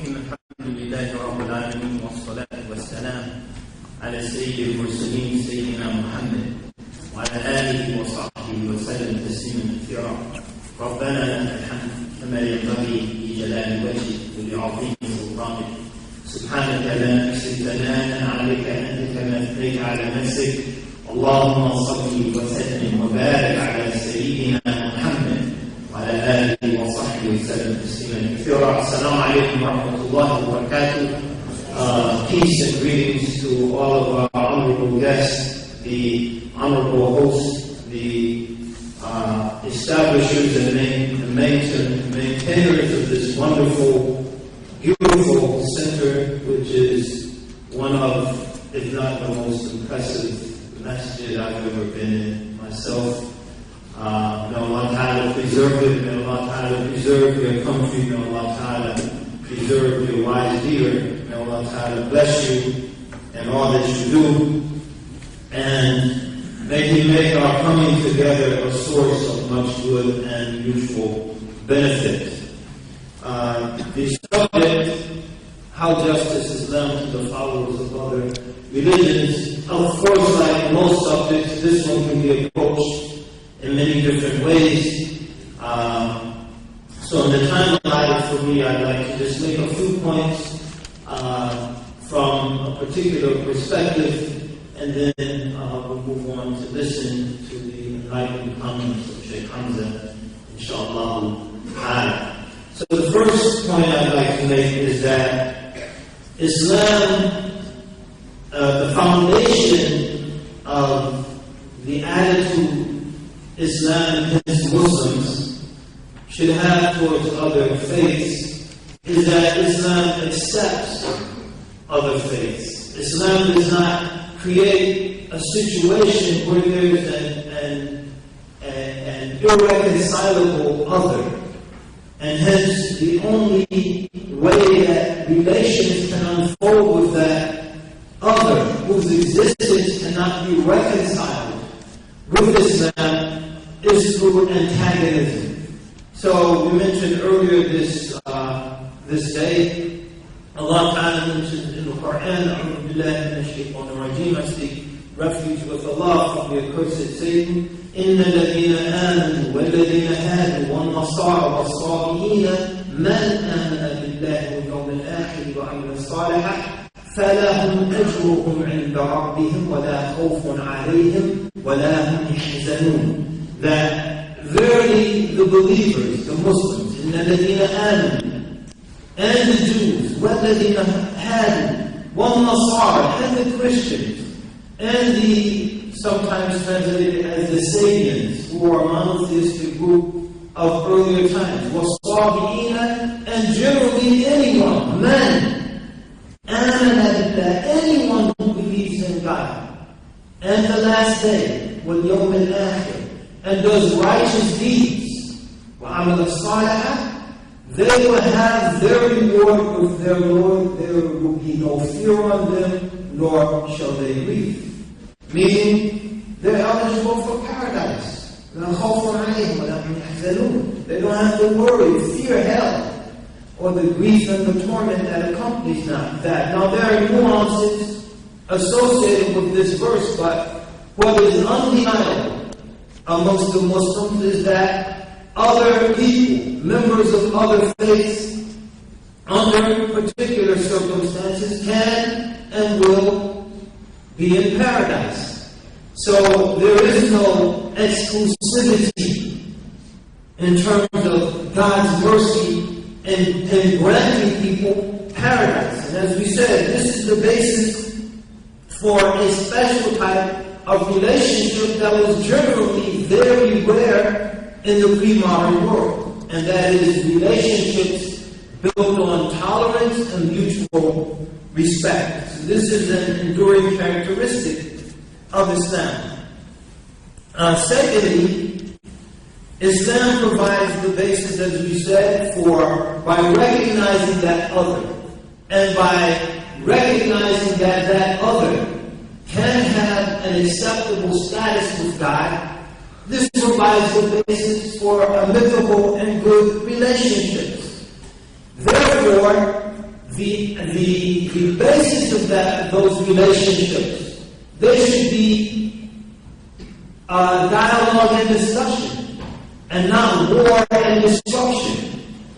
الرحيم الحمد لله رب العالمين والصلاة والسلام على سيد المرسلين سيدنا محمد وعلى آله وصحبه وسلم تسليما كثيرا. ربنا لك الحمد كما ينبغي لجلال وجهك ولعظيم سلطانك. سبحانك لا نحصي ثناء عليك أنت كما أثنيت على نفسك. اللهم صل وسلم وبارك على سيدنا محمد وعلى آله وصحبه وسلم تسليما كثيرا. السلام عليكم ورحمة الله وبركاته. Peace and greetings to all of our honorable guests, the honorable hosts, the establishers and maintainers of this wonderful, beautiful center, which is one of, if not the most impressive masjid I've ever been in myself. May Allah Ta'ala preserve it, may Allah Ta'ala preserve your country, may Allah Ta'ala preserve your wise leader, may Allah Ta'ala bless you and all that you do, and may He make our coming together a source of much good and mutual benefit. The subject, how justice is done to the followers of other religions, of course, like most subjects, this one can be approached in many different ways. So in the time allotted for me, I'd like to just make a few points from a particular perspective, and then we'll move on to listen to the enlightening comments of Sheikh Hamza, inshallah. So the first point I'd like to make is that Islam, the foundation of the attitude Islam and its Muslims should have towards other faiths is that Islam accepts other faiths. Islam does not create a situation where there's an irreconcilable other. And hence, the only way that relations can unfold with that other, whose existence cannot be reconciled with Islam, is through antagonism. So we mentioned earlier this day, Allah Ta'ala mentioned in the Quran, أعوذ بالله من الشيطان الرجيم, I seek refuge with Allah from the accursed Satan. إن الذين آمنوا والذين هادوا والنصارى والصابئين من آمن بالله واليوم الآخر وعمل صالحا فلهم أجرهم عند ربهم ولا خوف عليهم ولا هم يحزنون. That verily the believers, the Muslims, إن الذين آمنوا, and the Jews, والذين هادوا والنصارى, and the Christians, and the sometimes translated as the Sabians, who are a monotheistic group of earlier times, وَالصَّابِئِينَ, and generally anyone, men, and anyone who believes in God, and the last day, وَالْيَوْمِ الْآخِرِ, and does righteous deeds, وَعَمَلَ الصَّالِحَةِ, they will have their reward with their Lord. There will be no fear on them, nor shall they grieve. Meaning, they're eligible for paradise. They don't have to worry, fear hell, or the grief and the torment that accompanies that. Now, there are nuances associated with this verse, but what is undeniable amongst the Muslims is that other people, members of other faiths, under particular circumstances, can and will be in paradise. So there is no exclusivity in terms of God's mercy in granting people paradise. And as we said, this is the basis for a special type of relationship that was generally very rare in the pre-modern world. And that is relationships built on tolerance and mutual respect. So this is an enduring characteristic of Islam. Secondly, Islam provides the basis, as we said, by recognizing that other, and by recognizing that other can have an acceptable status with God. This provides the basis for amicable and good relationships. Therefore, the basis of those relationships, there should be dialogue and discussion, and not war and destruction.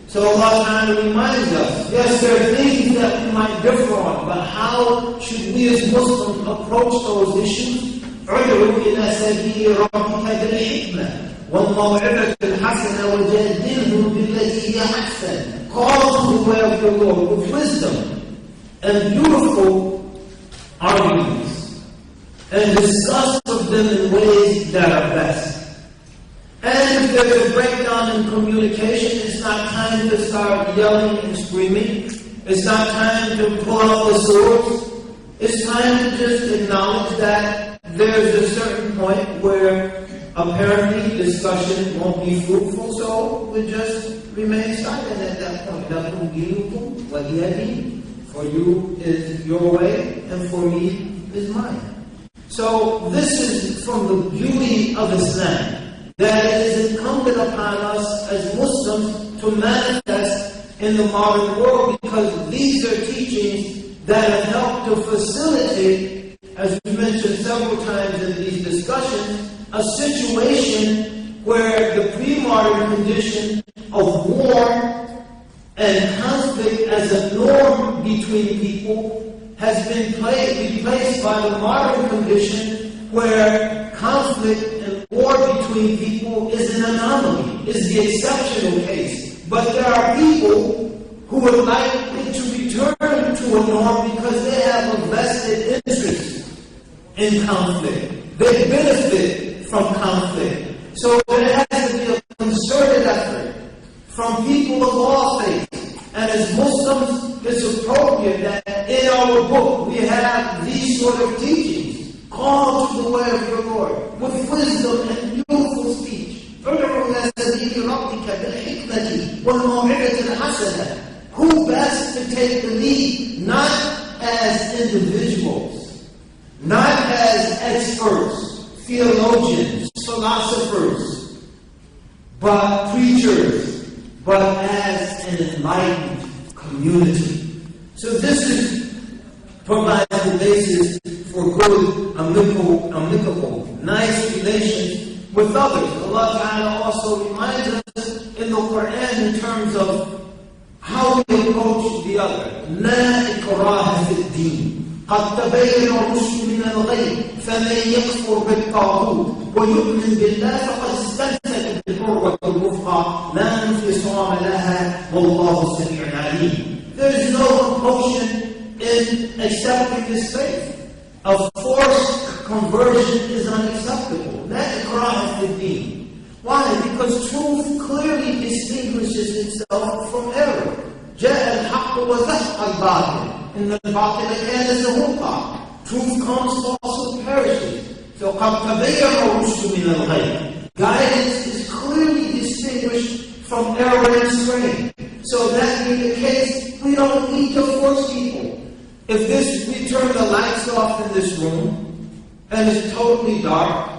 So Allah Ta'ala reminds us, yes, there are things that we might differ on, but how should we as Muslims approach those issues? عُدْعُوا إِلَى سَبِيلِ رَبِّكَ بِالْحِكْمَةِ وَالْمَوْعِظَةِ الْحَسَنَةِ وَجَادِلْهُمْ بِالَّتِي هِيَ أَحْسَنُ. Call to the way of your Lord with wisdom and beautiful arguments, and discuss with them in ways that are best. And if there's a breakdown in communication, it's not time to start yelling and screaming. It's not time to pull out the swords. It's time to just acknowledge that there's a certain point where apparently discussion won't be fruitful, so we just remain silent at that point. لَكُمْ دِينُكُمْ وَلِيَ دِينِ. For you is your way, and for me is mine. So this is from the beauty of Islam, that it is incumbent upon us as Muslims to manifest in the modern world, because these are teachings that have helped to facilitate, as we mentioned several times in these discussions, a situation where the pre-modern condition of war and conflict as a norm between people has been replaced by the modern condition where conflict and war between people is an anomaly, is the exceptional case. But there are people who would like it to return to a norm because they have a vested interest in conflict. They benefit from conflict. So there has to be a concerted effort from people of all faiths. And as Muslims, it's appropriate that in our book we have these sort of teachings. Call to the way of your Lord with wisdom and beautiful speech. Who best to take the lead, not as individuals, not as experts, theologians, philosophers, but preachers, but as an enlightened community. So this provides the basis for good, amicable, nice relations with others. Allah Ta'ala also reminds us in the Quran in terms of how we approach the other. لا إكراه في الدين قد تبين الرشد من الغي فمن يكفر بالطاغوت ويؤمن بالله فقد استمسك بالعروة الوثقى لا انفصام لها والله سميع عليم. There is no compulsion in accepting this faith. A forced conversion is unacceptable. لا إكراه في الدين. Why? Because truth clearly distinguishes itself from error. جاء الحق وزهق الباطل إن الباطل كان زهوقا. Truth comes, falsehood perishes. So قد تبين الرشد من الغي. Guidance is clearly distinguished from error and strain. So that being the case, we don't need to force people. If we turn the lights off in this room and it's totally dark,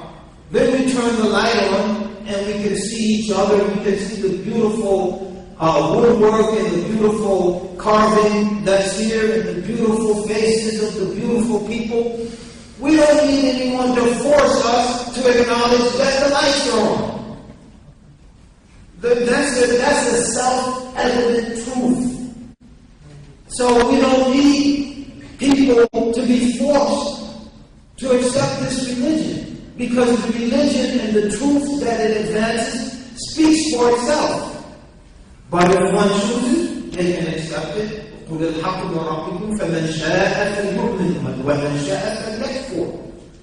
then we turn the light on and we can see each other, we can see the beautiful woodwork and the beautiful carving that's here and the beautiful faces of the beautiful people. We don't need anyone to force us to acknowledge that the lights are on. That's a self-evident truth. So we don't need people to be forced to accept this religion, because the religion and the truth that it advances speaks for itself. But if one chooses, they can accept it. قُلِ الْحَقُّ مِنْ فَمَنْ شَاءَ فَلْيُؤْمِنْ وَمَنْ شَاءَ فَلْيَكْفُرْ.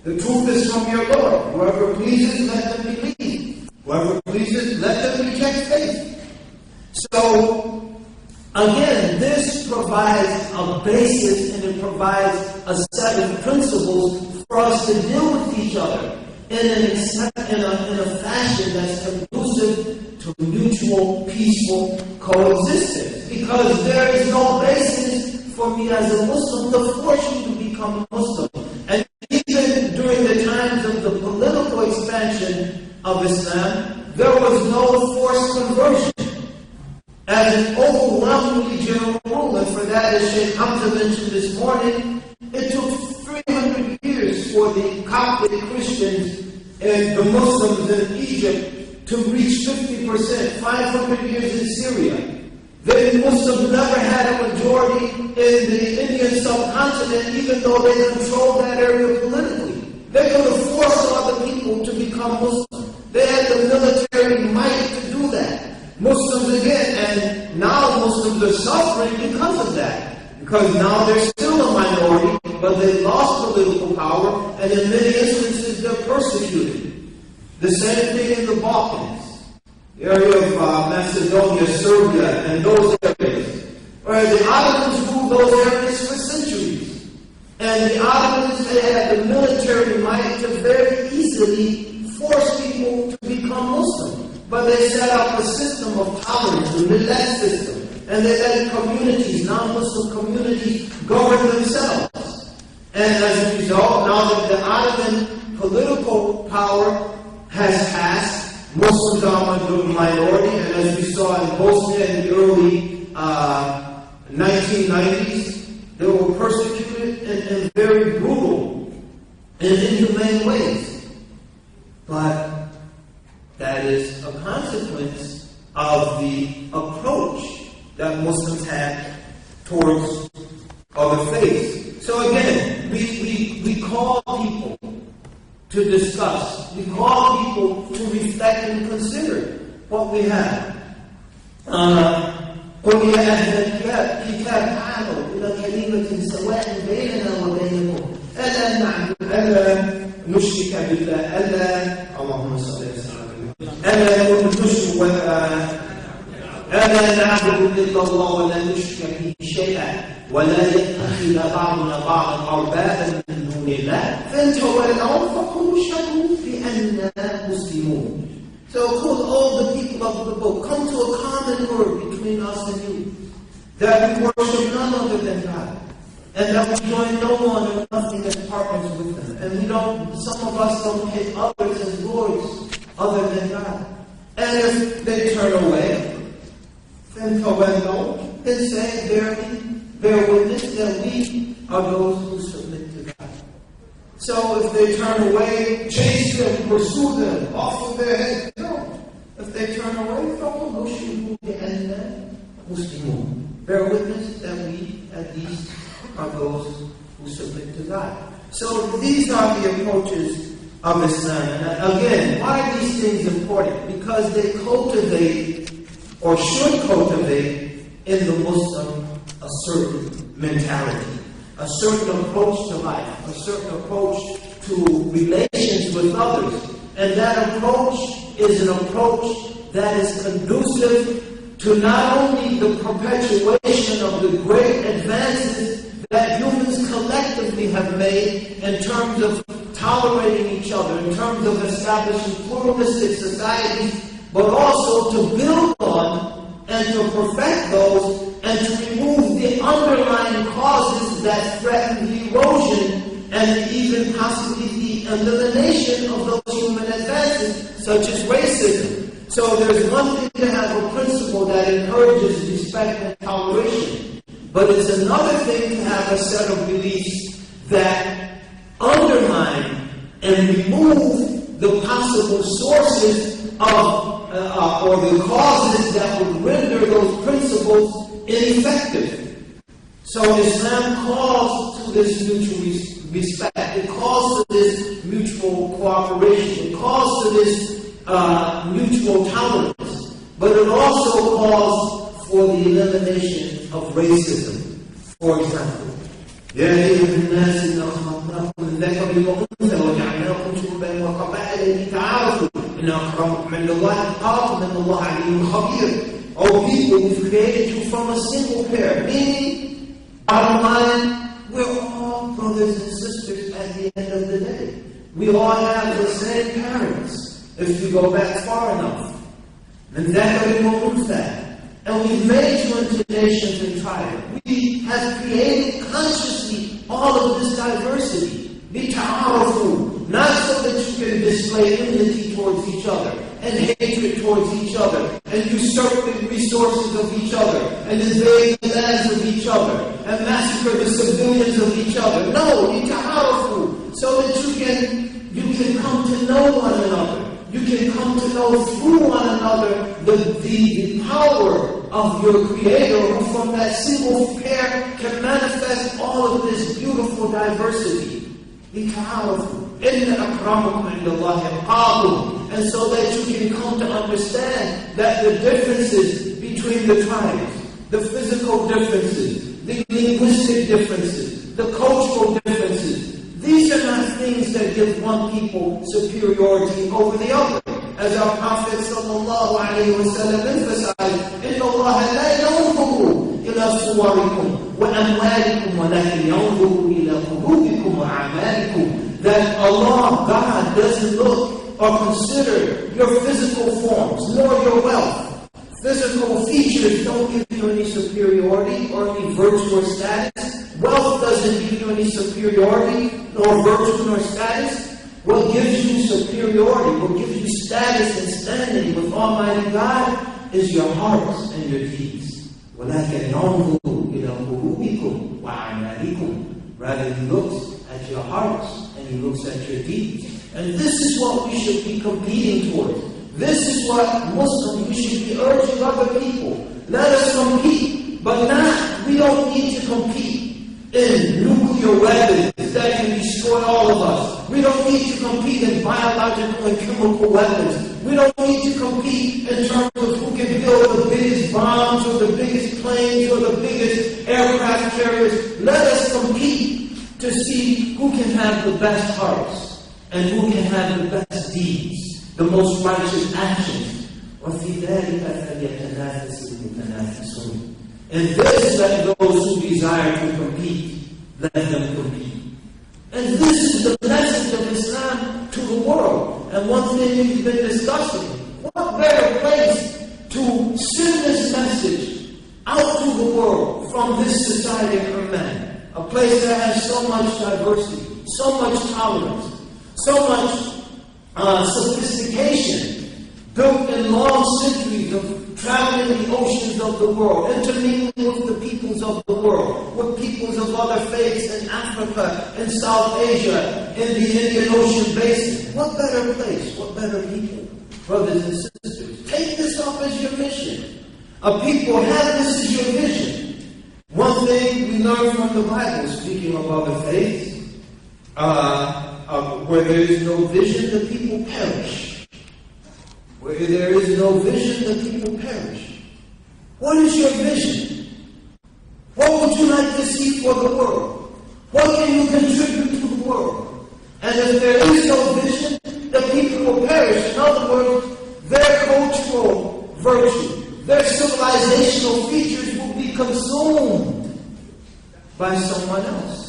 The truth is from your Lord. Whoever pleases, let them believe. Whoever pleases, let them reject faith. So, again, this provides a basis and it provides a set of principles for us to deal with each other in a fashion that's conducive to mutual, peaceful coexistence. Because there is no basis for me as a Muslim to force you to become a Muslim. And even during the times of the political expansion of Islam, there was no forced conversion as an overwhelmingly general rule. And for that as Sheikh Hamza mentioned this morning, it took 300 years for the Coptic Christians and the Muslims in Egypt to reach 50%, 500 years in Syria. The Muslims never had a majority in the Indian subcontinent, even though they controlled that area politically. They could have forced other people to become Muslim. They had the military might to do that. Muslims again, and now Muslims are suffering because of that. Because now they're still a minority, but they've lost political power, and in many instances they're persecuted. The same thing in the Balkans. The area of Macedonia, Serbia, and those areas. Where the Ottomans ruled those areas for centuries. And the Ottomans, they had the military might to very easily force people to become Muslim. But they set up a system of tolerance, the millet system. And they let communities, non-Muslim communities, govern themselves. And as a result, now that the Ottoman political power has passed, Muslims are a minority, and as we saw in Bosnia in the early 1990s, they were persecuted in very brutal and inhumane ways. But that is a consequence of the approach that Muslims had towards other faiths. So again, we call people to discuss. We call people to reflect and consider what we have. قل يا أهل الكتاب تعالوا إلى كلمة سواء بيننا وبينكم ألا نشرك بالله اللهم صل وسلم ألا نعبد إلا الله ولا نشرك به شيئا ولا يتخذ بعضنا بعضا أربابا من دون الله فإن تولوا فقولوا اشهدوا بأننا مسلمون. So call all the people of the book, come to a common word between us and you, that we worship none other than God, and that we join no one or nothing as partners with them, and we don't, some of us don't hit others as lords other than God. And if they turn away, then say, bear witness that we are those who submit to God. So if they turn away, chase them, pursue them, off of their heads, no. If they turn away, bear witness that we, at least, are those who submit to God. So these are the approaches of Islam. And again, why are these things important? Because they cultivate, or should cultivate, in the Muslim a certain mentality, a certain approach to life, a certain approach to relations with others. And that approach is an approach that is conducive to not only the perpetuation of the great advances that humans collectively have made in terms of tolerating each other, in terms of establishing pluralistic societies, but also to build on and to perfect those and to remove the underlying causes that threaten the erosion and even possibly the elimination of those human advances, such as racism. So there's one thing to have a principle that encourages respect and toleration, but it's another thing to have a set of beliefs that undermine and remove the possible sources of or the causes that would render those principles ineffective. So Islam calls to this mutual respect. It calls to this mutual cooperation. It calls to this mutual tolerance. But it also calls for the elimination of racism. For example, يا أيها الناس إنا خلقناكم من ذكر وأنثى وجعلناكم شعوبا وقبائل لتعارفوا إن أكرمكم عند الله أتقاكم إن الله عليم خبير. O people, we've created you from a single pair. Meaning, bottom line, we're all brothers and sisters at the end of the day. We all have the same parents, if you go back far enough. And that's what we won't that. And we've made you into nations and tribes. We have created consciously all of this diversity. بِتَعَارَفُوا, not so that you can display enmity towards each other and hatred towards each other and usurp the resources of each other and invade the lands of each other and massacre the civilians of each other. No, لِتَعَارَفُوا, so that you can come to know one another. You can come to know through one another the power of your Creator, who from that single pair can manifest all of this beautiful diversity. لِتَعَارَفُوا إِنَّ أَكْرَمَكُمْ عِنْدَ اللَّهِ أَتْقَاكُمْ, and so that you can come to understand that the differences between the tribes, the physical differences, the linguistic differences, the cultural differences, these are not things that give one people superiority over the other. As our Prophet sallallahu alayhi wa sallam emphasized, إِنَّ اللَّهَ لَا يَنْظُرُ إِلَى صُوَرِكُمْ وَأَمْوَالِكُمْ وَلَكِنْ يَنْظُرُ إِلَى قُلُوبِكُمْ وَأَعْمَالِكُمْ. That Allah, God, doesn't look or consider your physical forms, nor your wealth. Physical features don't give you any superiority or any virtue or status. Wealth doesn't give you any superiority, nor virtue nor status. What gives you superiority, what gives you status and standing with Almighty God is your hearts and your deeds. وَلَكِنْ يَنْظُرُ إِلَى قُلُوبِكُمْ وَأَعْمَالِكُمْ. Rather, He looks at your hearts and He looks at your deeds. And this is what we should be competing towards. This is what Muslims, we should be urging other people. Let us compete, but we don't need to compete in nuclear weapons that can destroy all of us. We don't need to compete in biological and chemical weapons. We don't need to compete in terms of who can build the biggest bombs or the biggest planes or the biggest aircraft carriers. Let us compete to see who can have the best hearts and who can have the best deeds, the most righteous actions. وَفِي ذَلِكَ فَلْيَتَنَافَسِ الْمُتَنَافِسُونَ. And this, let those who desire to compete, let them compete. And this is the message of Islam to the world. And one thing we've been discussing, what better place to send this message out to the world from this society of man? A place that has so much diversity, so much tolerance, so much sophistication, built in long centuries of traveling the oceans of the world, intermingling with the peoples of the world, with peoples of other faiths in Africa, in South Asia, in the Indian Ocean basin. What better place? What better people? Brothers and sisters, take this up as your mission. A people have this as your vision. One thing we learn from the Bible, speaking of other faiths, where there is no vision, the people perish. Where there is no vision, the people perish. What is your vision? What would you like to see for the world? What can you contribute to the world? And if there is no vision, the people will perish. In other words, their cultural virtue, their civilizational features will be consumed by someone else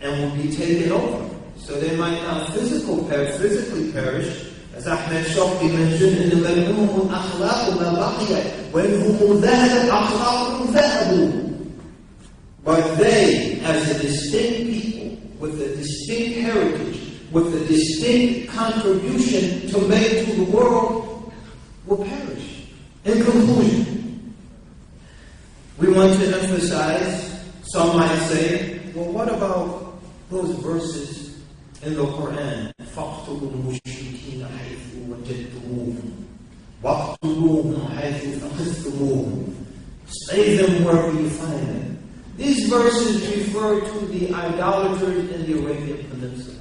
and will be taken over. So they might not physically perish. As Ahmed Shawqi mentioned, in the مَنْهُمُ الْأَخْلَاقُ مَا بَقِيَتْ وَإِنْهُمُ ذَهَبَتْ أَخْلَاقُهُمْ ذَهَبُوا. But they, as a distinct people, with a distinct heritage, with a distinct contribution to make to the world, will perish. In conclusion, we want to emphasize, some might say, well, what about those verses in the Quran? فَاقْتُلُوا الْمُشْرِكِينَ حَيْثُ وَجَدْتُمُوهُمْ وَاقْتُلُوهُمْ حَيْثُ ثَقِفْتُمُوهُمْ. Slay them wherever you find them. These verses refer to the idolaters in the Arabian Peninsula.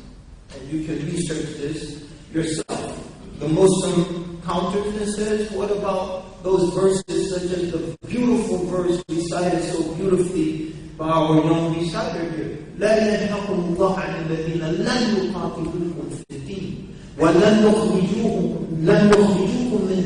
And you can research this yourself. The Muslim counters and says, what about those verses such as the beautiful verse recited so beautifully by our young reciter here? لا ينهاكم الله عن الذين لم يقاتلوكم في الدين ولن نخرجوكم من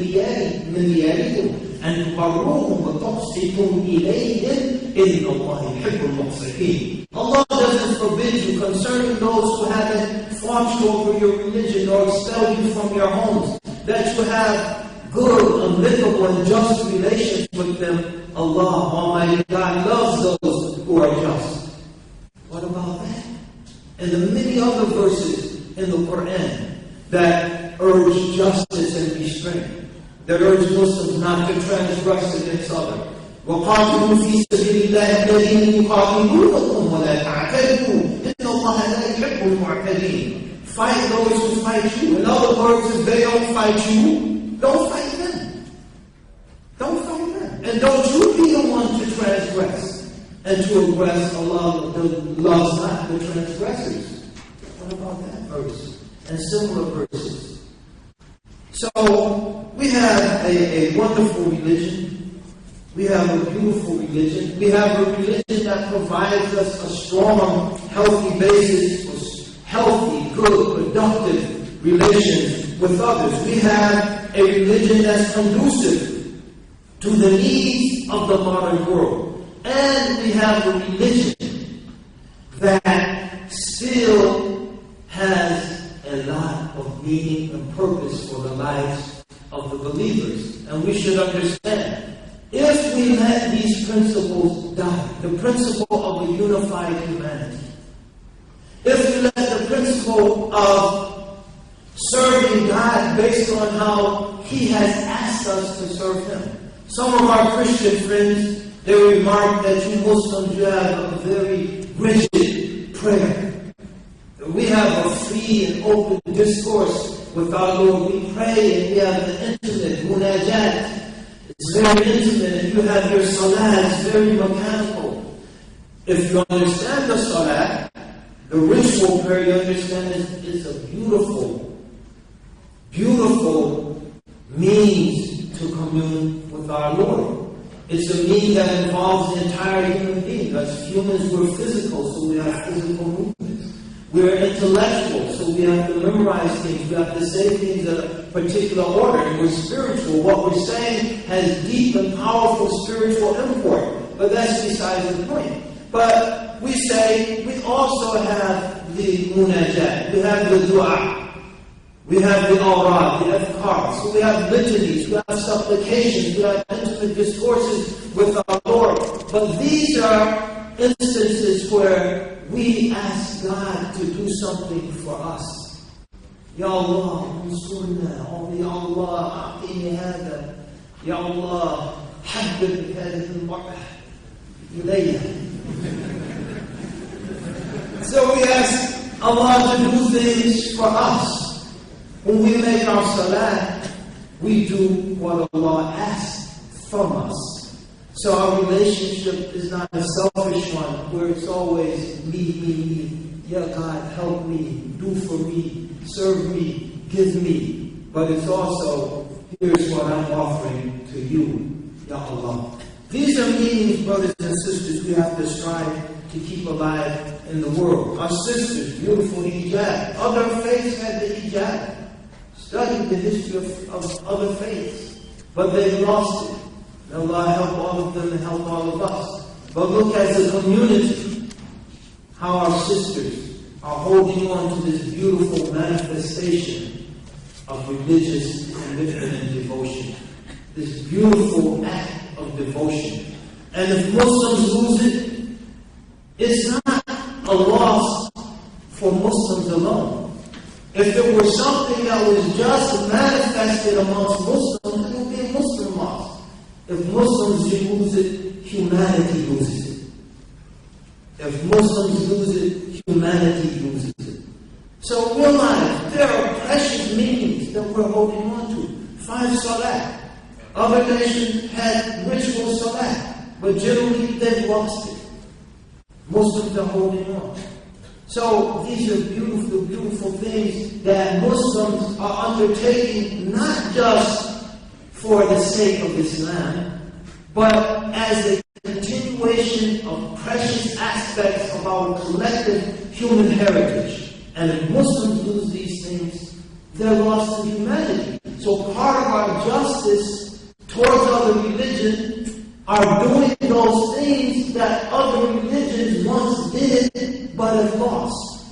دياركم أن تبروهم وتقسطوا إليهم إن الله يحب المقسطين. Allah doesn't forbid you concerning those who haven't fought you over your religion or expelled you from your homes, that you have good, amicable, and just relations with them. Allah, Almighty God, loves those who are just. What about that? And the many other verses in the Quran that urge justice and restraint, that urge Muslims not to transgress against others. وقاتلوا في سبيل الله الذين يقاتلونكم ولا تعتدوا إن الله لا يحب المعتدين. Fight those who fight you. In other words, if they don't fight you, don't fight them. Don't fight them. And don't you be the one to transgress and to aggress Allah loves not the transgressors. What about that verse? And similar verses. So, we have a wonderful religion. We have a beautiful religion. We have a religion that provides us a strong, healthy basis for healthy, good, productive relations with others. We have a religion that's conducive to the needs of the modern world. And we have a religion that still has a lot of meaning and purpose for the lives of the believers. And we should understand, if we let these principles die, the principle of a unified humanity, if we let the principle of serving God based on how He has asked us to serve Him. Some of our Christian friends, they remark that you Muslims, you have a very rigid prayer. We have a free and open discourse with our Lord. We pray and we have an intimate munajat. It's very intimate, and you have your salah, it's very mechanical. If you understand the salah, the ritual prayer, you understand is a beautiful, beautiful means to commune with our Lord. It's a means that involves the entire human being. As humans, we're physical, so we have physical movements. We're intellectual, so we have to memorize things. We have to say things in a particular order. And we're spiritual. What we're saying has deep and powerful spiritual import. But that's besides the point. But we say we also have the munajat. We have the dua. We have the awrad, the adhkar. So we have litanies. We have supplications. We have intimate discourses with our Lord. But these are instances where we ask God to do something for us. Ya Allah, unsurna. Ya Allah, a'tini hada. Ya Allah, habbib hadhihi al-mar'ah ilayya. So we ask Allah to do things for us. When we make our salah, we do what Allah asks from us. So our relationship is not a selfish one where it's always me. Ya God, help me, do for me, serve me, give me. But it's also, here's what I'm offering to you, Ya Allah. These are meanings, brothers and sisters, we have to strive to keep alive in the world. Our sisters, beautiful hijab. Other faiths had the hijab. Study the history of other faiths. But they've lost it. May Allah help all of them and help all of us. But look as a community, how our sisters are holding on to this beautiful manifestation of religious commitment and devotion. This beautiful act of devotion. And if Muslims lose it, it's not a loss for Muslims alone. If there were something that was just manifested amongst Muslims, it would be a Muslim loss. If Muslims lose it, humanity loses it. If Muslims lose it, humanity loses it. So realize there are precious meanings that we're holding on to. 5 salah. Other nations had ritual salah, but generally they've lost it. Muslims are holding on. So these are beautiful, beautiful things that Muslims are undertaking, not just for the sake of Islam, but as a continuation of precious aspects of our collective human heritage. And if Muslims lose these things, they're lost to humanity. So part of our justice towards other religions are doing those things that other religions once did but have lost,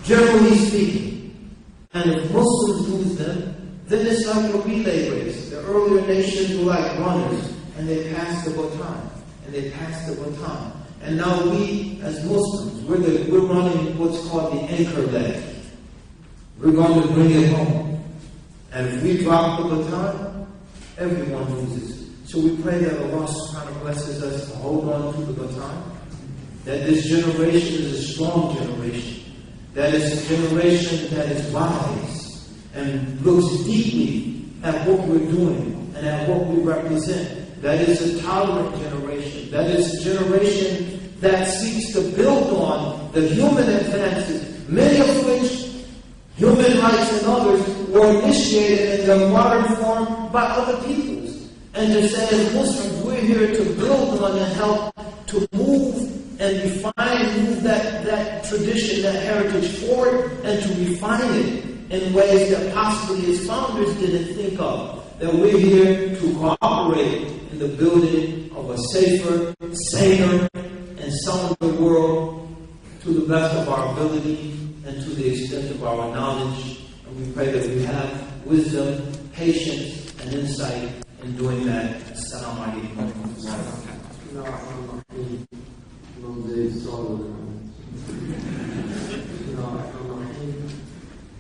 generally speaking. And if Muslims lose them, then it's like a relay race. The earlier nations were like runners, and they passed the baton, and they passed the baton. And now we, as Muslims, we're running what's called the anchor leg. We're going to bring it home. And if we drop the baton, everyone loses. So we pray that Allah subhanahu wa ta'ala blesses us to hold on to the baton, that this generation is a strong generation, that is a generation that is wise and looks deeply at what we're doing and at what we represent. That is a tolerant generation. That is a generation that seeks to build on the human advances, many of which human rights and others were initiated in their modern form by other peoples. And to say as Muslims, we're here to build on and help to move and move that tradition, that heritage forward, and to refine it in ways that possibly its founders didn't think of. That we're here to cooperate in the building of a safer, saner, and sounder world to the best of our ability and to the extent of our knowledge. And we pray that we have wisdom, patience, and insight in doing that. Assalamu alaikum wa rahmatullahi wa barakatuh.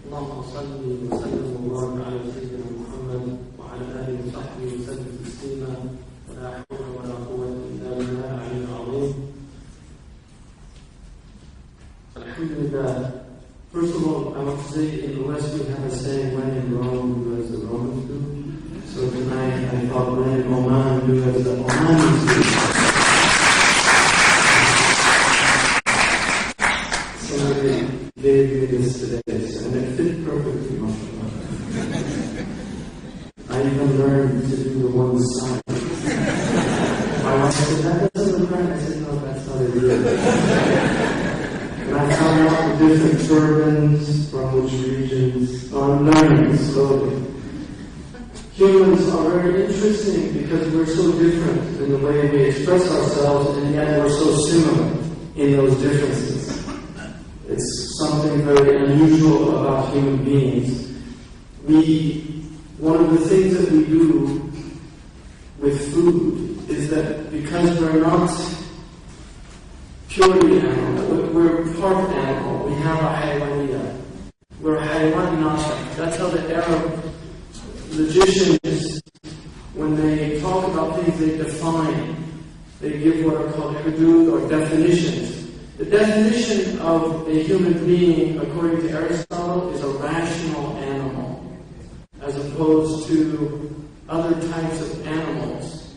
اللهم صل وسلم وبارك على سيدنا محمد وعلى اله وصحبه وسلم تسليما ولا حول ولا قوه الا بالله العلي العظيم. Alhamdulillah. First of all, I want to say in the West we have a saying, when in Rome, do as the Romans do. So tonight I thought, when in Oman, do as the Omanis do. Somebody gave me this today, and it fit perfectly, mashallah. I even learned to do the one side. My wife said, that doesn't look right. I said, no, that's how they do it. And I found out the different turbans from which regions. So I'm learning slowly. Humans are very interesting because we're so different in the way we express ourselves, and yet we're so similar in those differences. It's something very unusual about human beings. One of the things that we do with food is that because we're not purely animal, we're part animal. We have a haywaniyah. We're haywan natiq. That's how the Arab logicians, when they talk about things, they define. They give what are called hudud or definitions. The definition of a human being, according to Aristotle, is a rational animal, as opposed to other types of animals,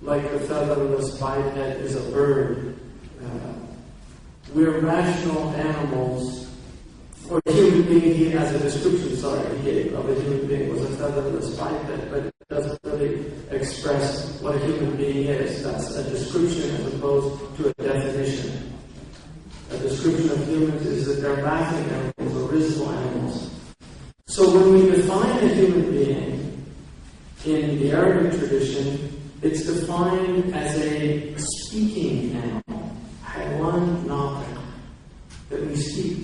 like the featherless biped is a bird. We're rational animals, or a human being, he has a description, he gave of a human being was a featherless biped, but it doesn't really express what a human being is. That's a description as opposed to a definition. A description of humans is that they're laughing animals or risible animals. So when we define a human being in the Arabic tradition, it's defined as a speaking animal, haywan natiq, that we speak.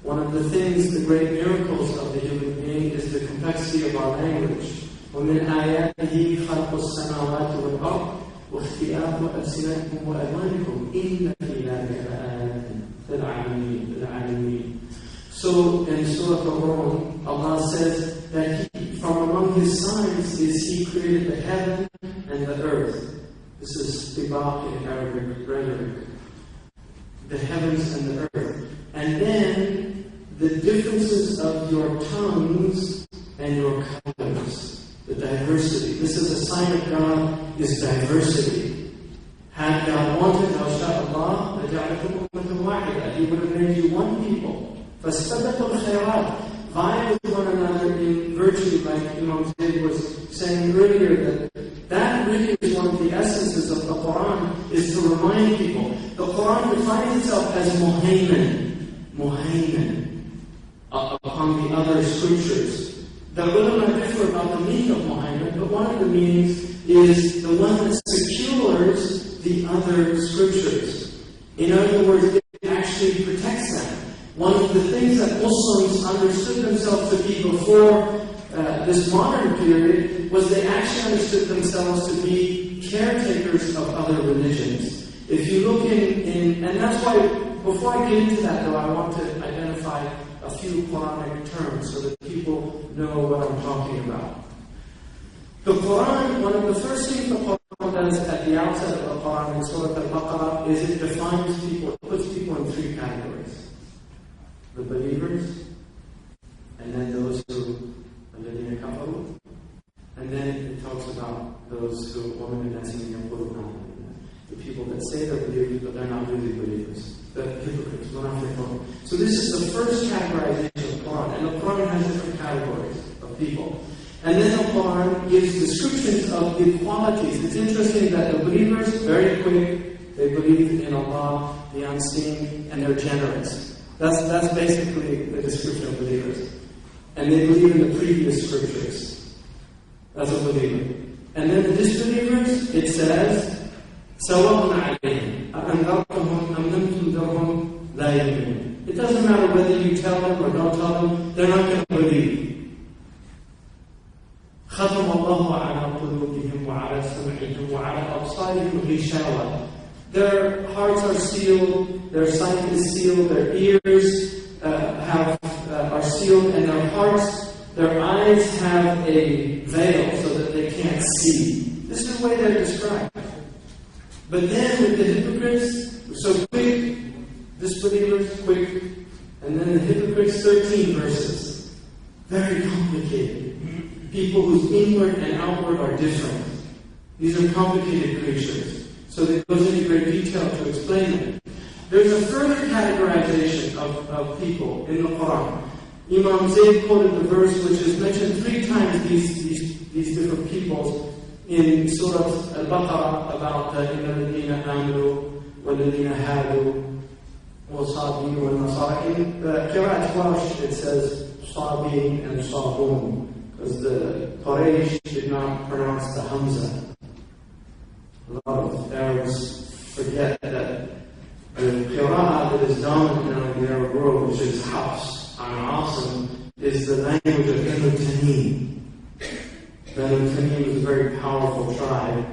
One of the things, the great miracles of the human being is the complexity of our language. وَمِنْ آيَاتِهِ خَلْقُ السَّمَاوَاتِ وَالْأَرْضِ وَاخْتِلَافُ أَلْسِنَتِكُمْ وَأَلْوَانِكُمْ إِنَّ فِي ذَلِكَ لَآيَاتٍ لِلْعَالِمِينَ. So in Surah Al-Rum, Allah says that from among His signs is He created the heaven and the earth. This is tibaq in Arabic rhetoric. The heavens and the earth. And then the differences of your tongues and your colors, the diversity. This is a sign of God, is diversity. Had God wanted, Allah, He would have made you one people. فَاسْتَبَقُوا الْخَيْرَاتِ. Vie with one another in virtue, like Imam Zayd was saying earlier, that really is one of the essences of the Quran, is to remind people. The Quran defines itself as muhaymin upon the other scriptures. The ulama differ about the meaning of muhaymin, but one of the meanings is the one that secures the other scriptures. In other words, it actually protects them. One of the things that Muslims understood themselves to be before this modern period was they actually understood themselves to be caretakers of other religions. If you look in and that's why, before I get into that though, I want to identify a few Quranic terms so that people know what I'm talking about. The Quran, one of the first things the Quran does at the outset of the Quran in Surah Al-Baqarah is it defines people, it puts people in three categories. The believers, and then those who الَّذِينَ كَفَرُوا, and then it talks about those who the people that say they're believers, but they're not really believers. The hypocrites, So this is the first categorization of the Quran, and the Quran has different categories of people. And then the Quran gives descriptions of the qualities. It's interesting that the believers, very quick, they believe in Allah, the unseen, and they're generous. That's basically the description of believers. And they believe in the previous scriptures. That's a believer. And then the disbelievers, it says, سَوَاءٌ عَلَيْهِمْ أَأَنذَرْتُهُمْ أَمْ لَمْ تُنذِرْهُمْ لَا يُؤْمِنُونَ. It doesn't matter whether you tell them or don't tell them, they're not going to believe. خَتَمَ اللَّهُ عَلَى قُلُوبِهِمْ وَعَلَى سَمْعِهِمْ وَعَلَى أَبْصَارِهِمْ غِشَاوَةٌ. Their hearts are sealed, their sight is sealed, their ears are sealed, and their hearts, their eyes have a veil so that they can't see. This is the way they're described. But then with the hypocrites, so quick, disbelievers, quick, and then the hypocrites, 13 verses. Very complicated. People whose inward and outward are different. These are complicated creatures. So it goes into great detail to explain them. There's a further categorization of people in the Quran. Imam Zayd quoted the verse which is mentioned 3 times these different peoples in Surah Al-Baqarah about إِنَّ الَّذِينَ آمَنُوا وَالَّذِينَ هَادُوا وَالصَّابِينَ وَالنَّصَارَى. In Qira'at Warsh it says Sabiin and Sabun, because the Quraysh did not pronounce the Hamza. A lot of Arabs forget that the Qira'ah that is dominant in the Arab world, which is Hafs and Asim, is the language of Banu Tamim. Banu Tamim was a very powerful tribe,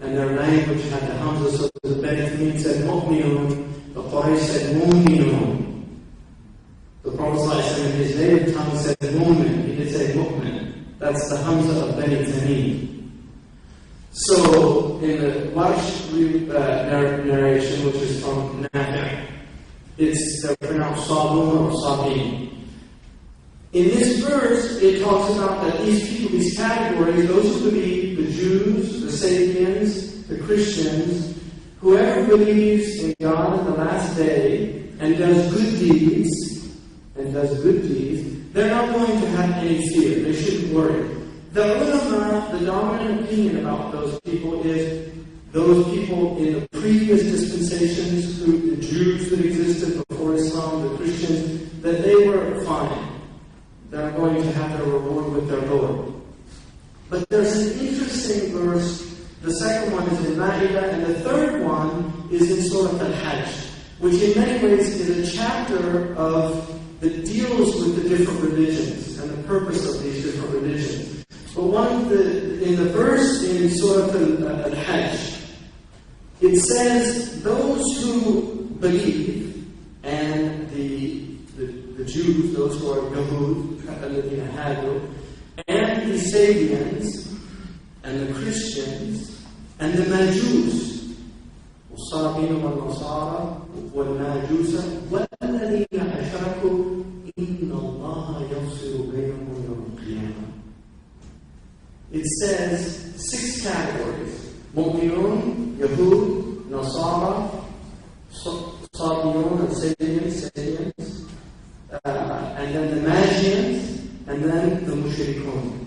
and their language had the Hamza, so the Banu Tamim said Mu'minun, the Quraysh said Mu'minun. The Prophet in his native tongue said Mu'min, he did say Mu'min. That's the Hamza of Banu Tamim. So, in the Warsh narration, which is from Nafi', they're pronounced Sabun or Sabin. In this verse, it talks about that these people, these categories, those who believe, the Jews, the Sabians, the Christians, whoever believes in God in the last day and does good deeds, they're not going to have any fear. They shouldn't worry. The ulama, the dominant opinion about those people is those people in the previous dispensations, the Jews that existed before Islam, the Christians, that they were fine. They're going to have their reward with their Lord. But there's an interesting verse. The second one is in Ma'idah, and the third one is in Surah Al-Hajj, which in many ways is a chapter that deals with the different religions and the purpose of these different religions. But in the verse in Surah Al-Hajj, it says those who believe, and the Jews, those who are Yahud, and the Sabians, and the Christians, and the Majus, والصابين والنصارى والماجوس والذين أشركوا إن الله يفصل بينهم يوم القيامة. It says 6 categories: Mu'minun, Yahud, Nasara, Sabiyun, and Sabians, and then the Magians, and then the Mushrikun.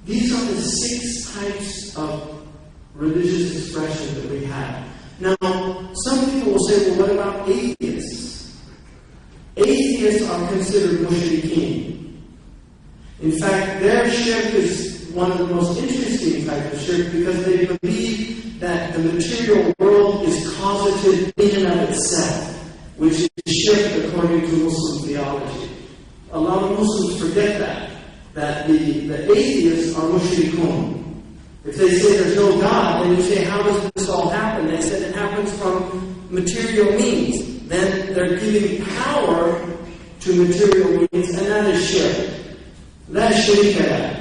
These are the 6 types of religious expression that we have. Now, some people will say, well, what about atheists? Atheists are considered mushrikeen. In fact, their shirk is one of the most interesting types of shirk because they believe that the material world is causative in and of itself, which is shirk according to Muslim theology. A lot of Muslims forget that the atheists are mushrikun. If they say there's no God, then you say, how does this all happen? They said it happens from material means. Then they're giving power to material means, and that is shirk. That's shirk.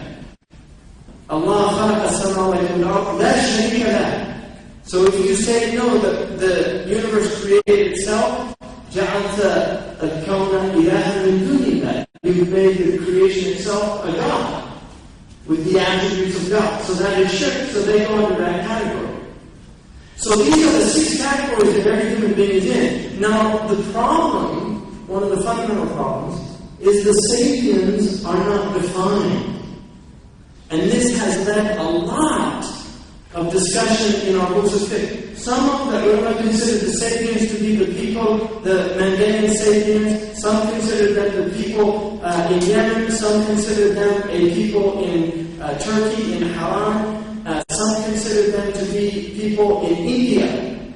Allah خلق السماوات والأرض لا شريك له. So if you say no, the universe created itself, جعلت الكون إلها من دون الله. You made the creation itself a God with the attributes of God. So that is shirk. So they go under that category. So these are the 6 categories that every human being is in. Now the problem, one of the fundamental problems, is the sapiens are not defined. And this has led a lot of discussion in our books of fiqh. Some of the ulama consider the sapiens to be the people, the Mandanian sapiens. Some consider them the people in Yemen. Some consider them a people in Turkey, in Haran. Some consider them to be people in India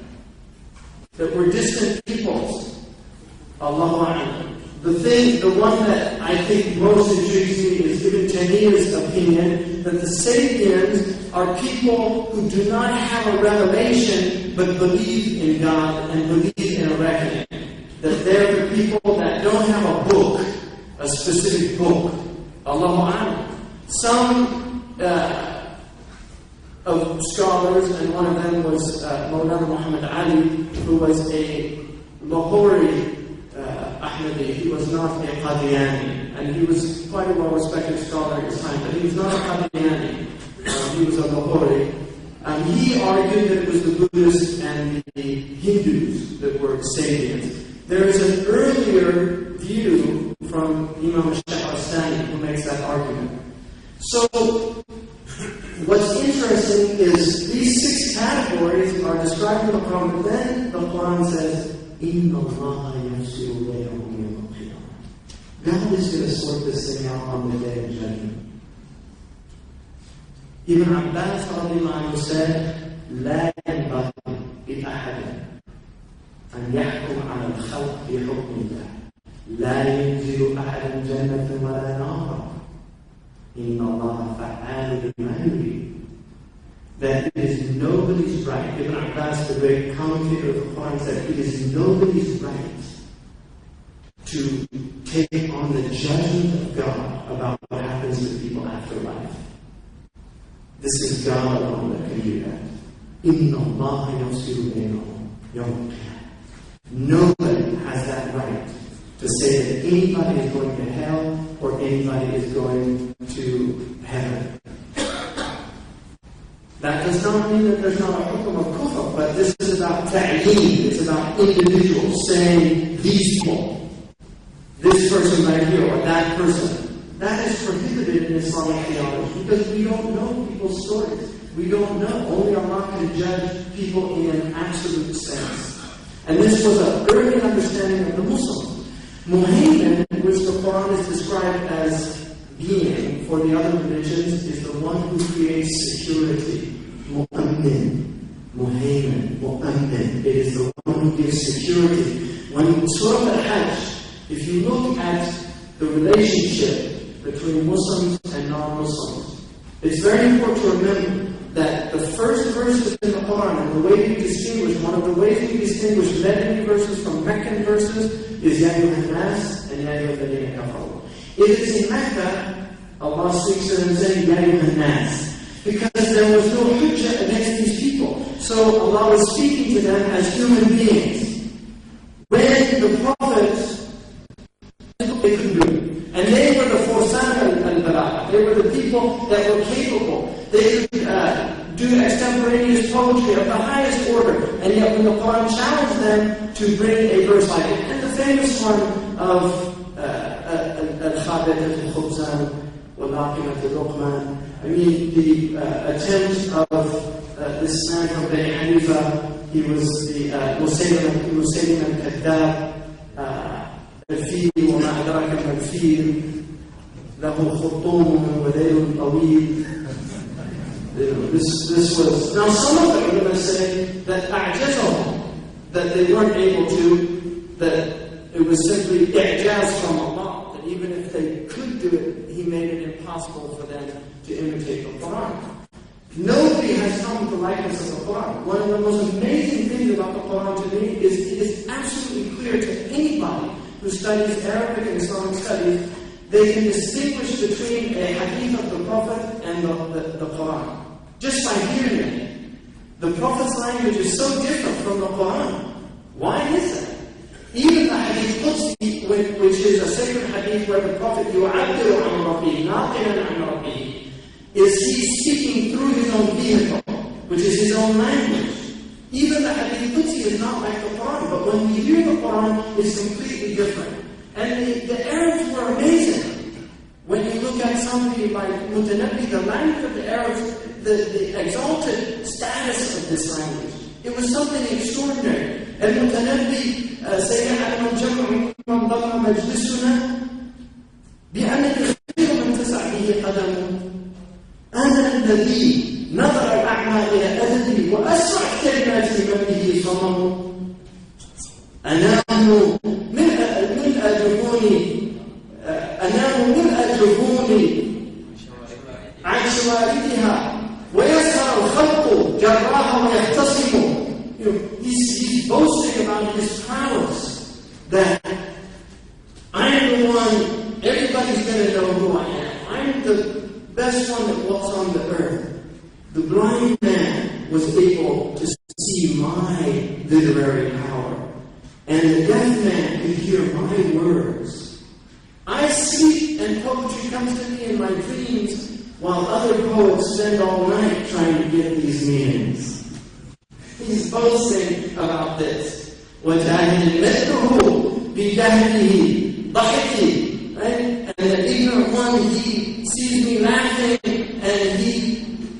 that were distant peoples. Allahu A'lam. The one that I think most intrigues me is Ibn Taymiyyah's opinion that the sapiens are people who do not have a revelation but believe in God and believe in a reckoning. That they're the people that don't have a book, a specific book. Allahu A'lam. Some of scholars, and one of them was Mawlana Muhammad Ali, who was a Lahori Ahmadi. He was not a Qadiani, and he was quite a well-respected scholar at his time, but he was not a Qadiani. He was a Lahori. He argued that it was the Buddhists and the Hindus that were sapiens. There is an earlier view from Imam Shahrastani who makes that argument. So, what's interesting is these 6 categories are described in the Quran, but then the Quran says, إِنَّ اللَّهَ يَفْصِلُ بَيْنَهُمْ يَوْمَ الْقِيَامَةِ. God is going to sort this thing out on the day of judgment. Ibn Abbas radiallahu anhu said, لا ينبغي لأحد أن يحكم على الخلق بحكم الله. لا ينزل أحد جنة ولا نارا. إن الله فعال لما يريد. That it is nobody's right. Ibn Abbas, the great commentator of the Quran, said it is nobody's right to take on the judgment of God about what happens to people after life. This is God alone that can do that. إِنَّ اللَّهَ يَفْصِلُ بَيْنَهُمْ يَوْمَ الْقِيَامَةِ. Nobody has that right to say that anybody is going to hell or anybody is going to heaven. That does not mean that there's not a hukum of kufr, but this is about ta'yeen. It's about individuals saying these people, this person right here or that person. That is prohibited in Islamic theology because we don't know people's stories. We don't know. Only Allah can judge people in an absolute sense. And this was an early understanding of the Muslims. Muhaymin, which the Quran is described as being for the other religions, is the one who creates security. Mu'ammin. Muhaymin. Mu'ammin. It is the one who gives security. When Surah Al-Hajj, if you look at the relationship between Muslims and non-Muslims, it's very important to remember that the first verses in the Quran, and the way we distinguish, one of the ways we distinguish Medini verses from Meccan verses is Ya Ayyuhan Nas and Ya Ayyuhal Ladhina Kafaru. If it's in Mecca, Allah speaks to them saying Ya Ayyuhan Nas, because there was no hujjah against these people. So Allah was speaking to them as human beings. When the prophets, they couldn't do it. And they were the Forsan al-Balagha. They were the people that were capable. They could do extemporaneous poetry of the highest order. And yet when the Quran challenged them to bring a verse like it, and the famous one of Al-Khabit al-Khubzan wal-Aqimat al-Luqman, I mean, the attempt of this man from Bani Hanifa, he was the Musaylim al-Kadhdab, الفيل وما أدراك ما الفيل له خرطوم وليل طويل. This was, now some of them are going to say that أعجزهم, that they weren't able to, that it was simply i'jaz from Allah, that even if they could do it, He made it impossible for them to imitate the Quran. Nobody has come to the likeness of the Quran. One of the most amazing things about the Quran to me is it is absolutely clear to anybody who studies Arabic and Islamic studies, they can distinguish between a hadith of the Prophet and the Quran. Just by hearing it. The Prophet's language is so different from the Quran. Why is that? Even the Hadith Qudsi, which is a sacred Hadith where the Prophet يُعَبِّرُ عَنْ رَبِّهِ نَاقِلًا عَنْ رَبِّهِ, is he speaking through his own vehicle, which is his own language. Even the Hadith Qudsi is not like the Quran, but when we hear the Quran, it's completely different. And the Arabs were amazing. When you look at somebody like Mutanabbi, the language of the Arabs, the exalted status of this language, it was something extraordinary. And Mutanabbi, سيعلم الجمع من ضم مجلسنا بأنني خير من تسع به قدمه. أنا الذي نظر الأعمى إلى أدبي وأسرع كلمات من به صمم. أنام ملء جفوني عن شواردها ويسهر الخلق جراها ويختصم. He's boasting about his prowess, that I am the one, everybody's going to know who I am. I'm the best one that walks on the earth. The blind man was able to see my literary power, and the deaf man could hear my words. I sleep and poetry comes to me in my dreams, while other poets spend all night trying to get these meanings. He's boasting about this. وَجَاهِلٍ مِثْلُهُ بِجَهْلِهِ ضَحِكِي. Right? And the ignorant one, he sees me laughing and he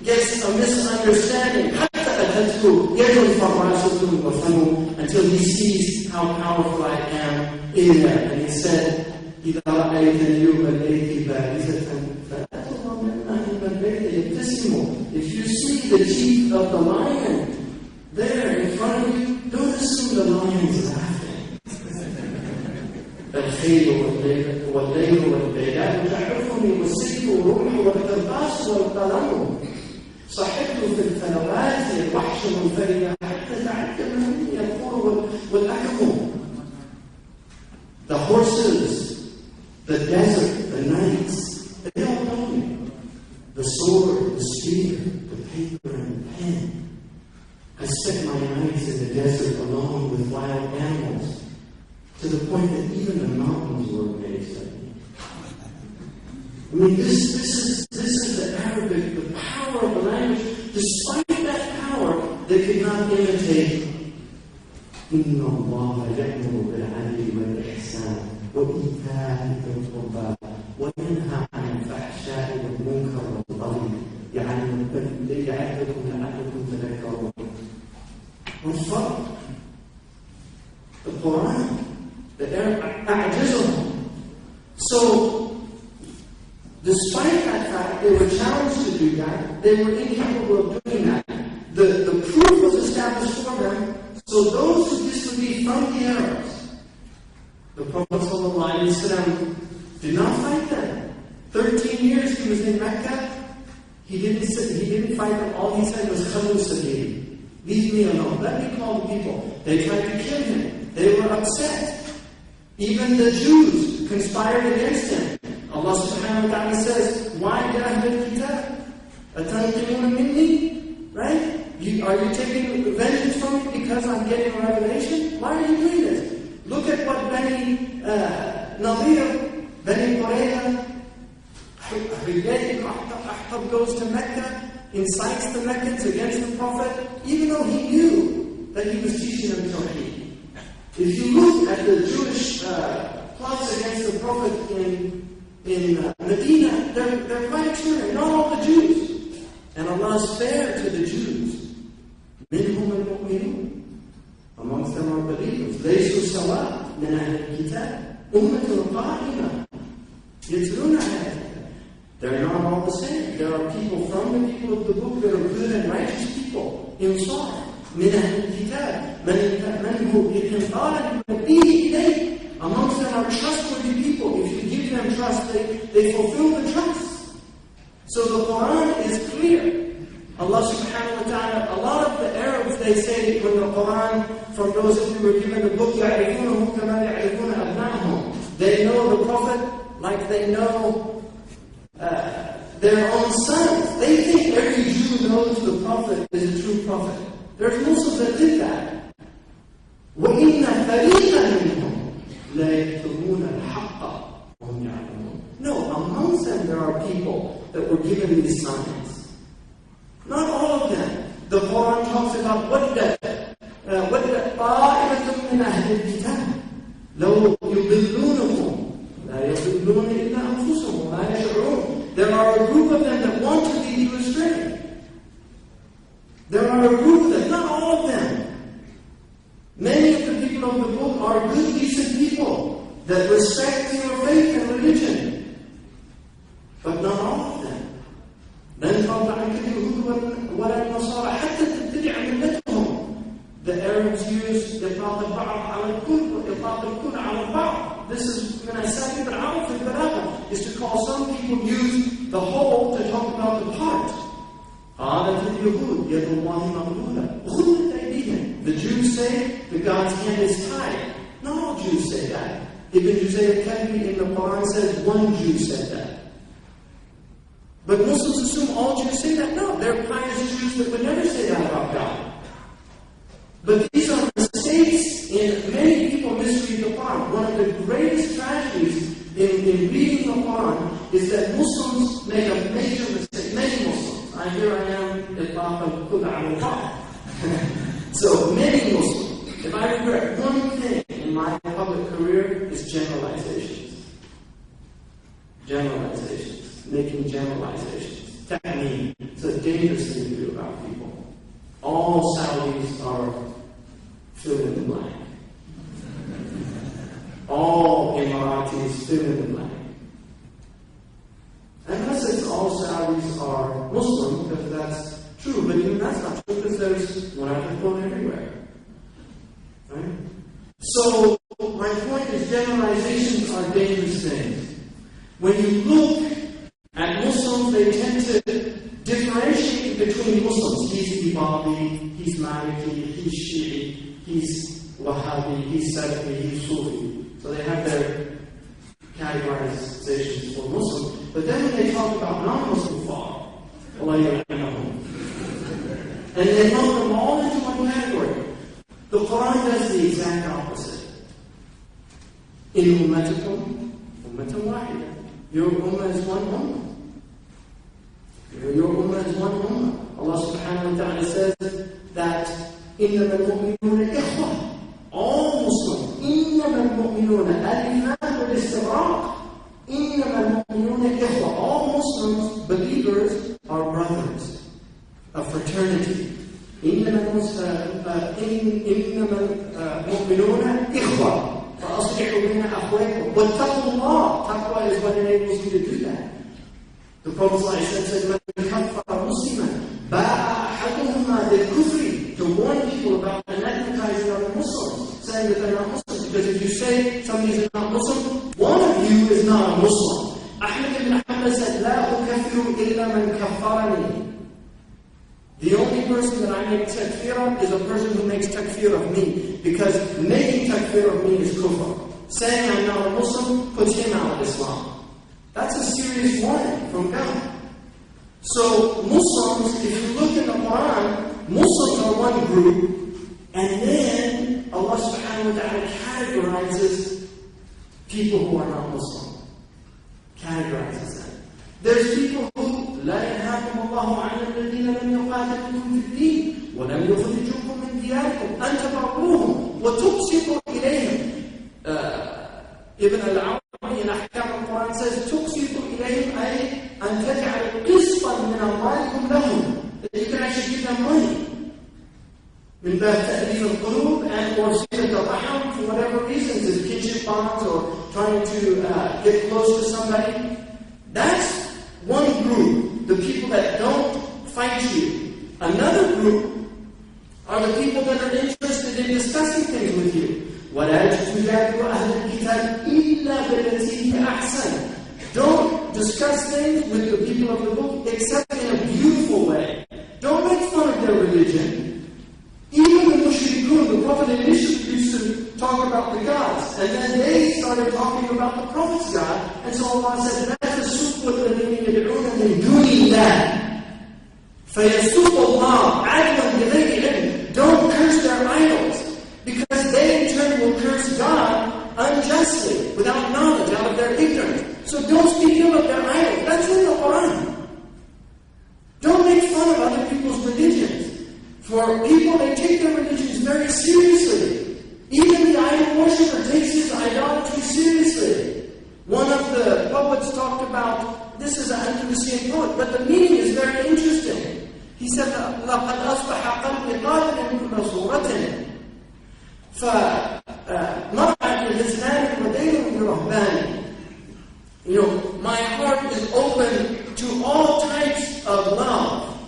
gets a misunderstanding. حَتَّى أَتَتْهُ يَدٌ فَرَّاسُةٌ وَفَمُ, until he sees how powerful I am in there. And he said, إِذَا رَأَيْتَ الْيُومَ الْأَيْتِ بَارِزَةً فَأَتُهَا مِنْ الْبَيْتِ يَبْتَسِمُ. If you see the teeth of the lion there in front of you, don't assume the lion is laughing. الخيل والليل والليلات تعرفني والسيف والروح والقرطاس والقلم. صحبت في الفلوات الوحش منفردا حتى تعلم مني القر والأكم. The horses, the desert, the nights, they all know me. The sword, the spear, the paper and the pen. I spent my nights in the desert alone with wild animals, to the point that even the mountains were amazed at me. I mean, this is the Arabic, the power of the language. Despite that power, they could not imitate. إِنَّ اللَّهَ يَأْمُرُ بِالْعَدْلِ وَالْإِحْسَانِ وَإِيتَاءِ ذِي الْقُرْبَى وَيَنْهَى عَنِ الْفَحْشَاءِ وَالْمُنكَرِ وَالْبَغْيِ يَعِظُكُمْ لَعَلَّكُمْ تَذَكَّرُونَ. The Quran, the Arab أعجزهم. So, despite that fact, they were challenged to do that. They were incapable of doing that. The proof was established for them. So those who disbelieved from the Arabs, the Prophet ﷺ did not fight them. 13 years he was in Mecca. He didn't fight them. All he said was "Khalu Sabili." Leave me alone. Let me call the people. They tried to kill him. They were upset. Even the Jews conspired against him. Allah subhanahu wa ta'ala says, why did I have kitab? Atanqimuna minni? Right? Are you taking vengeance from me because I'm getting a revelation? Why are you doing this? Look at what Bani Nadir, Bani Qurayza, Huyay ibn Akhtab goes to Mecca, incites the Meccans against the Prophet, even though he knew that he was teaching them Tawheed. If you look at the Jewish plots against the Prophet in Medina, they're quite extraordinary. Not all the Jews. And Allah is fair to the Jews. منهم المؤمنون. Amongst them are believers. ليسوا سواء من أهل الكتاب أمة قائمة يتلون آيات. They're not all the same. There are people from the people of the book that are good and righteous people. إنصار من أهل الكتاب من هو إنصار به إليه. Amongst them are trustworthy people. If you give them trust, they fulfill the trust. So the Quran is clear. Allah subhanahu wa ta'ala, a lot of the Arabs, they say when the Quran, from those who were given the book, يَعْرِفُونَهُ كَمَا يَعْرِفُونَ أَبْنَاءَهُم. They know the Prophet like they know their own sons. They think every Jew knows the Prophet is a true prophet. There's Muslims that did that. وَإِنَّ فَرِيقًا مِنْهُمْ لَا يَكْتُمُونَ الْحَقَّ وَهُمْ يَعْلَمُونَ. No, amongst them there are people that were given these signs. Not all of them. The Quran talks about وَدَّ طَائِفَةٌ مِنْ أَهْلِ الْكِتَابِ لَوْ يُضِلُّونَكُمْ لَا يَضِلُّونَ إِلَّا أَنفُسَهُمْ وَلَا يَشْعُرُونَ. There are a group of them that want to lead you astray. There are a group of them, not all of them. Many of the people of the book are good, decent people that respect your faith and religion. But not all of them. لن ترضى عنك اليهود ولا النصارى حتى تتبع ملتهم. The Arabs use إطلاق البعض على الكل وإطلاق الكل على البعض. This is من أساليب العرب في البلاغة, is to call some people use the whole to talk about the part. قالت اليهود يد الله مغلولة غلت أيديهم. The Jews say the God's hand is tied. Not all Jews say that. Ibn Juzay al-Kalbi in the Quran says one Jew said that. But Muslims assume all Jews say that. No, there are pious Jews that would never say that about God. But these are mistakes in many people misread the Quran. One of the greatest tragedies in reading the Quran is that Muslims make a major mistake. Many Muslims. Here I am, so many Muslims. If I regret one thing in my public career, it's generalizations. Generalizations. Making generalizations. Technique. It's a dangerous thing to do about people. All Saudis are fill in the blank. All Emiratis fill in the blank. Unless it's all Saudis are Muslim, because that's true, but even that's not true, because there's munafiqun everywhere. Right? So, my point is generalizations are dangerous things. When you look at Muslims, they tend to differentiate between Muslims. He's Ibadi, he's Maliki, he's Shi'i, he's Wahhabi, he's Salafi, he's Sufi. So they have their categorizations for Muslims. But then when they talk about non-Muslim thought, and they lump them all into one category. The Quran does the exact opposite. In ummatikum, ummatan wahida. Your ummah is one ummah. Your ummah is one ummah. Allah subhanahu wa ta'ala says that إِنَّمَا الْمُؤْمِنُونَ إِخْوَةٌ. All Muslims, إِنَّمَا الْمُؤْمِنُونَ الْإِيمَانُ وَالْإِسْتِغْرَاقُ. إِنَّمَا الْمُؤْمِنُونَ إِخْوَةٌ. All Muslims, believers, are brothers, a fraternity. إِنَّمَا الْمُؤْمِنُونَ إِخْوَةٌ. فَأَصْلِحُوا بَيْنَ أَخْوَيْكُمْ وَاتَّقُوا اللَّهَ. Taqwa is what enables you to do that. The Prophet said, مَنْ كَفَّرَ مُسْلِمًا بَاءَ أَحَدُهُمَا بِالْكُفْرِ. To warn people about anathematizing other Muslims, saying that they're not Muslims. Because if you say somebody's not Muslim, one of you is not a Muslim. Ahmad ibn Hanbal said, لَا أُكَفِّرُ إِلَّا مَنْ كَفَّرَنِي. The only person that I make takfir of is a person who makes takfir of me. Because making takfir of me is kufr. Saying I'm not a Muslim puts him out of Islam. That's a serious warning from God. So Muslims, if you look in the Quran, Muslims are one group, and then Allah subhanahu wa ta'ala categorizes people who are not Muslim. Categorizes them. There's people who لا ينهاكم الله عن الذين لم يقاتلوكم في الدين ولم يخرجوكم من دياركم أن تبروهم وتقسطوا إليهم. Ibn al-Arabi in Ahkam al-Quran says تقسطوا إليهم أي أن تجعل قسطا من أموالكم لهم. That you can actually give them money. من باب تأليف القلوب and or صلة الرحم for whatever reasons, as kinship bonds or trying to get close to somebody. That's one group, the people that don't fight you. Another group are the people that are interested in discussing things with you. وَلَا تُجَادِلُوا أَهْلَ الْكِتَابِ إِلَّا بِالَّتِي هِيَ أَحْسَنُ. Don't discuss things with the people of the book except in a beautiful way. Don't make fun of their religion. Even the mushrikun, the Prophet initially used to talk about the gods, and then they started talking about the Prophet's God, and so Allah said, لَا تَسُبُّوا الَّذِينَ يَدْعُونَ مِن دُونِ فَيَسُبُّ اللَّهَ عَدْوًا بِغَيْرِ عِلْمٍ. Don't curse their idols, because they in turn will curse God unjustly, without knowledge, out of their ignorance. So don't speak ill of their idols. That's in the Quran. Don't make fun of other people's religions. For people, they take their religions very seriously. Even the idol worshiper takes his idolatry seriously. One of the poets talked about, this is an Andalusian poet, but the meaning is very interesting. He said, لَقَدْ أَصْبَحَ قَلْبِ قَادِرًا كُلَّ صُورَةٍ فَمَرْعَةٌ لِسَانٍ وَدَيْنٌ بِرَهْبَانٍ. My heart is open to all types of love.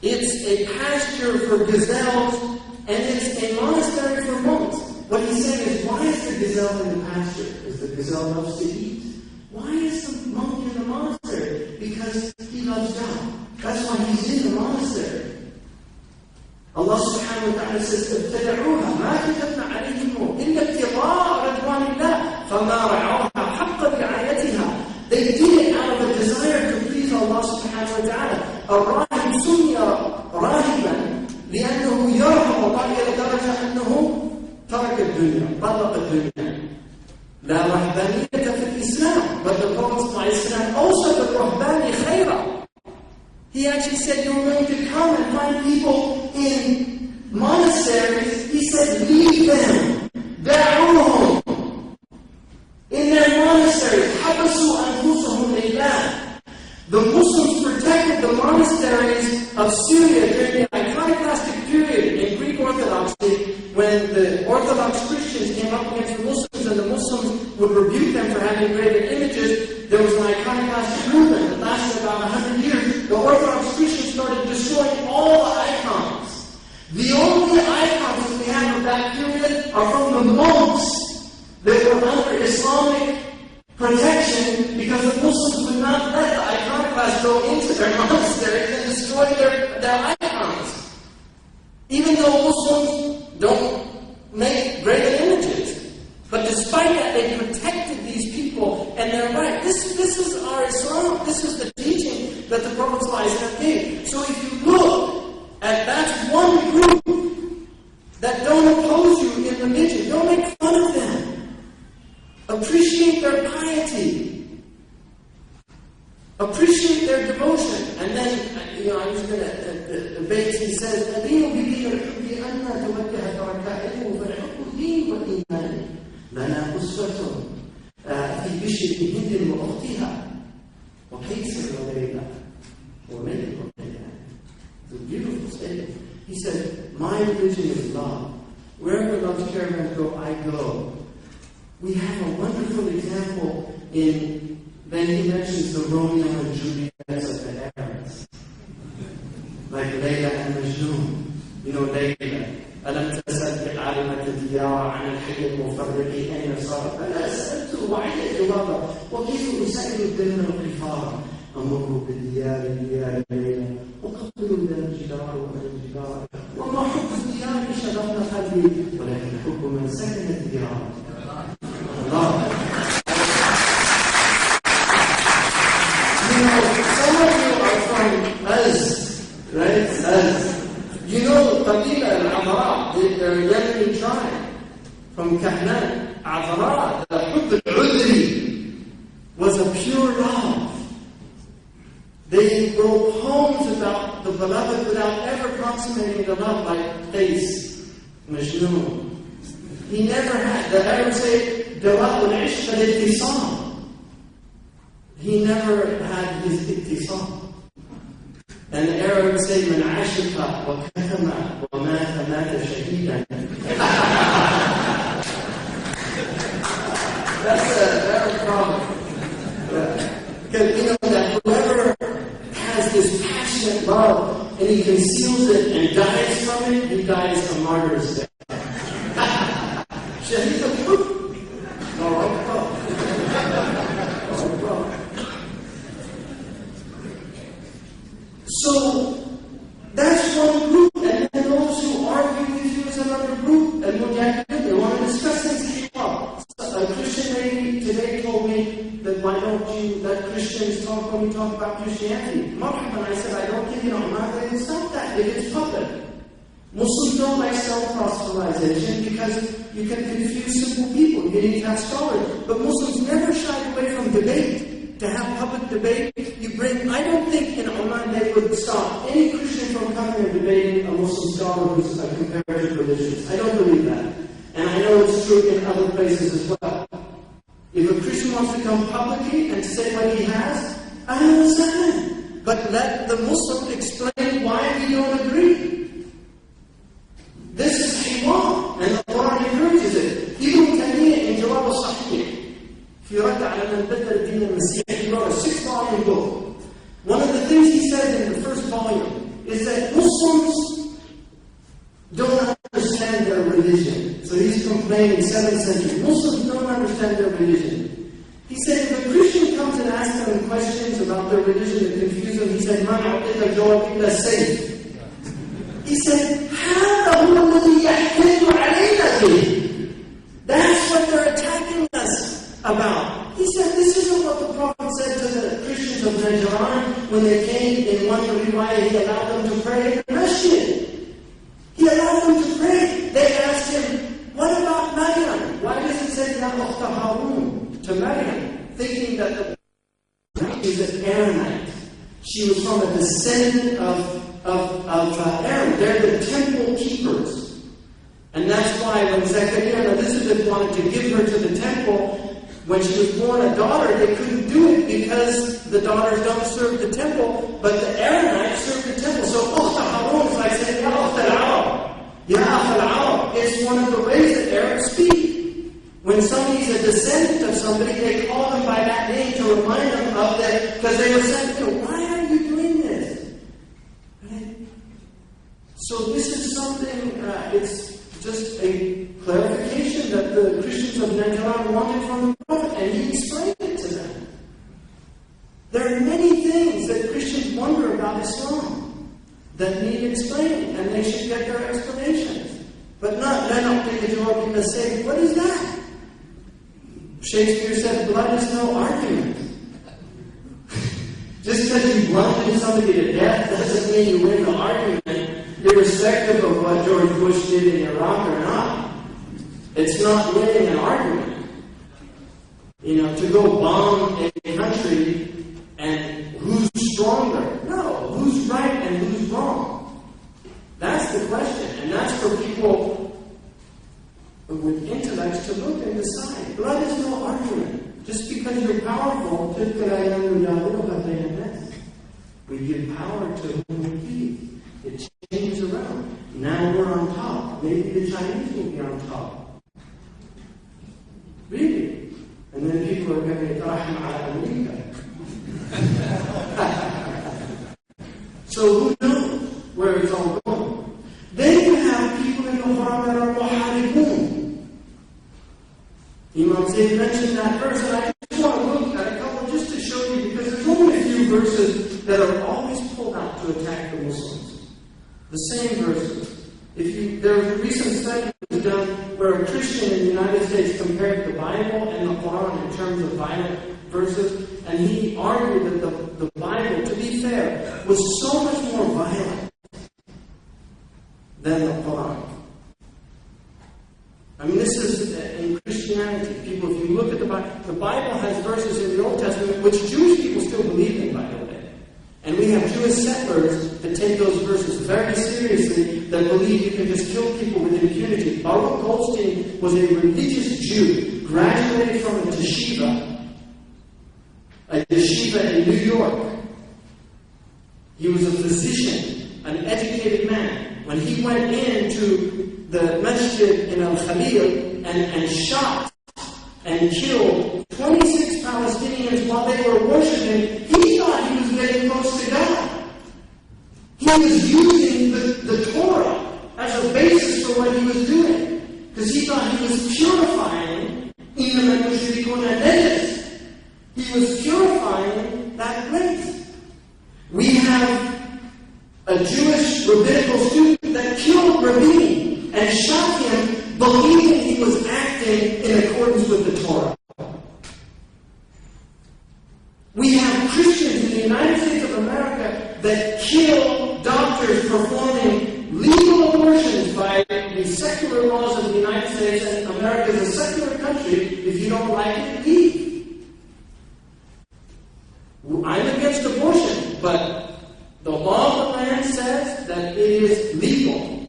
It's a pasture for gazelles, and it's a monastery for monks. What he's saying is, why is the gazelle in the pasture? Because the gazelle loves to eat. Why is the monk in the monastery? Because he loves God. That's why he's in the monastery. Allah subhanahu wa ta'ala says, ابتدعوها ما كتبنا عليهم إلا ابتغاء رضوان الله فما رعوها حق رعايتها. They did it out of a desire to please Allah subhanahu wa ta'ala. الراهب سمي راهبا لأنه يرحم الله إلى درجة أنه ترك الدنيا، طلق الدنيا. لا رهبانية في الإسلام. But the Prophet ﷺ also the رهباني خيرا. He actually said, you're going to come and find people in monasteries. He said, leave them. دعوهم. In their monasteries. حبسوا أنفسهم لله. The Muslims protected the monasteries of Syria during the iconoclastic period in Greek Orthodoxy, when the Orthodox Christians came up against the Muslims and the Muslims would rebuke them for having graven images. There was an iconoclastic movement that lasted about 100 years. The Orthodox Christians started destroying all the icons. The only icons that we have of that period are from the monks that were under Islamic protection, because the Muslims would not let the iconoclasts go into their monasteries and destroy their icons. Even though Muslims don't make graven images. But despite that, they protected these people, and they're right. This is our Islam. This is the teaching that the Prophet ﷺ gave. So if you look at that's one group that don't oppose you in religion, don't make fun of them. Appreciate their piety. Appreciate their devotion. And then, I was going to debate, he says, الدين بدين الحب أن توجه بركائه فالحب دين والإيمان لنا أسوة في بشر هند وأختها وقيس وليلى وملك وقيلان. It's a beautiful statement. He said, my religion is love. Wherever love's caravans go, I go. We have a wonderful example then he mentions the Romeo and Juliet of the Arabs. Like Layla and Majnun. Layla. ألم تسأل عالمة الديار عن الحي المفرق أين صار؟ فلا سألت وعي جوابا وكيف أسأل الدم القفار؟ أمر بالديار ديار ليلى وقبل ذا الجدار وأنا الجدار وما حب الديار شغفنا قلبي ولكن حب من سكن الديار. Some of you are from us, right? Us. Qabila al-Amara, they're a Yemeni tribe from Kahlan. Amara, the Hubb al-Udri, was a pure love. They wrote poems about the beloved without ever consummating the love, like Qais, Majnun. He never had, the Arabs say, Dawa'ul Ishq al-Ittisam. He never had his ittisam. And the Arabs say, Man ashika wa katama wa mata mata shahidan. That's an Arab problem. Because that whoever has this passionate love and he conceals it and dies from it, he dies a martyr's death. Shaheed al-Hub. So, that's one group, and then those who argue with you is another group, and they want to discuss things. A Christian lady today told me that why don't you let Christians talk when we talk about Christianity? Marhaban, I said, I don't give you a that if it's public. Muslims don't like self-proselytization because you can confuse simple people. You need to have scholars. But Muslims never shy away from debate. To have public debate, I don't think in Oman they would stop any Christian from coming and debating a Muslim scholar who's a comparative religionist. I don't believe that. And I know it's true in other places as well. If a Christian wants to come publicly and say what he has, I understand. But let the Muslim explain why we don't agree. This is Hiwar, and the Quran encourages it. Ibn Taymiyyah in Jawab al-Sahih, في رد على من بدل الدين المسيحي, he wrote a 6-volume book. One of the things he said in the first volume is that Muslims don't understand their religion. So he's complaining 7th century. Muslims don't understand their religion. He said if a Christian comes and asks them questions about their religion that confuse them, he said, مَا أَعْطِيكَ جَوَابٍ إِلَّا السَّيْفِ. He said, هَذَا هُوَ الَّذِي يَحْتَاجُ عَلَيْنَا فِيهِ. That's what they're attacking us about. He said, this isn't what the Prophet said to the Christians of Najran when they came in one riwayah, he allowed them to pray in the masjid. He allowed them to pray. They asked him, what about Maryam? Why does it say Ya Ukhta Harun to Maryam? Thinking that she was an Aaronite. She was from a descendant of Aaron. They're the temple keepers. And that's why when Zechariah and Elizabeth wanted to give her to the temple, when she was born a daughter, they couldn't do it because the daughters don't serve the temple, but the Aaronites serve the temple. So Ukhta Harun is like saying, Ya Ukhta al-Arab. Ya Akh al-Arab. It's one of the ways that Arabs speak. When somebody's a descendant of somebody, they call them by that name to remind them of that, because they were said, why are you doing this? Right? So this is something, it's just a clarification that the Christians of Najran wanted from the Prophet, and he explained it to them. There are many things that Christians wonder about Islam that need explaining, and they should get their explanations. But not, say, what is that? Shakespeare said, blood is no argument. Just because you bludgeon somebody to death doesn't mean you win the argument, irrespective of what George Bush did in Iraq or not. It's not winning an argument. To go bomb a country and who's stronger? No, who's right and who's wrong? That's the question. And that's for people with intellects to look and decide. Blood is no argument. Just because you're powerful, we give power to whom we please. It changes around. Now we're on top. Maybe the Chinese will be on top. Really? And then people are going to يترحم على أمريكا. So who knows where it's all going? Then you have people in the Quran that are muharibun. Imam Zayd mentioned that verse, and I just want to look at a couple just to show you, because there's only a few verses that are always pulled out to attack the Muslims. The same verses. There was a recent study done where a Christian in the United States compared the Bible and the Quran in terms of violent verses, and he argued that the Bible, to be fair, was so much more violent than the Quran. I mean, this is in Christianity. People, if you look at the Bible has verses in the Old Testament which Jewish people still believe in, by the way. And we have Jewish settlers that take those verses very seriously, that believe you can just kill people with impunity. Baruch Goldstein was a religious Jew, graduated from a yeshiva in New York. He was a physician, an educated man. When he went into the masjid in Al-Khalil and shot and killed 26 Palestinians while they were worshiping, he thought he was getting close to God. He was using the Torah as a basis for what he was doing, because he thought he was purifying He was purifying that place. We have a Jewish rabbinical student that killed Rabin and shot him, believing he was acting in accordance with the Torah. We have Christians in the United States of America that kill doctors performing the secular laws of the United States, and America is a secular country. If you don't like it, leave. I'm against abortion, but the law of the land says that it is legal.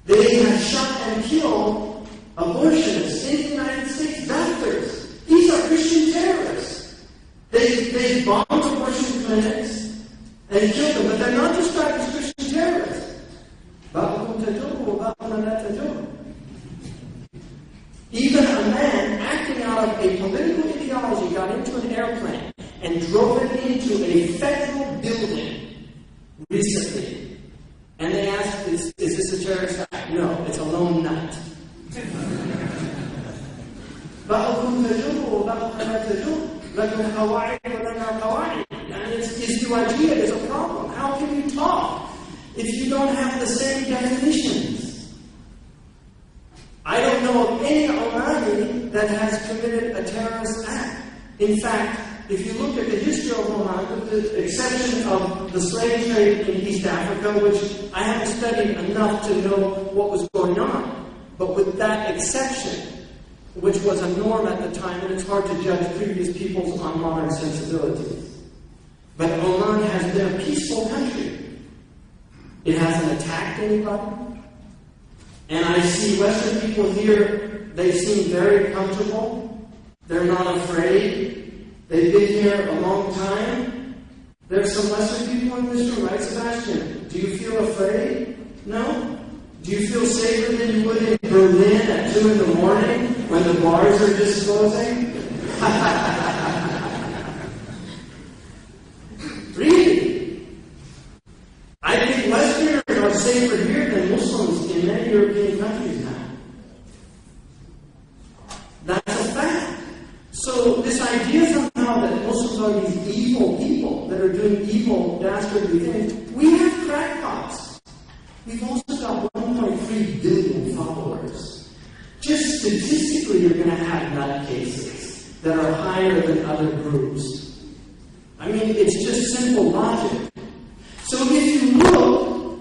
They have shot and killed abortionists in the United States, doctors. These are Christian terrorists. They bombed abortion clinics and killed them, but they're not described as Christian terrorists. Even a man acting out of a political ideology got into an airplane and drove it into a federal building recently. And they asked, is this a terrorist act? No, it's a lone nut. Izdiwajiyya is a problem. How can you talk if you don't have the same definitions? I don't know of any Omani that has committed a terrorist act. In fact, if you look at the history of Oman, with the exception of the slave trade in East Africa, which I haven't studied enough to know what was going on, but with that exception, which was a norm at the time, and it's hard to judge previous peoples on modern sensibilities. But Oman has been a peaceful country. It hasn't attacked anybody. And I see Western people here, they seem very comfortable. They're not afraid. They've been here a long time. There's some Western people in this room, right, Sebastian? Do you feel afraid? No? Do you feel safer than you would in Berlin at 2 in the morning when the bars are just closing? Really? I think Westerners are safer here than Muslims in many European countries now. That's a fact. So this idea somehow that Muslims are these evil people that are doing evil, dastardly things, we have crackpots. We've also got 1.3 billion followers. Just statistically, you're going to have nutcases that are higher than other groups. I mean, it's just simple logic. So if you look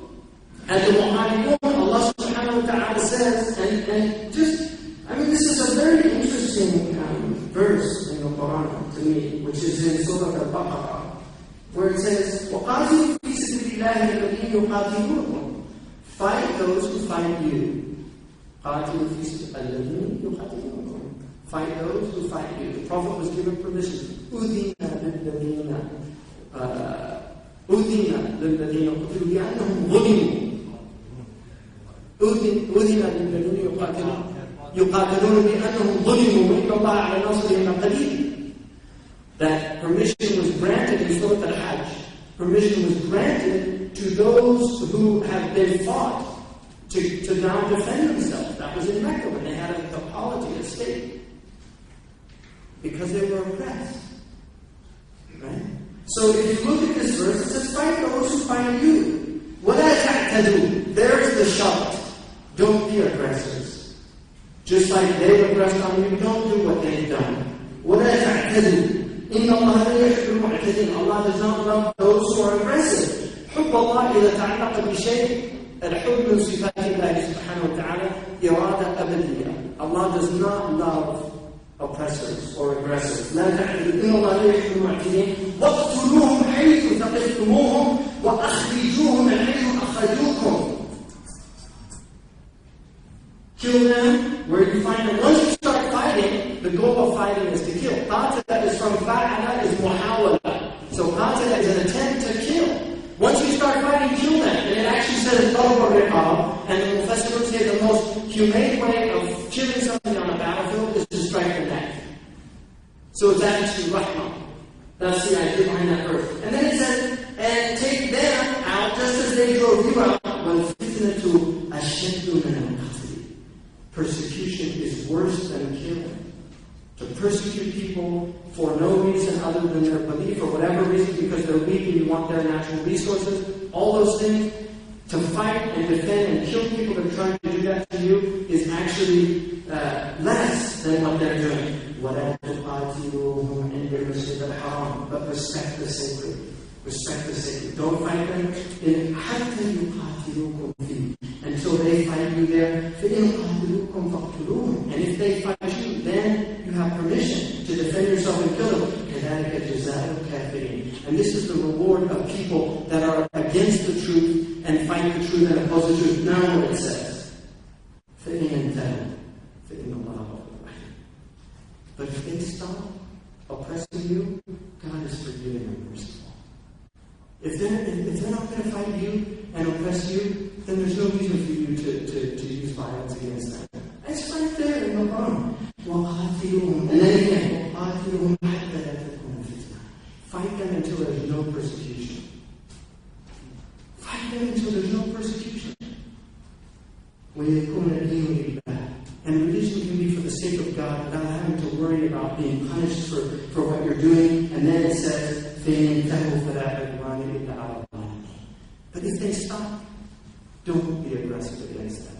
at the Muhammadun, Allah subhanahu wa ta'ala says, and just, I mean, this is a very interesting verse in the Quran to me, which is in Surah Al-Baqarah, where it says, وَقَاتِلُوا فِي سَبِيلِ اللَّهِ الَّذِينَ يُقَاتِلُونَكُمْ. Fight those who fight you. قَاتِلُوا فِي سَبِيلِ الَّذِينَ يُقَاتِلُونَكُم. Fight those who fight you. The Prophet was given permission. أُذِنَ لِلَّذِينَ قُتِلُوا لِأَنَّهُمْ ظُلِمُوا. أُذِنَ لِلَّذِينَ يُقَاتِلُونَ بِأَنَّهُمْ ظُلِمُوا وَإِنَّ اللَّهَ عَلَى نَصْرِهِمْ لَقَدِيرٌ. That permission was granted in Surah Al-Hajj. Permission was granted to those who have been fought to now defend themselves. That was in Mecca when they had a polity, a state. Because they were oppressed. Right? So if you look at this verse, it says, fight those who fight you. وَلَا تَعْتَدُوا. There's the shout. Don't be aggressors. Just like they've aggressed on you, don't do what they've done. وَلَا تَعْتَدُوا. إِنَّ اللَّهَ لَا يُحِبُّ الْمُعْتَدِينَ. Allah does not love those who are aggressive. حُبَّ اللَّهِ إِذَا تَعْلَقَ بِشَيْءٍ. الحب من صفات الله سبحانه وتعالى إرادة أبدية. Allah does not love oppressors or aggressors. لا تعتدوا إن الله لا يحب المعتدين واقتلوهم حيث ثقفتموهم وأخرجوهم من حيث أخرجوكم. Kill them where you find them. Once you start fighting, the goal of fighting is to kill. Qatala is from fa'ala, is muhawala. So qatala is an attempt to kill. Once you start fighting, kill them. And it actually says al-riqab, and the Mufassirun say the most humane way of killing somebody on a battlefield is to strike the neck. So it's actually rahmah. That's the idea behind that verse. And then it says, and take them out just as they drove you out. وَالْفِتْنَةُ أَشَدُّ مِنَ الْقَتْلِ. Persecution is worse than killing. To persecute people for no reason other than their belief or whatever reason, because they're weak and you want their natural resources, all those things, to fight and defend and kill people that are trying to do that to you is actually less than what they're doing. وَلَا تُقَاتِلُوهُمْ عِنْدَ الْمَسْجِدِ الْحَرَامِ. But respect the sacred. Respect the sacred. Don't fight them in حَتَّى يُقَاتِلُوكُمْ فِيهِ. until they fight you there. فَإِنْ قَاتِلُوكُمْ فَاقْتُلُوهُمْ. And if they fight you, then you have permission to defend yourself and kill them. كَذَلِكَ جَزَاءُ الْكَافِرِينَ. And this is the reward of people that are against the truth and fight the truth and oppose the truth. Now what it says. فَإِنْ انْتَهُوا فَإِنَّ اللَّهَ غَفُورٌ رَحِيمٌ. But if they stop oppressing you, God is forgiving and merciful. If they're not going to fight you and oppress you, then there's no reason for you to use violence against them. It's right there in the Quran. And then again, fight them until there's no persecution. Fight them until there's no persecution. And religion can be for the sake of God without having to worry about being punished for what you're doing. And then it says, but if they stop, don't be aggressive against them.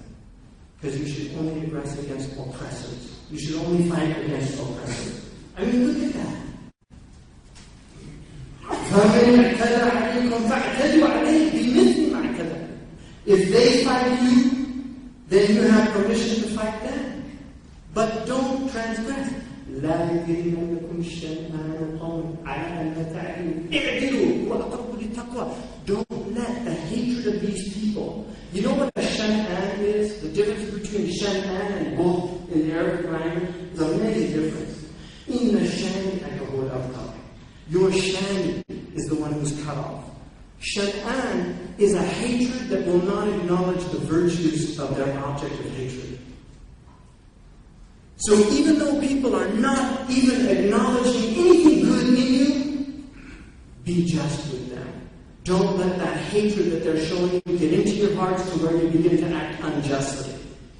Because you should only be aggressive against oppressors. You should only fight against oppressors. I mean, look at that. If they fight you, then you have permission to fight them. But don't transgress. لا يجرمنكم شنآن قوم على ألا تعدلوا اعدلوا هو أقرب للتقوى. Don't let the hatred of these people. You know what a shan'an is? The difference between shan'an and bughd in the Arabic language is a major difference. Inna shani'aka huwa al-abtar. Your shani is the one who's cut off. Shan'an is a hatred that will not acknowledge the virtues of their object of hatred. So even though people are not even acknowledging anything good in you, be just with them. Don't let that hatred that they're showing you get into your hearts to where you begin to act unjustly.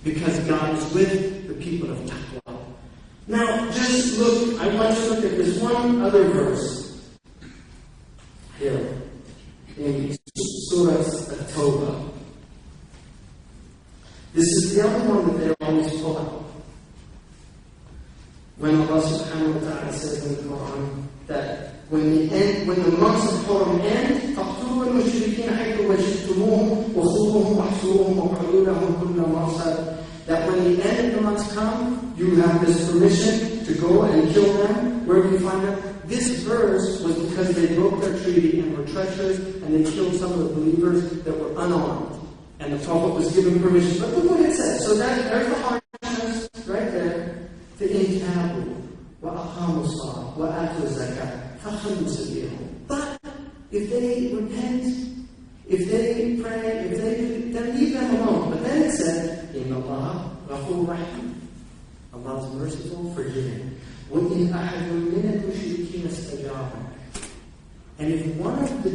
Because God is with the people of taqwa. Now, just look, I want you to look at this one other verse. Here. In Surah At-Tawbah. This is the other one that they always pull out. When Allah subhanahu wa ta'ala says in the Quran that when the months of Hurum end, فَاقْتُلُوا الْمُشْرِكِينَ حَيْثُ وَجِدتُّمُوهُمْ وَخُذُوهُم وَاحْصُرُوهُم وَاقْعُدُوا لَهُمْ كُلَّ مَرْصَدٍ. That when the end of the months come, you have this permission to go and kill them. Where do you find them? This verse was because they broke their treaty and were treacherous, and they killed some of the believers that were unarmed. And the Prophet was given permission. But look what it says. So there's the harshness right there. فَإِنْ تَابُوا وَأَقَامُوا الصَّلَاةَ وَآتُوا الزَّكَاةَ فَخَلُّوا سَبِيلَهُم. But if they repent, if they pray, then leave them alone. But then it said, إِنَّ اللَّهَ غَفُورٌ رَحِيمٌ. Allah is merciful, forgiving. وَإِنْ أَحَدٌ مِنَ الْمُشْرِكِينَ اسْتَجَارَكَ. And if one of the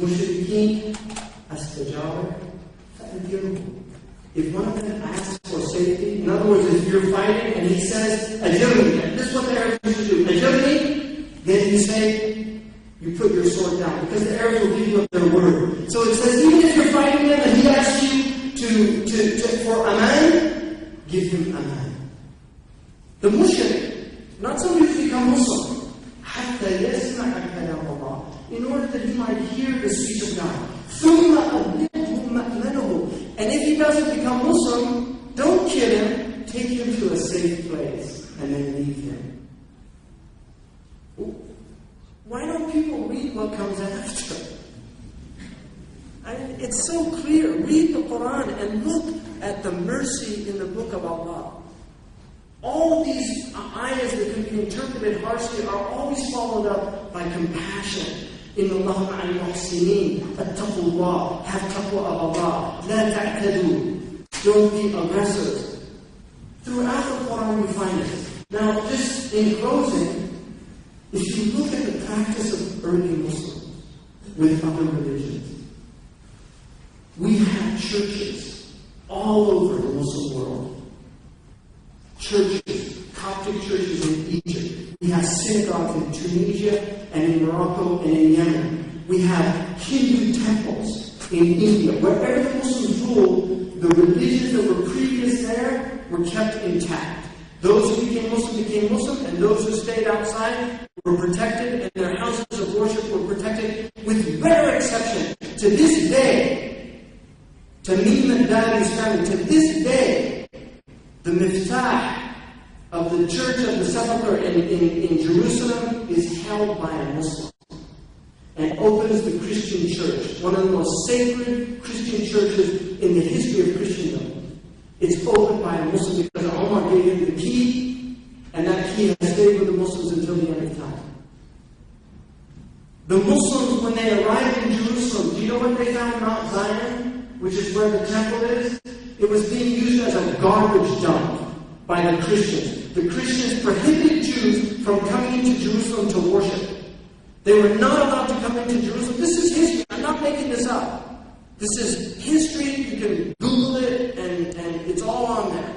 mushrikeen اسْتَجَارَكَ فَأَجِرْهُ. If one of them asks for safety, in other words, if you're fighting and he says, Ajirni, this is what the Arabs used to do, Ajirni, then you say, you put your sword down, because the Arabs will give you their word. So it says, even if you're fighting them and he asks you for aman, give him aman. The mushrik, not somebody who's become Muslim, حَتَّى يَسْمَعَ كَلَامَ اللَّهِ, in order that he might hear the speech of God. ثُمَّ أَبْلِغْهُ مَأْمَنَهُ. And if he doesn't become Muslim, don't kill him, take him to a safe place, and then leave him. Why don't people read what comes after? It's so clear. Read the Quran and look at the mercy in the book of Allah. All these ayahs that can be interpreted harshly are always followed up by compassion. إِنَّ اللَّهَ مَعَ الْمُحْسِنِينَ اتَّقُوا اللَّهَ. Have taqwa of Allah. لَا تَعْتَدُوا. Don't be aggressors. Throughout the Quran you find it. Now, just in closing, if you look at the practice of early Muslims with other religions, we have churches all over the Muslim world. Churches, Coptic churches in Egypt. We have synagogues in Tunisia and in Morocco and in Yemen. We have Hindu temples in India. Wherever the Muslims ruled, the religions that were previous there were kept intact. Those who became Muslim, and those who stayed outside were protected, and their houses of worship were protected, with rare exception. To this day, Tamim al-Dari's family, to this day, the miftah of the Church of the Sepulchre in Jerusalem is held by a Muslim and opens the Christian church, one of the most sacred Christian churches in the history of Christendom. It's opened by a Muslim because Umar gave him the key, and that key has stayed with the Muslims until the end of time. The Muslims, when they arrived in Jerusalem, do you know what they found? Mount Zion, which is where the temple is? It was being used as a garbage dump by the Christians. The Christians prohibited Jews from coming into Jerusalem to worship. They were not allowed to come into Jerusalem. This is history. I'm not making this up. This is history. You can Google it, and it's all on there.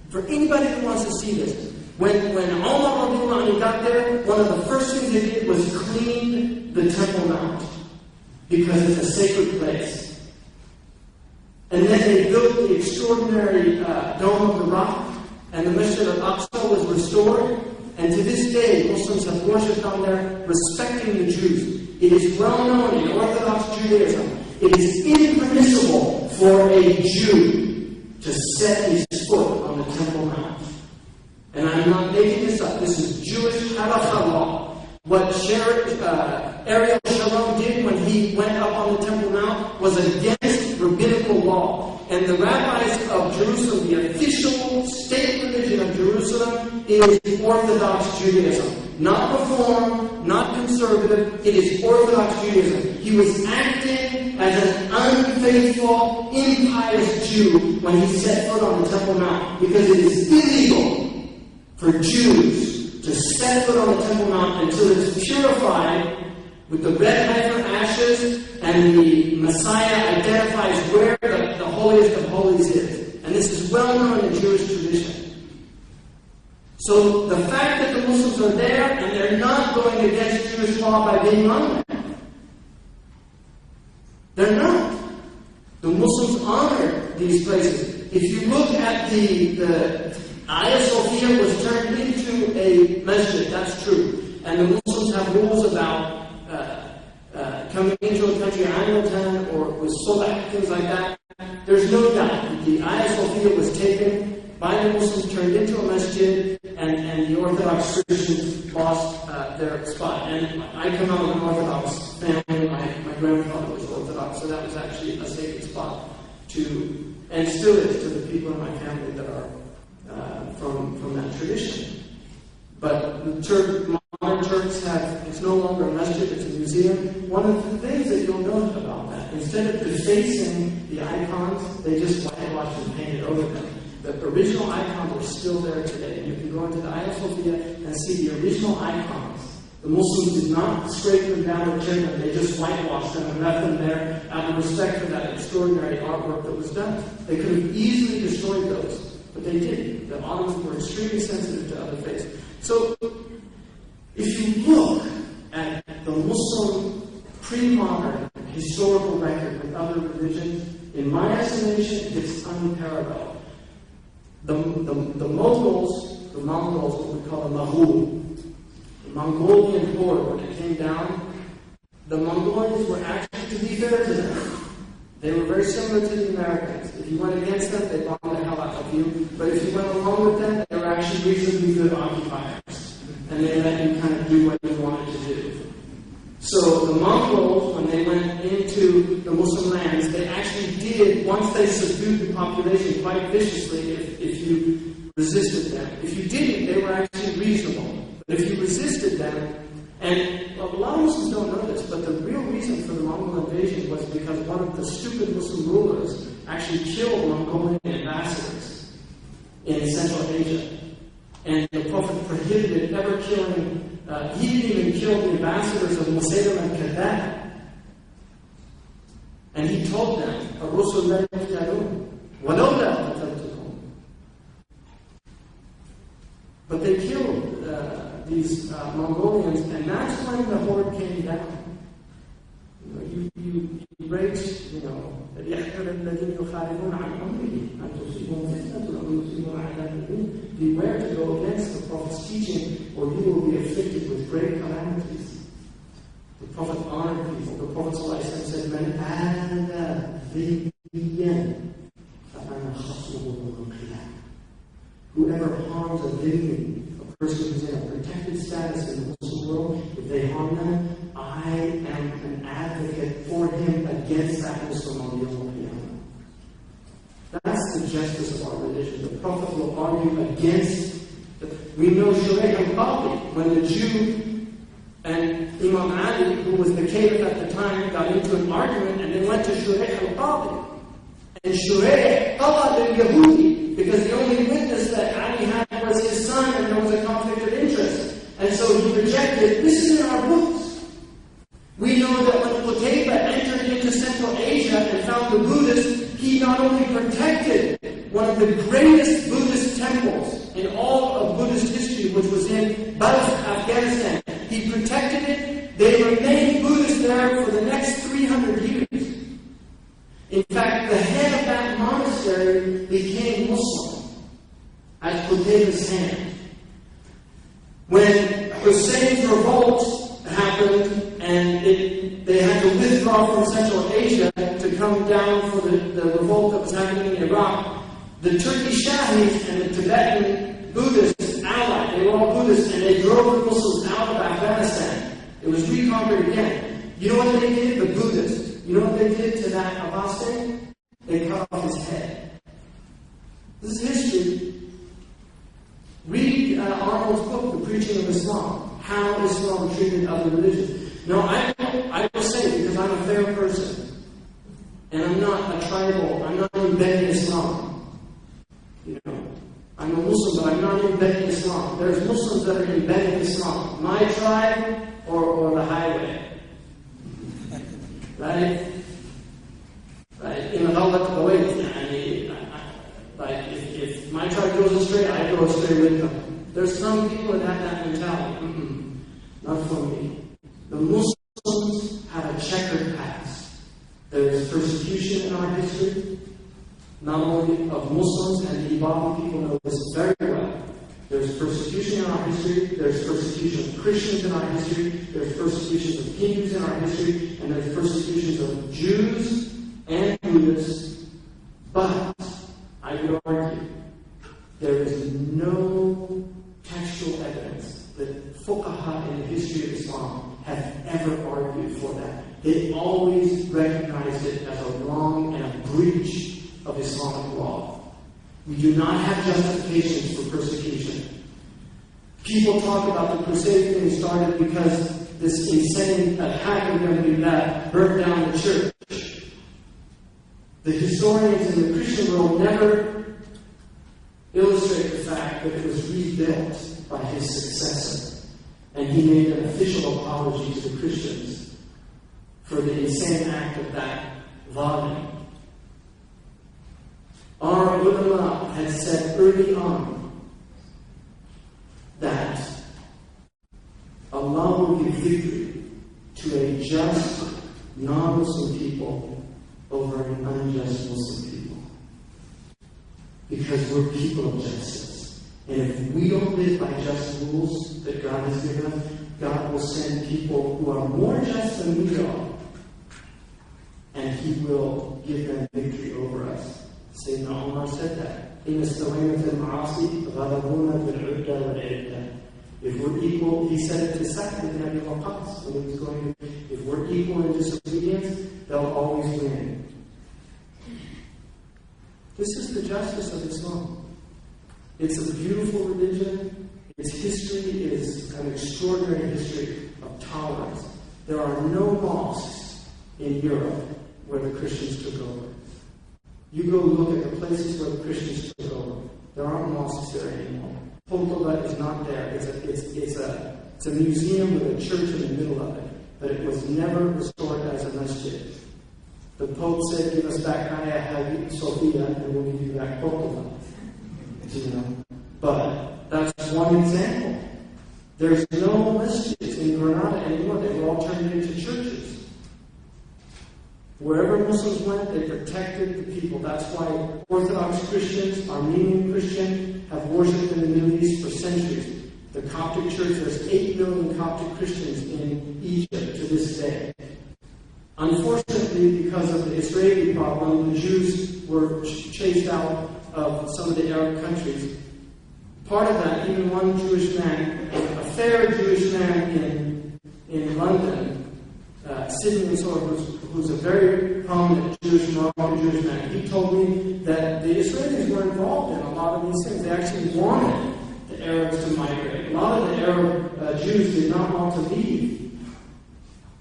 For anybody who wants to see this. When Umar got there, one of the first things they did was clean the Temple Mount, because it's a sacred place. And then they built the extraordinary Dome of the Rock, and the Masjid al-Aqsa was restored. And to this day, Muslims have worshipped on there, respecting the Jews. It is well known in Orthodox Judaism, it is impermissible for a Jew to set his foot on the Temple Mount. And I'm not making this up. This is Jewish halakha law. What Ariel Sharon did when he went up on the Temple Mount was against rabbinical law. And the rabbis of Jerusalem, the official state religion of Jerusalem, is Orthodox Judaism. Not Reform, not conservative, it is Orthodox Judaism. He was acting as an unfaithful, impious Jew when he set foot on the Temple Mount, because it is illegal for Jews to set foot on the Temple Mount until it's purified with the red heifer ashes, and the Messiah identifies where the holiest of holies is. And this is well known in Jewish tradition. So the fact that the Muslims are there and they're not going against Jewish law by being on there, they're not. The Muslims honor these places. If you look at the Hagia Sophia was turned into a masjid, that's true. And the Muslims have rules about coming into a country annual or with solah, things like that. There's no doubt that the Hagia Sophia was taken by the Muslims, turned into a masjid, and the Orthodox Christians lost their spot. And I come out of an Orthodox family. My grandfather was Orthodox, so that was actually a sacred spot to, and still is to the people in my family that are from that tradition. But the modern Turks have, it's no longer a masjid, it's a museum. One of the things that you'll note about that, instead of defacing the icons, they just whitewashed and painted over them. The original icons are still there today. You can go into the Hagia Sophia and see the original icons. The Muslims did not scrape them down or trim them, they just whitewashed them and left them there out of respect for that extraordinary artwork that was done. They could have easily destroyed those, but they didn't. The Ottomans were extremely sensitive to other faiths. So, if you look at the Muslim pre-modern historical record with other religions, in my estimation, it's unparalleled. The Mongols, what we call the Maghul, the Mongolian horde, when it came down, the Mongolians were actually, to be fair to them, they were very similar to the Americans. If you went against them, they bombed the hell out of you. But if you went along with them, they were actually reasonably good occupiers. And they let you kind of do what you wanted to do. So the Mongols, when they went into the Muslim lands, they actually did, once they subdued the population quite viciously, if you resisted them. If you didn't, they were actually reasonable. But if you resisted them, and a lot of Muslims don't know this, but the real reason for the Mongol invasion was because one of the stupid Muslim rulers actually killed Mongolian ambassadors in Central Asia. And the Prophet prohibited ever killing, he didn't even kill the ambassadors of Musaylim and Kadab. And he told them, الرسل لا يقتلون ولولا قتلتكم. But they killed these Mongolians, and that's when the horde came down. You raised, يحذر الذين يخالفون عن أمره أن تصيبهم فتنة أو يصيبهم عذاب أليم. Beware to go against the Prophet's teaching, or you will be afflicted with great calamities. The Prophet honored people. The Prophet ﷺ said, "Man aada dhiyyan Whoever harms a dhimmi, a person who's in a protected status in the Muslim world, if they harm them, I am an advocate for him against that Muslim on the Yawm al-Qiyamah. That's the justice of our religion. The Prophet will argue against. We know Shuraih al-Qadi, when the Jew and Imam Ali, who was the caliph at the time, got into an argument and they went to Shuraih al-Qadi. And Shuraih qada al-Yahudi, because the only witness that Ali had was his son and there was a conflict of interest. And so he rejected, this is in our books. We know that when Qutayba entered into Central Asia and found the Buddhists, he not only protected one of the greatest Buddhist temples in all of Buddhist history, which was in Balkh, Afghanistan. He protected it. They remained Buddhist there for the next 300 years. In fact, the head of that monastery became Muslim at Qutayba's hand. When Hussein's revolt happened and they had to withdraw from Central Asia to come down for the revolt that was happening in Iraq, the Turkish Shahis and the Tibetan Buddhists allied. They were all Buddhists and they drove the Muslims out of Afghanistan. It was reconquered again. You know what they did? The Buddhists. You know what they did to that apostate? They cut off his head. This is history. Read Arnold's book, The Preaching of Islam. How Islam treated other religions. No, I will say, because I'm a fair person, and I'm not a tribal, I'm not embedded in Islam. You know, I'm a Muslim, but I'm not embedded in Islam. There's Muslims that are embedded in Islam. My tribe or the highway. Right? Right? In the way, like if my tribe goes astray, I go astray with them. There's some people that have that mentality. Not for me. The Muslims have a checkered past. There's persecution in our history, not only of Muslims, and the Ibadan people know this very well. There's persecution in our history, there's persecution of Christians in our history, there's persecutions of Hindus in our history, and there's persecutions of Jews and Buddhists. But I would argue there is no textual evidence that fuqaha in the history of Islam have ever argued for that. They always recognized it as a wrong and a breach of Islamic law. We do not have justifications for persecution. People talk about the Crusade thing started because this insane attack of Billah burnt down the church. The historians in the Christian world never illustrate the fact that it was rebuilt by his successor. And he made an official apology to the Christians for the insane act of that volume. Our ulama had said early on that Allah will give victory to a just non-Muslim people over an unjust Muslim people. Because we're people of justice. And if we don't live by just rules that God has given us, God will send people who are more just than we are. And He will give them victory over us. Sayyidina Umar said that. If we're equal, he said it to Sa'd ibn Abi Waqqas when he was going to, if we're equal in disobedience, they'll always win. This is the justice of Islam. It's a beautiful religion. Its history is an extraordinary history of tolerance. There are no mosques in Europe where the Christians took over. You go look at the places where the Christians took over. There aren't mosques there anymore. Portola is not there. It's a museum with a church in the middle of it. But it was never restored as a masjid. The Pope said, give us back Hagia Sophia and we'll give you back Portola. You know? But that's one example. There's no masjids in Granada anymore. They were all turned into churches. Wherever Muslims went, they protected the people. That's why Orthodox Christians, Armenian Christians, have worshipped in the Middle East for centuries. The Coptic Church, there's 8 million Coptic Christians in Egypt to this day. Unfortunately, because of the Israeli problem, the Jews were chased out of some of the Arab countries. part of that, even one Jewish man, a fair Jewish man in London, Sidney Sor, who's a very prominent Moroccan Jewish man, he told me that the Israelis were involved in a lot of these things. They actually wanted the Arabs to migrate. A lot of the Arab Jews did not want to leave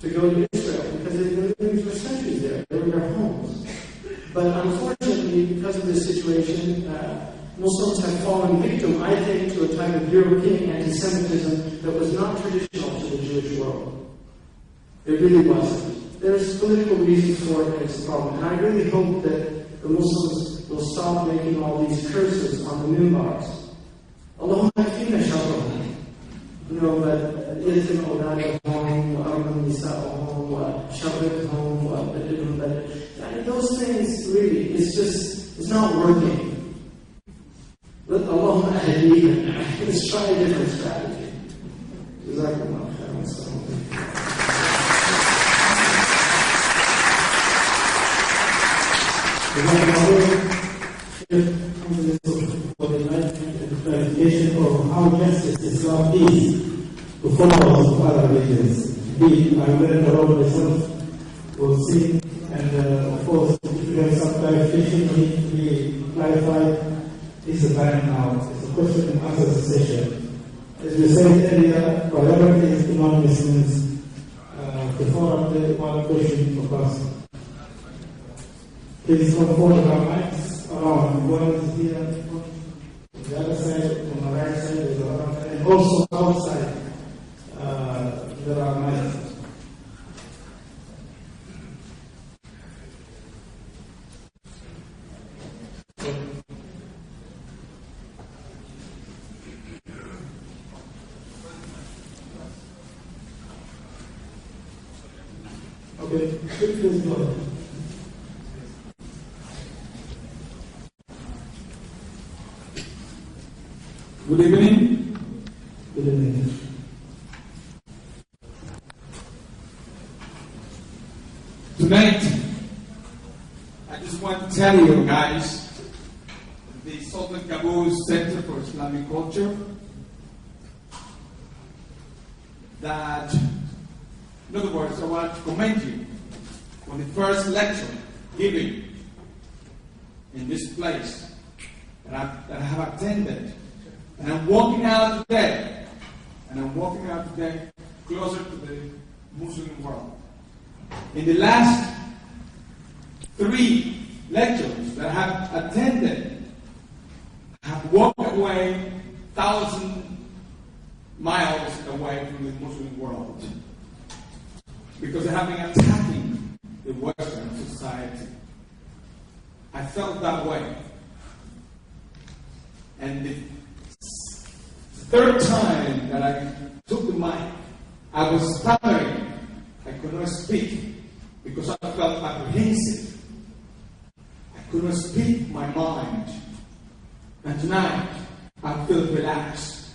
to go to Israel because they've been living for centuries there. They were their homes. But unfortunately, because of this situation, Muslims have fallen victim, I think, to a type of European anti-Semitism that was not traditional to the Jewish world. It really wasn't. There's political reasons for it, and it's a problem. And I really hope that the Muslims will stop making all these curses on the minbars. Allahumma akfina sharrahum. You know, but yatim awladahum, wa arman nisa'ahum, wa sharrithum, wa badilhum badil. Those things, really, it's not working. Let Allahumma ahdihim. Let's try a different strategy. Jazakumullah khairan. For the clarification of how justice Islam is to followers of other religions. Indeed, I read the Lord myself will see, and of course, if you have some clarification, need to be clarified. It's the time now. It's a question and answer session. As we said earlier, priority is to non-Muslims. Before the one question for us. Please come forward our mics around. One is here, on the other side, on the right side, there's a lot, and also outside, there are mics. Okay, please go ahead. Good evening. Good evening. Tonight, I just want to tell you guys, the Sultan Qaboos Center for Islamic Culture, that, in other words, I want to commend you on the first lecture given in this place that I have attended. And I'm walking out today, closer to the Muslim world. In the last 3 lectures that I have attended, I have walked away 1,000 miles away from the Muslim world. Because I have been attacking the Western society. I felt that way. And the 3rd time that I took the mic, I was stuttering. I could not speak because I felt apprehensive. I could not speak my mind. And tonight, I feel relaxed.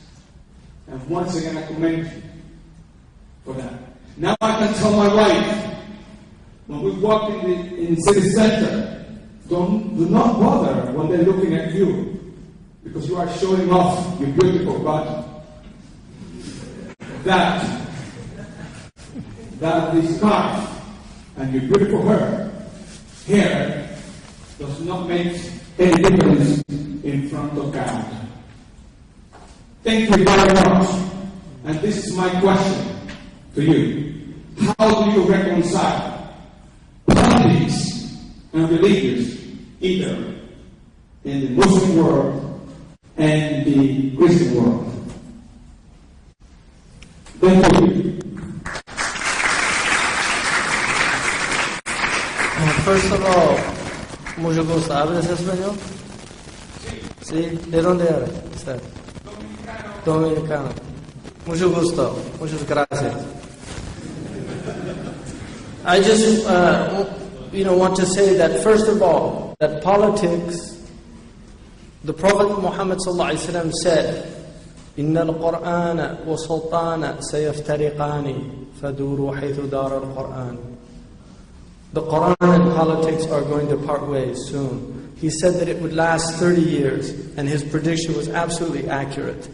And once again, I commend you for that. Now I can tell my wife, when we walk in the city center, do not bother when they're looking at you. Because you are showing off your beautiful body. That the scarf and your beautiful hair does not make any difference in front of God. Thank you very much. And this is my question to you. How do you reconcile politics and religious either in the Muslim world and the Christian world? Thank you. First of all, mucho gusto. ¿Hablas español? Sí. ¿De dónde eres? Dominicano. Mucho gusto. Muchas gracias. I just, want to say that first of all, that politics, the Prophet Muhammad ﷺ said, إن القرآن والسلطان سيفترقان فدوروا حيث دار القرآن. The Quran and politics are going to part ways soon. he said that it would last 30 years, and his prediction was absolutely accurate.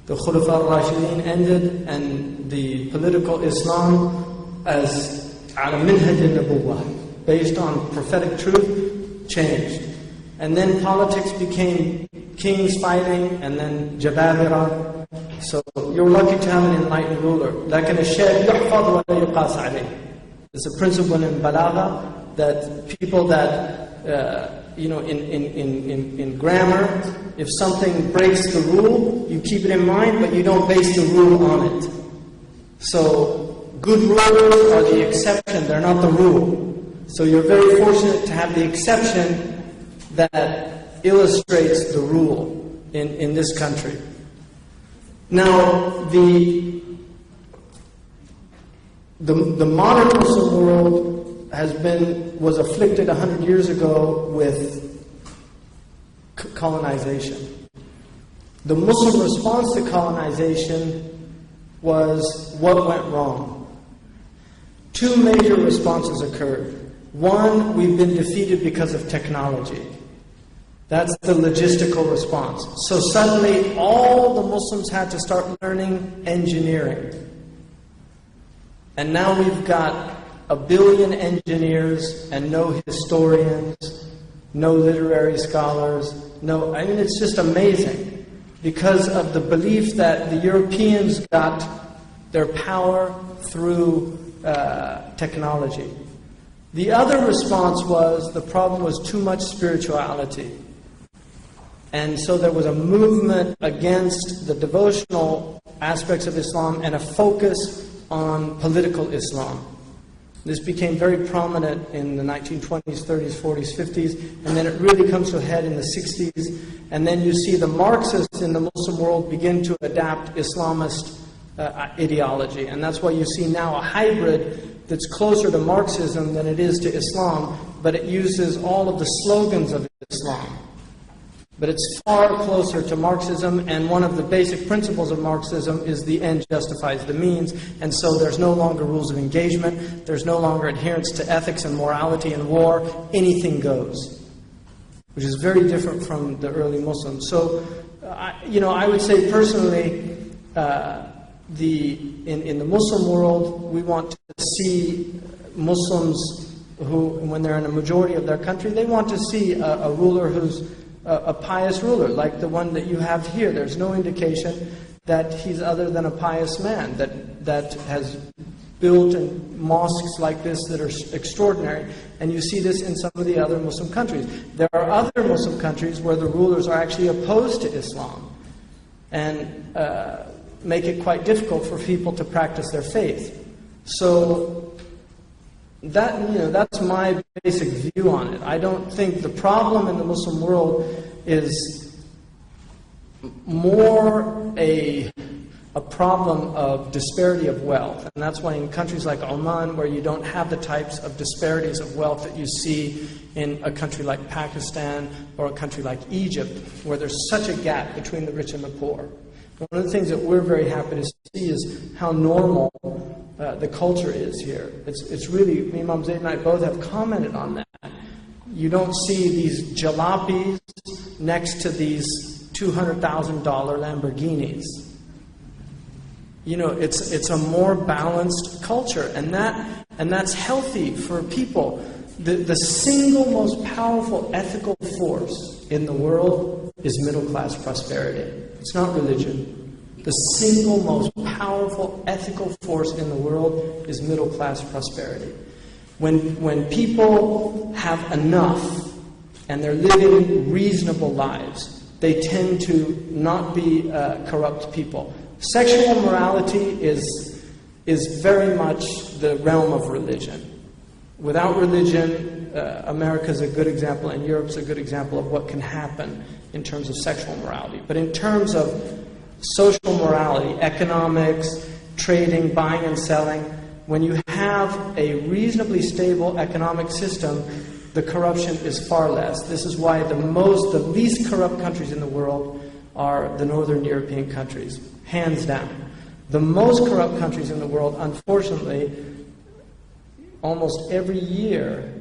The Khulafa al-Rashidin ended, and the political Islam as ala minhaj al-nubuwwah, based on prophetic truth, changed. And then politics became kings fighting, and then jababira. So you're lucky to have an enlightened ruler. لكن الشيء يحفظ ولا يقاس عليه. It's a principle in Balagha that people that in grammar, if something breaks the rule, you keep it in mind, but you don't base the rule on it. So good rulers are the exception; they're not the rule. So you're very fortunate to have the exception that illustrates the rule in this country. Now, the modern Muslim world was afflicted 100 years ago with colonization. The Muslim response to colonization was what went wrong. Two major responses occurred. One, we've been defeated because of technology. That's the logistical response. So suddenly all the Muslims had to start learning engineering. And now we've got 1 billion engineers and no historians, no literary scholars, it's just amazing because of the belief that the Europeans got their power through technology. The other response was the problem was too much spirituality. And so there was a movement against the devotional aspects of Islam and a focus on political Islam. This became very prominent in the 1920s, 30s, 40s, 50s, and then it really comes to a head in the 60s. And then you see the Marxists in the Muslim world begin to adapt Islamist ideology. And that's why you see now a hybrid that's closer to Marxism than it is to Islam, but it uses all of the slogans of Islam. But it's far closer to Marxism, and one of the basic principles of Marxism is the end justifies the means, and so there's no longer rules of engagement, there's no longer adherence to ethics and morality in war, anything goes, which is very different from the early Muslims. So, I would say personally, in the Muslim world, we want to see Muslims who, when they're in a majority of their country, they want to see a ruler who's a pious ruler, like the one that you have here. There's no indication that he's other than a pious man that has built mosques like this that are extraordinary. And you see this in some of the other Muslim countries. There are other Muslim countries where the rulers are actually opposed to Islam and make it quite difficult for people to practice their faith. So that's my basic view on it. I don't think the problem in the Muslim world is more a problem of disparity of wealth. And that's why in countries like Oman, where you don't have the types of disparities of wealth that you see in a country like Pakistan or a country like Egypt, where there's such a gap between the rich and the poor. One of the things that we're very happy to see is how normal the culture is here. It's really, Imam Zaid and I both have commented on that. You don't see these jalopis next to these $200,000 Lamborghinis. It's a more balanced culture, and that's healthy for people. The single most powerful ethical force in the world is middle-class prosperity. It's not religion. The single most powerful ethical force in the world is middle-class prosperity. When people have enough and they're living reasonable lives, they tend to not be corrupt people. Sexual morality is very much the realm of religion. Without religion, America's a good example and Europe's a good example of what can happen in terms of sexual morality. But in terms of social morality, economics, trading, buying and selling, when you have a reasonably stable economic system, the corruption is far less. This is why the least corrupt countries in the world are the Northern European countries, hands down. The most corrupt countries in the world, unfortunately, almost every year,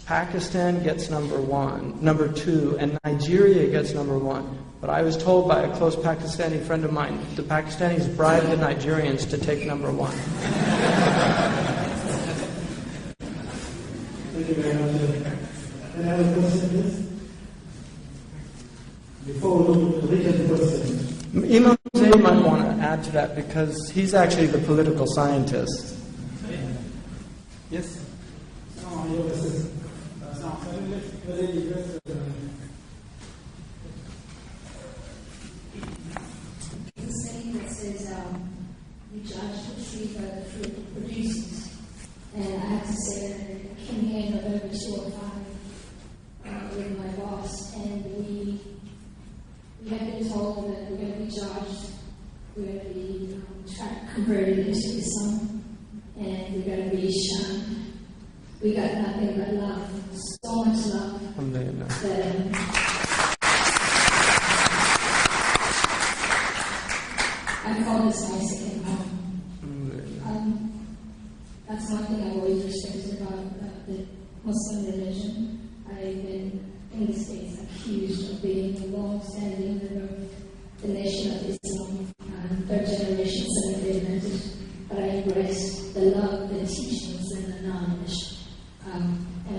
Pakistan gets number 2, and Nigeria gets number 1. But I was told by a close Pakistani friend of mine, the Pakistanis bribed the Nigerians to take number 1. Thank you very much. Any other question, please? Before we look at the written question. Imam Zayd might want to add to that because he's actually the political scientist. Yes? No, your question. The saying that says, you judge the tree by the fruit it produces. And I have to say that I came here in November 2005 with my boss, and we have been told that we're going to be judged, we're going to be converted into Islam, and we're going to be shunned. We got nothing but love, so much love. Alhamdulillah. That, I call this my second home. That's one thing I've always respected about the Muslim religion. I've been in the States accused of being a long-standing member of the Nation of Islam, third generation Seventh-day Adventist, but I embrace the love, the teachings, and the knowledge. And I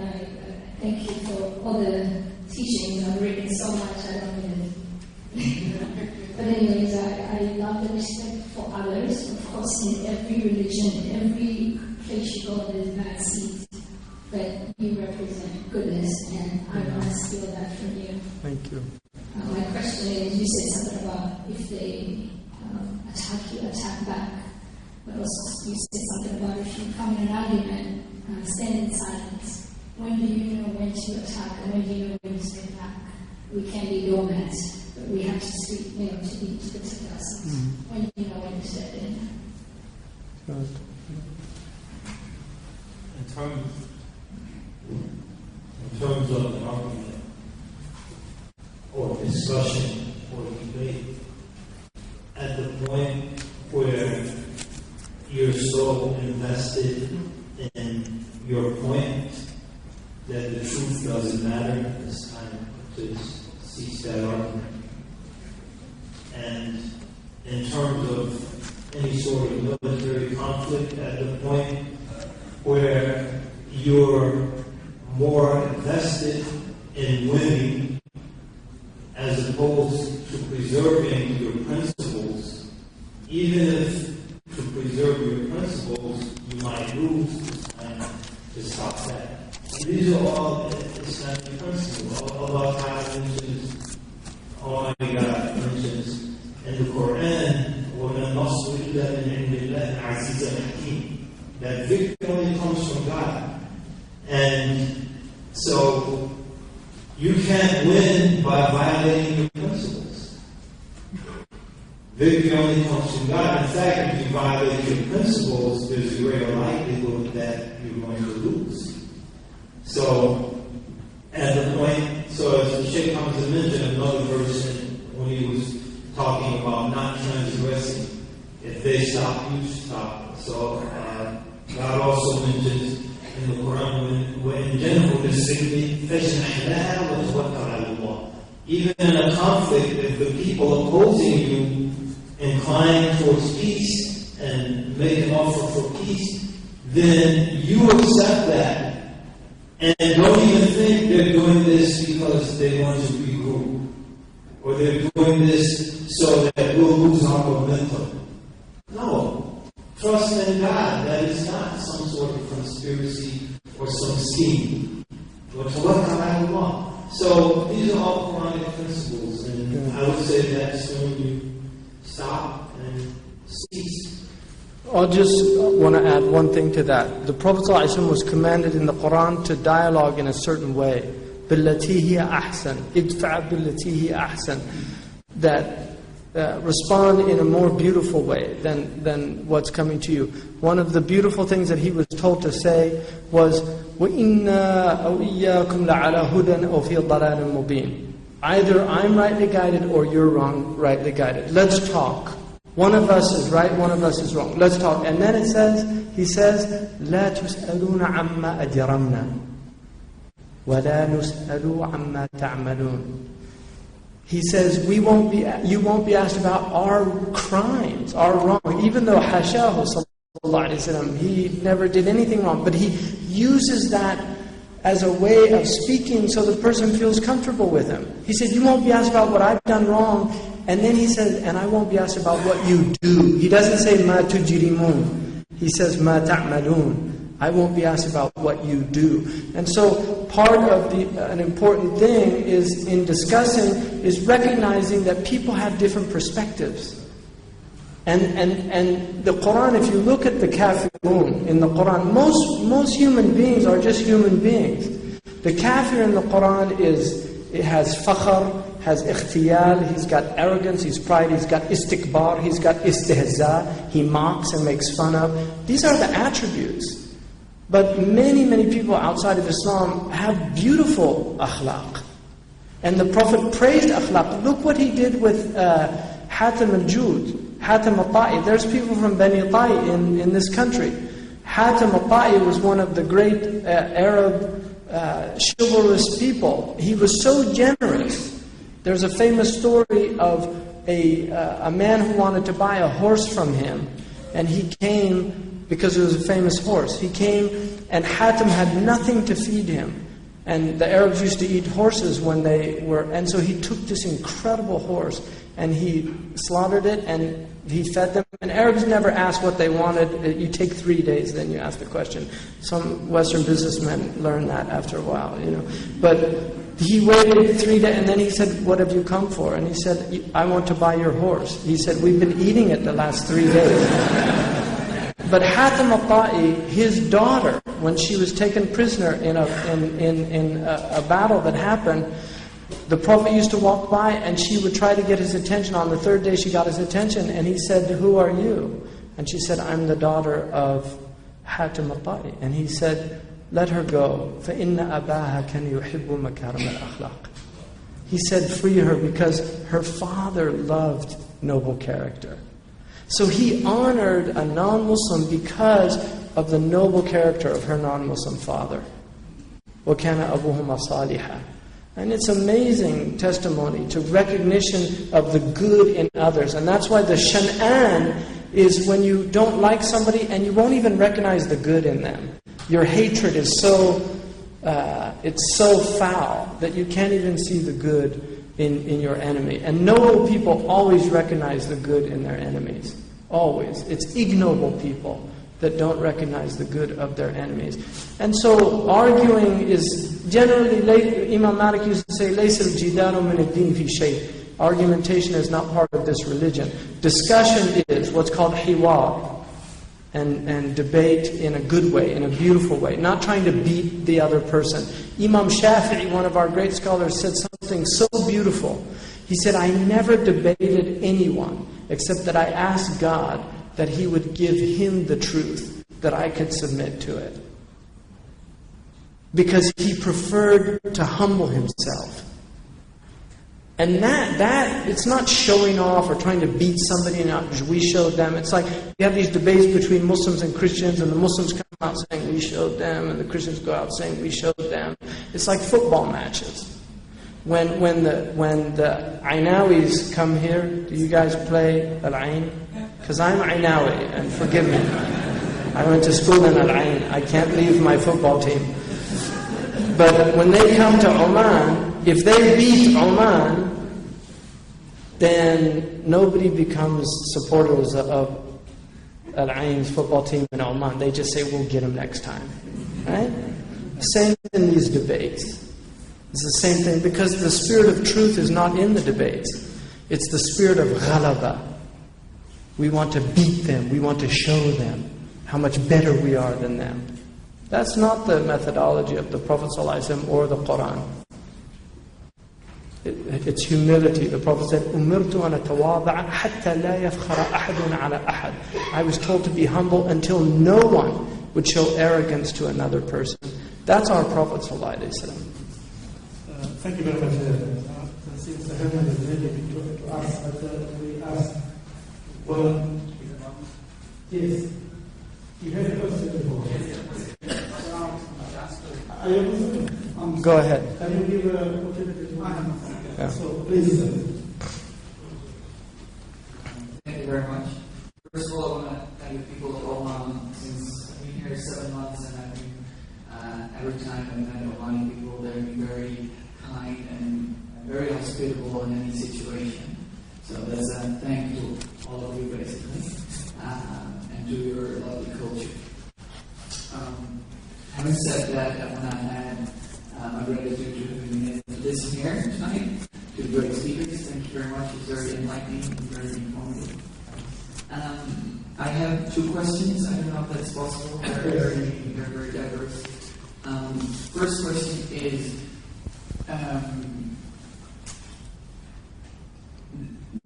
thank you for all the teachings. I'm reading so much, I don't even. But anyways, I love the respect for others. Of course, in every religion, in every place you go, there's bad seeds. But you represent goodness, and I want to steal that from you. Thank you. My question is, you said something about if they attack you, attack back. But also, you said something about if you come in an argument, stand in silence. When do you know when to attack, and when do you know when to stay back? We can't be doormats, but we have to speak, to protect ourselves. When do you know when to step in? Good. In terms of an argument or discussion or debate, at the point where you're so invested in your point that the truth doesn't matter, it's time to cease that argument. And in terms of any sort of military conflict, at the point where you're more invested in winning as opposed to preserving your principles, even if to preserve your principles you might lose, it's time to stop that. And these are all Islamic principles. Allah Ta'ala mentions, Almighty God mentions in the Quran, وَمَا النَّصْرُ إِلَّا مِنْ عِنْدِ اللَّهِ الْعَزِيزِ الْحَكِيمِ. That victory only comes from God. And so you can't win by violating your principles. Victory only comes from God. In fact, if you violate your principles, there's a greater likelihood that you're going to lose. So, at the point, so as Sheikh Hamza mentioned, another person, when he was talking about not transgressing, if they stop, you stop. So, God also mentions in the Quran, when in general, even in a conflict, if the people opposing you incline towards peace and make an offer for peace, then you accept that. And don't even think they're doing this because they want to be cool. Or they're doing this so that we'll lose our momentum. No. Trust in God. That is not some sort of conspiracy or some scheme. So these are all Quranic principles. And I would say that's when you stop and cease. I just want to add one thing to that. The Prophet ﷺ was commanded in the Quran to dialogue in a certain way. بِالَّتِي هِيَ أَحْسَنُ إِدْفَعْ بِالَّتِي هِيَ أَحْسَنُ. That respond in a more beautiful way than what's coming to you. One of the beautiful things that he was told to say was, وَإِنَّا أَوْ إِيَّاكُمْ لَعَلَى هُدًى أَوْ فِي ضَلَالٍ مُبِينٍ. Either I'm rightly guided or you're wrong, rightly guided. Let's talk. One of us is right, one of us is wrong. Let's talk. And then he says, لَا تُسْأَلُونَ عَمَّا أَجْرَمْنَا. وَلَا نُسْأَلُ عَمَّا تَعْمَلُونَ. He says, you won't be asked about our crimes, our wrong, even though Hashahu sallallahu alayhi wa sallam, he never did anything wrong, but he uses that as a way of speaking so the person feels comfortable with him. He said, you won't be asked about what I've done wrong, and then he says, and I won't be asked about what you do. He doesn't say, مَا تُجْرِمُونَ. He says, مَا تَعْمَلُونَ. I won't be asked about what you do. And so part of an important thing is in discussing is recognizing that people have different perspectives. And the Quran, if you look at the kafirun in the Quran, most human beings are just human beings. The kafir in the Quran it has fakhr, has ikhtiyal, he's got arrogance, he's pride, he's got istikbar, he's got istihza, he mocks and makes fun of. These are the attributes. But many, many people outside of Islam have beautiful akhlaq. And the Prophet praised akhlaq. Look what he did with Hatim al-Jud, Hatim al-Ta'i. There's people from Bani Ta'i in this country. Hatim al-Ta'i was one of the great Arab chivalrous people. He was so generous. There's a famous story of a man who wanted to buy a horse from him. And he came, because it was a famous horse. He came and Hatim had nothing to feed him. And the Arabs used to eat horses when they were... And so he took this incredible horse and he slaughtered it and he fed them. And Arabs never asked what they wanted. You take 3 days, then you ask the question. Some Western businessmen learn that after a while, you know. But he waited 3 days and then he said, what have you come for? And he said, I want to buy your horse. He said, we've been eating it the last 3 days. But Hatim al-Ta'i, his daughter, when she was taken prisoner in a battle that happened, the Prophet used to walk by and she would try to get his attention. On the third day she got his attention and he said, who are you? And she said, I'm the daughter of Hatim al-Ta'i. And he said, let her go. فَإِنَّ أَبَاهَا كَانَ يُحِبُّ مَكَارِمَ الْأَخْلَاقِ. He said, free her because her father loved noble character. So he honored a non-Muslim because of the noble character of her non-Muslim father. وَكَانَ أَبُوهُمَا صَالِحًا. And it's amazing testimony to recognition of the good in others. And that's why the shan'an is when you don't like somebody and you won't even recognize the good in them. Your hatred is it's so foul that you can't even see the good in your enemy. And noble people always recognize the good in their enemies. Always. It's ignoble people that don't recognize the good of their enemies. And so arguing is generally, Imam Malik used to say, لَيْسَ الْجِدَالُ مِنَ الدِّينِ فِي شَيْءٍ. Argumentation is not part of this religion. Discussion is what's called hiwar. And debate in a good way, in a beautiful way. Not trying to beat the other person. Imam Shafi'i, one of our great scholars, said something so beautiful. He said, I never debated anyone except that I asked God that He would give him the truth, that I could submit to it. Because he preferred to humble himself. And that it's not showing off or trying to beat somebody and we showed them. It's like you have these debates between Muslims and Christians, and the Muslims come out saying we showed them, and the Christians go out saying we showed them. It's like football matches. When the Ainawis come here, do you guys play Al-Ain? Because I'm Ainawi, and forgive me. I went to school in Al-Ain. I can't leave my football team. But when they come to Oman, if they beat Oman, then nobody becomes supporters of Al-Ain's football team in Oman. They just say, we'll get them next time. Right? Same in these debates. It's the same thing, because the spirit of truth is not in the debates. It's the spirit of ghalaba. We want to beat them. We want to show them how much better we are than them. That's not the methodology of the Prophet ﷺ or the Quran. It's humility. The Prophet said, أُمِرْتُ أَنَ أَتَوَاضَعَ حَتَّى لَا يَفْخَرَ أَحَدٌ عَلَى أَحَدٍ. I was told to be humble until no one would show arrogance to another person. That's our Prophet ﷺ. Thank you very much. Since Herman is ready to ask, but we ask, well, yes, you had a question before. Are you Muslim? Go ahead. Can you give an opportunity to Yeah. So please. Thank you very much. First of all, I want to thank the people of Oman. Since I've been here 7 months, and I've been every time I've met Omani people, they've been very kind and very hospitable in any situation. So that's a thank you to all of you, basically, and to your lovely culture. Having said that, I want to add my gratitude to having been listening here tonight, to the great speakers. Thank you very much. It's very enlightening and very informative. I have 2 questions. I don't know if that's possible. They're very diverse. First question is,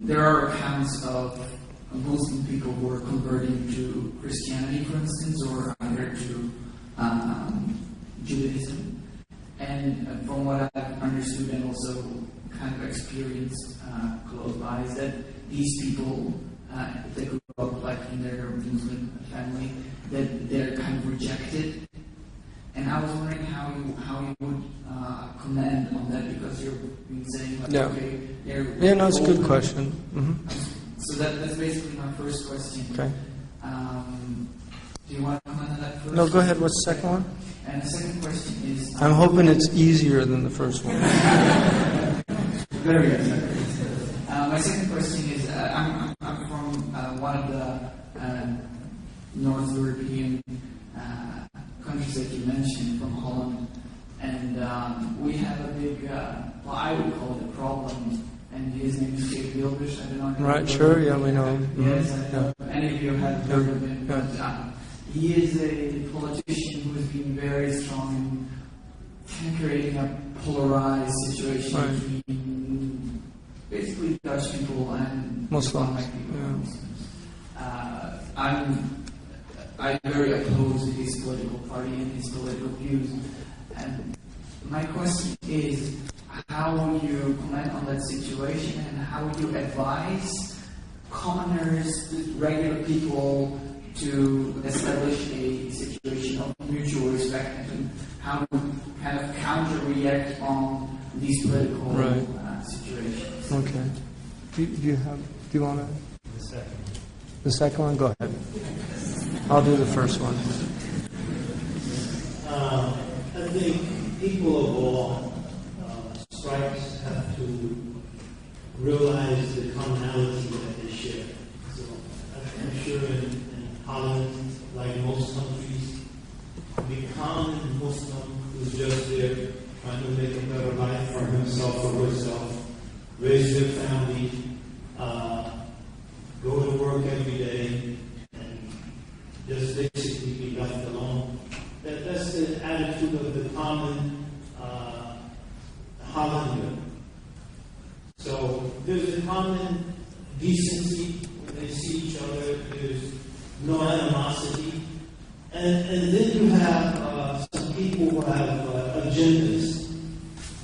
there are accounts of Muslim people who are converting to Christianity, for instance, or either to Judaism. And from what I've understood and also kind of experienced close by, is that these people, they grew up like in their Muslim family, that they're kind of rejected. And I was wondering how you would comment on that, because you've been saying like, Yeah. okay, they're Yeah, no, it's a good open. question. So that's basically my first question. Okay. Do you want to comment on that first? No, go ahead. What's the second one? And the second question is, I'm hoping it's easier than the first one. very good. My second question is, I'm from one of the North European countries that you mentioned, from Holland, and we have a big, well, I would call it a problem, and his name is Jake Wilders. I don't know if you've Right, heard sure, of him. yeah, we know him. Yes, I Mhm, know. Any of you have heard of him, Yeah. but he is a politician who has been very strong in kind of creating a polarized situation Right. between basically Dutch people and Muslims, Islamic people. yeah. I very oppose his political party and his political views. And my question is, how would you comment on that situation, and how would you advise commoners, regular people, to establish a situation of mutual respect, and how to kind of counter-react on these political Right. situations? Okay. Do you want to? The second one? Go ahead. I'll do the first one. I think people of all stripes have to realize the commonality that they share. So I'm sure in Holland, like most countries, the common Muslim who's just there trying to make a better life for himself or herself, raise their family, go to work every day, and just basically be left alone. That's the attitude of the common Hollander. So there's a common decency when they see each other. There's no animosity. And then you have some people who have agendas,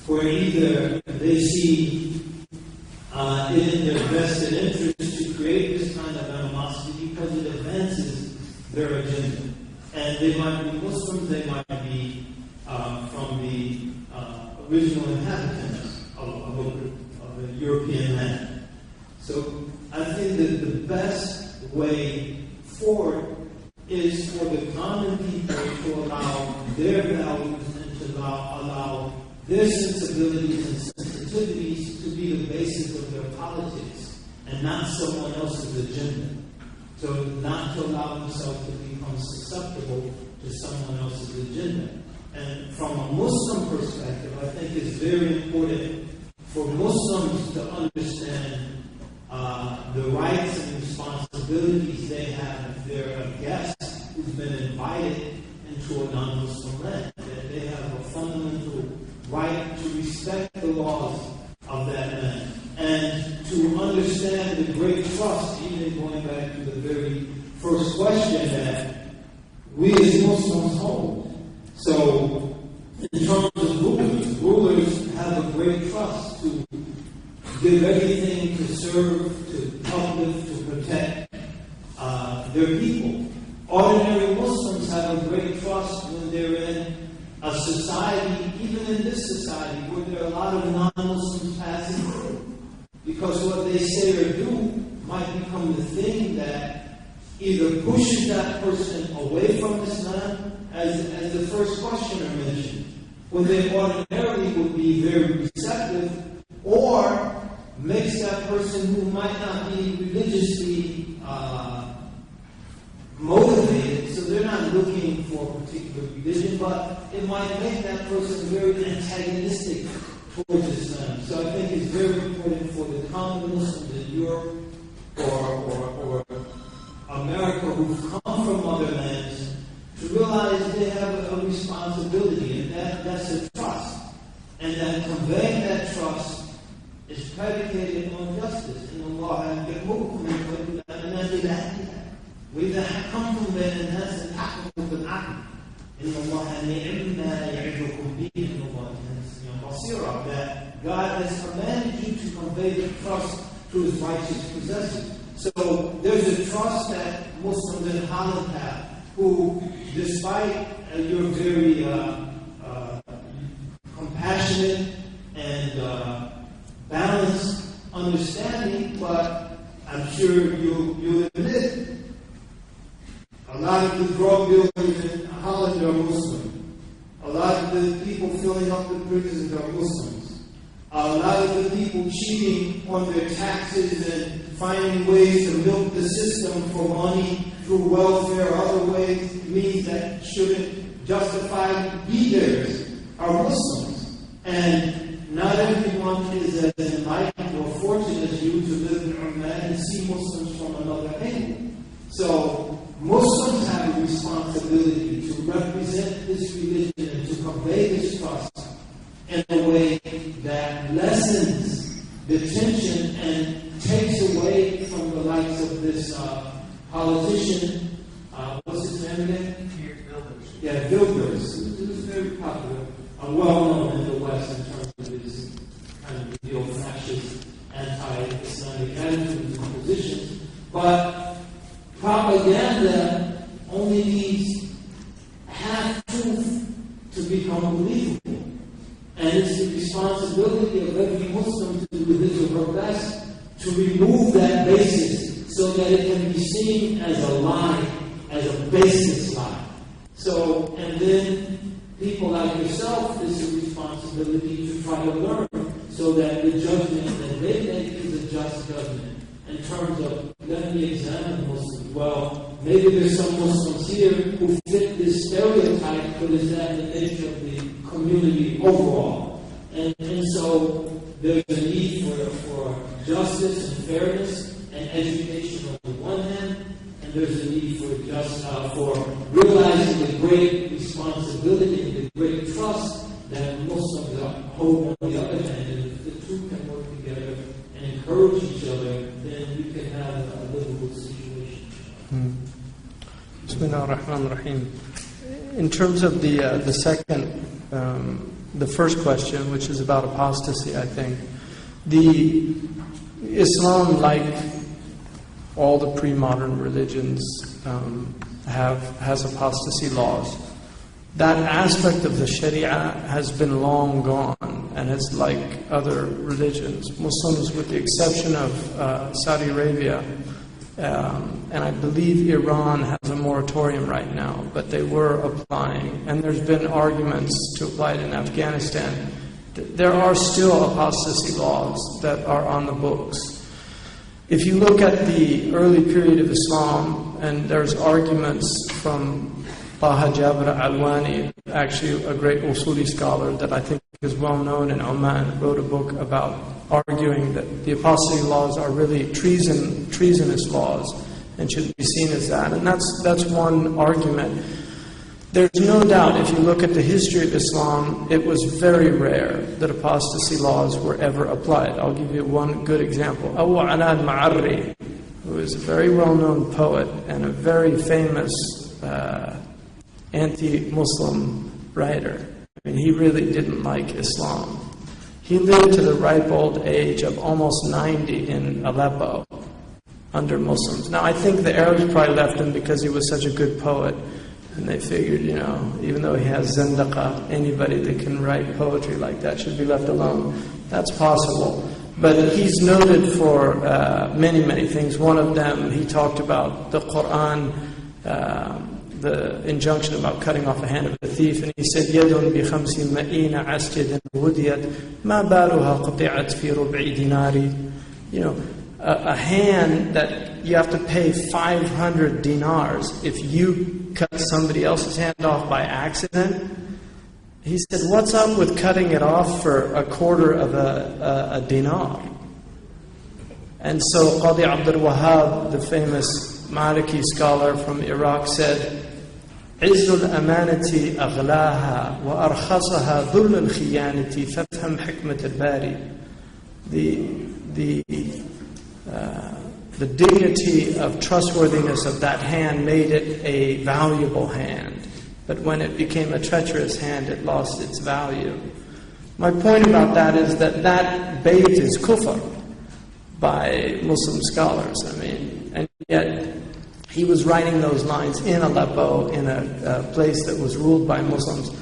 where either they see it in their vested interest to create this kind of animosity because it advances their agenda. And they might be Muslims, they might be from the original inhabitants of a European land. So I think that the best way forward is for the common people to allow their values and to allow their sensibilities and sensitivities to be the basis of their politics and not someone else's agenda. So not to allow themselves to become susceptible to someone else's agenda. And from a Muslim perspective, I think it's very important for Muslims to understand the rights and responsibilities they have if they're a guest who's been invited into a non-Muslim land. That they have a fundamental right to respect the laws of that land and to understand the great trust, even going back to the very first question, that we as Muslims hold. So, in terms of rulers have a great trust to give everything to serve, to uplift, to protect their people. Ordinary Muslims have a great trust when they're in a society, even in this society where there are a lot of non-Muslims passing through. Because what they say or do might become the thing that either pushes that person away from Islam, as the first questioner mentioned, when they ordinarily would be very receptive, or makes that person who might not be religiously motivated, so they're not looking for a particular religion, but it might make that person very antagonistic towards Islam. So I think it's very important for the common Muslims in Europe or America who've come from other lands to realize they have a responsibility, and that's a trust. And that conveying that trust is predicated on justice. In Allah, وإذا حكمتم بين الناس أن تحكموا بالعدل إن الله نعم ما يعظكم به إن الله بصيرا. That God has commanded you to convey the trust to His righteous possessors. So there's a trust that Muslims in Holland have, who, despite your very compassionate and balanced understanding, but I'm sure you'll admit a lot of the drug dealers in Holland are Muslim. A lot of the people filling up the prisons are Muslims. A lot of the people cheating on their taxes and finding ways to milk the system for money through welfare or other ways, means that shouldn't justify be theirs, are Muslims. And not everyone is as enlightened or fortunate as you to live in Oman and see Muslims from another angle. So Muslims have a responsibility to represent this religion and to convey this trust in a way that lessens the tension and takes away from the likes of this politician, what's his name again? Wilders. Yeah, Wilders. He was very popular, well known in the West in terms of his kind of neo-fascist, anti-Islamic attitudes and positions. But propaganda only needs half-truth to become believable. And it's the responsibility of every Muslim to do his or her best to remove that basis so that it can be seen as a lie, as a baseless lie. So, and then people like yourself, it's a responsibility to try to learn so that the judgment that they make is a just judgment. In terms of, let me examine Muslims. Well, maybe there's some Muslims here who fit this stereotype, but is that the nature of the community overall? And so there's a need for justice and fairness and education on the one hand, and there's a need for realizing the great responsibility and the great trust that Muslims hold on the other hand. And if the two can work together and encourage each other, then we can have a livable situation. Bismillah ar-Rahman ar-Rahim. In terms of the second, the first question, which is about apostasy, I think, the Islam, like all the pre-modern religions, has apostasy laws. That aspect of the Sharia has been long gone, and it's like other religions. Muslims, with the exception of Saudi Arabia, and I believe Iran has a moratorium right now, but they were applying, and there's been arguments to apply it in Afghanistan. There are still apostasy laws that are on the books. If you look at the early period of Islam, and there's arguments from Taha Jabir Alwani, actually a great Usuli scholar that I think is well known in Oman, wrote a book about arguing that the apostasy laws are really treasonous laws and should be seen as that. And that's one argument. There's no doubt, if you look at the history of Islam, it was very rare that apostasy laws were ever applied. I'll give you one good example. Abu Ala al-Ma'arri, who is a very well-known poet and a very famous anti-Muslim writer. I mean, he really didn't like Islam. He lived to the ripe old age of almost 90 in Aleppo under Muslims. Now, I think the Arabs probably left him because he was such a good poet. And they figured, even though he has zandaqa, anybody that can write poetry like that should be left alone. That's possible. But he's noted for many, many things. One of them, he talked about the Quran, the injunction about cutting off a hand of a thief, and he said, يَدٌ بِخَمْسِ مَئِينَ عَسْجَدٍ وُدِيَتْ مَا بَالُهَا قُطِعَتْ فِي رُبْعِ دِينَارِ. A hand that you have to pay 500 dinars if you cut somebody else's hand off by accident. He said, what's up with cutting it off for a quarter of a dinar? And so Qadi Abdul Wahab, the famous Maliki scholar from Iraq, said, عِزُّ الْأَمَانَةِ أَغْلَاهَا وَأَرْخَصَهَا ذُلُّ الْخِيَانَةِ فَافْهَمْ حِكْمَةَ الْبَارِ. The dignity of trustworthiness of that hand made it a valuable hand. But when it became a treacherous hand, it lost its value. My point about that is that bayt is kufr by Muslim scholars. And yet he was writing those lines in Aleppo, in a place that was ruled by Muslims.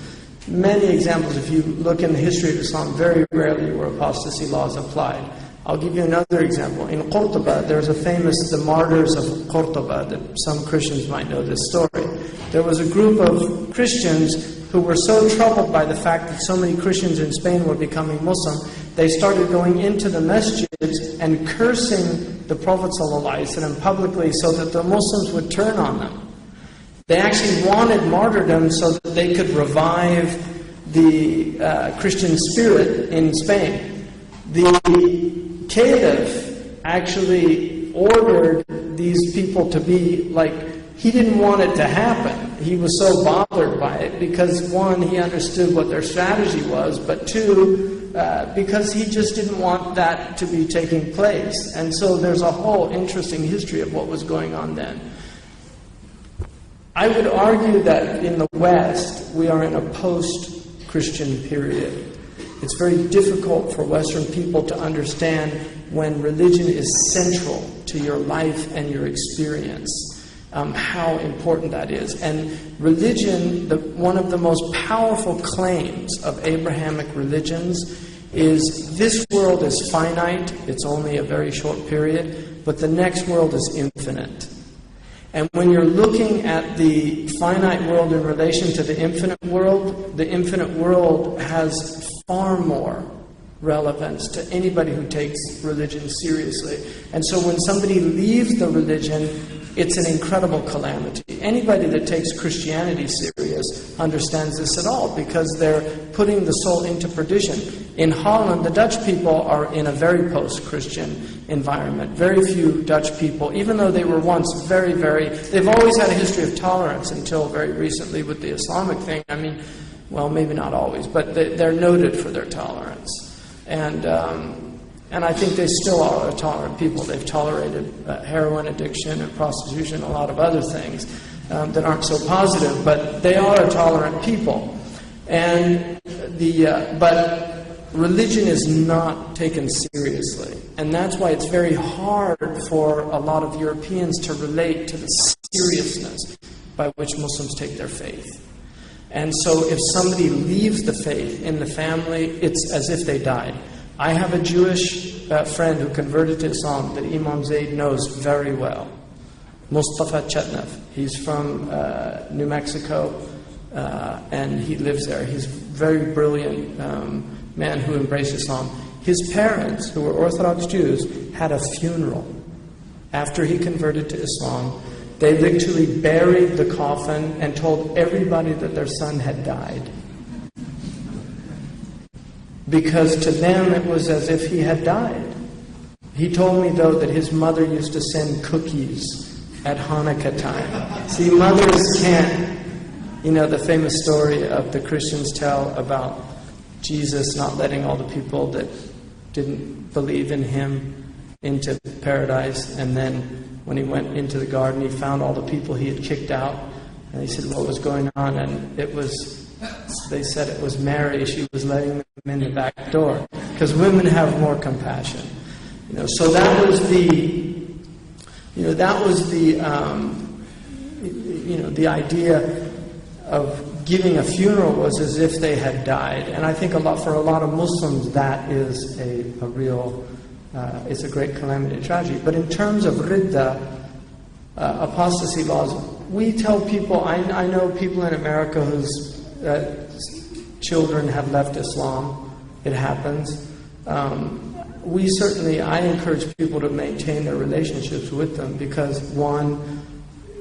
Many examples, if you look in the history of Islam, very rarely were apostasy laws applied. I'll give you another example. In Qurtuba, there's a famous, the martyrs of Qurtuba, that some Christians might know this story. There was a group of Christians who were so troubled by the fact that so many Christians in Spain were becoming Muslim, they started going into the masjids and cursing the Prophet ﷺ publicly so that the Muslims would turn on them. They actually wanted martyrdom so that they could revive the Christian spirit in Spain. The Caliph actually ordered these people to be like, he didn't want it to happen. He was so bothered by it because, one, he understood what their strategy was, but two, because he just didn't want that to be taking place. And so there's a whole interesting history of what was going on then. I would argue that in the West, we are in a post-Christian period. It's very difficult for Western people to understand when religion is central to your life and your experience, how important that is. And religion, one of the most powerful claims of Abrahamic religions is this world is finite, it's only a very short period, but the next world is infinite. And when you're looking at the finite world in relation to the infinite world has far more relevance to anybody who takes religion seriously. And so when somebody leaves the religion, it's an incredible calamity. Anybody that takes Christianity serious understands this at all because they're putting the soul into perdition. In Holland, the Dutch people are in a very post-Christian environment. Very few Dutch people, even though they were once they've always had a history of tolerance until very recently with the Islamic thing. Well, maybe not always, but they're noted for their tolerance. And I think they still are a tolerant people. They've tolerated heroin addiction and prostitution, a lot of other things that aren't so positive, but they are a tolerant people. And but religion is not taken seriously. And that's why it's very hard for a lot of Europeans to relate to the seriousness by which Muslims take their faith. And so if somebody leaves the faith in the family, it's as if they died. I have a Jewish friend who converted to Islam that Imam Zaid knows very well. Mustafa Chetnev. He's from New Mexico, and he lives there. He's a very brilliant man who embraced Islam. His parents, who were Orthodox Jews, had a funeral after he converted to Islam. They literally buried the coffin and told everybody that their son had died. Because to them it was as if he had died. He told me, though, that his mother used to send cookies at Hanukkah time. See, mothers can't. The famous story of the Christians tell about Jesus not letting all the people that didn't believe in him into paradise, and then when he went into the garden, he found all the people he had kicked out, and he said, what was going on? And they said it was Mary. She was letting them in the back door, because women have more compassion. So that was the idea of giving a funeral was as if they had died. And I think for a lot of Muslims that is a real, it's a great calamity, tragedy. But in terms of ridda, apostasy laws, we tell people, I know people in America whose children have left Islam. It happens. I encourage people to maintain their relationships with them because, one,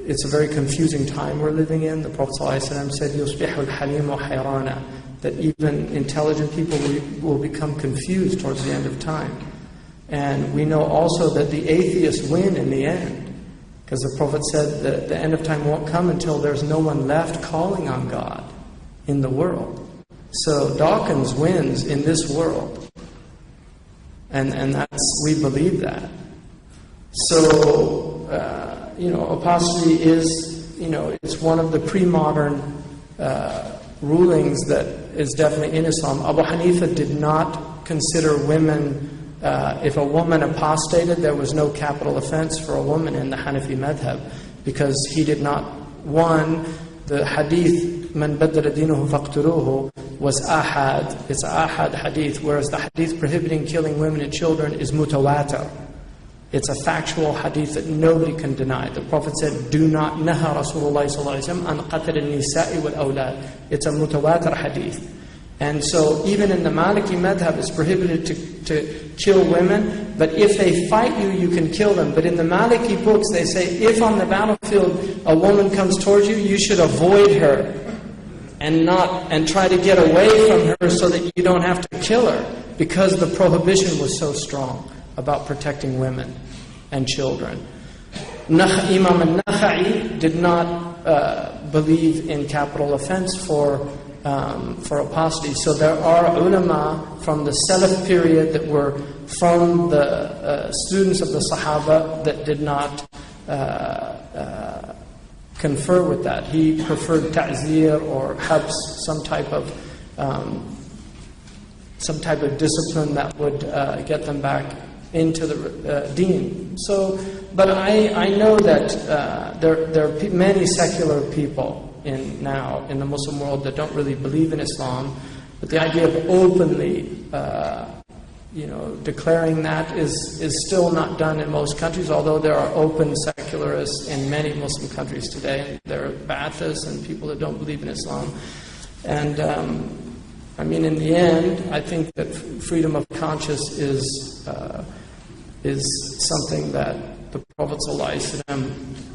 it's a very confusing time we're living in. The Prophet ﷺ said, يُصْبِحُ الْحَلِيمُ حَيْرَانًا, that even intelligent people will become confused towards the end of time. And we know also that the atheists win in the end, because the Prophet said that the end of time won't come until there's no one left calling on God in the world. So Dawkins wins in this world. And we believe that. So, apostasy is, it's one of the pre-modern rulings that is definitely in Islam. Abu Hanifa did not consider women, if a woman apostated, there was no capital offense for a woman in the Hanafi madhab, because he did not, the hadith, man baddala dinahu faqturuhu, was ahad. It's ahad hadith, whereas the hadith prohibiting killing women and children is mutawatir. It's a factual hadith that nobody can deny. The Prophet said, do not naha Rasulullah sallallahu alayhi wa sallam an qatl al-nisa'i wal-awlad. It's a mutawatir hadith. And so even in the Maliki madhab, it's prohibited to kill women, but if they fight you, you can kill them. But in the Maliki books, they say, if on the battlefield a woman comes towards you, you should avoid her and try to get away from her so that you don't have to kill her, because the prohibition was so strong about protecting women and children. Imam al-Nakha'i did not believe in capital offense for apostasy. So there are ulama from the Salaf period that were from the students of the Sahaba that did not confer with that. He preferred ta'zir or habs, some type of discipline that would get them back into the deen. So, but I know that there are many secular people in the Muslim world that don't really believe in Islam, but the idea of openly, declaring that is still not done in most countries. Although there are open secularists in many Muslim countries today, and there are Ba'athists and people that don't believe in Islam, and in the end, I think that freedom of conscience is something that the Prophet ﷺ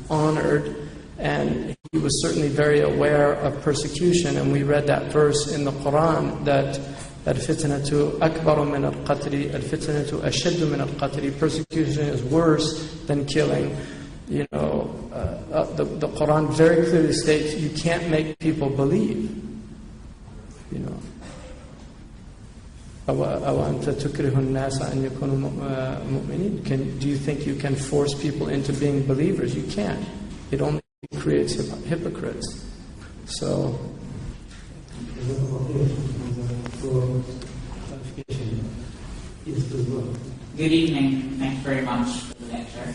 honored, and he was certainly very aware of persecution. And we read that verse in the Quran that al-fitnatu akbaru min al-qatli, al-fitnatu ashaddu min al-qatli. Persecution is worse than killing. The Quran very clearly states you can't make people believe. Do you think you can force people into being believers? You can't. It only creates hypocrites. So, good evening. Thank you very much for the lecture.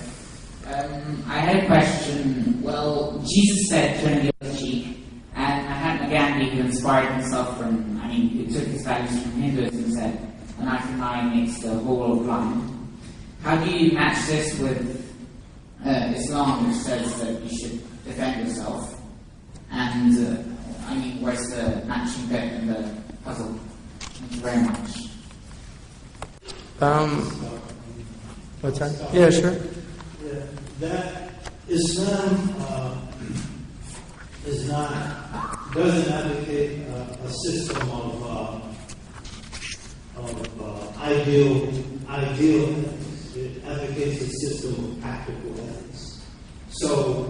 I had a question. Well, Jesus said, turn the other cheek. And Mahatma Gandhi, who inspired himself who took his values from Hinduism, said, an eye for an eye makes the whole world blind. How do you match this with Islam, which says that you should defend yourself? And, where's the matching bit in the puzzle? Thank you very much. What's that? Yeah, sure. Yeah, that Islam doesn't advocate a system of ideal ethics. It advocates a system of practical ethics. So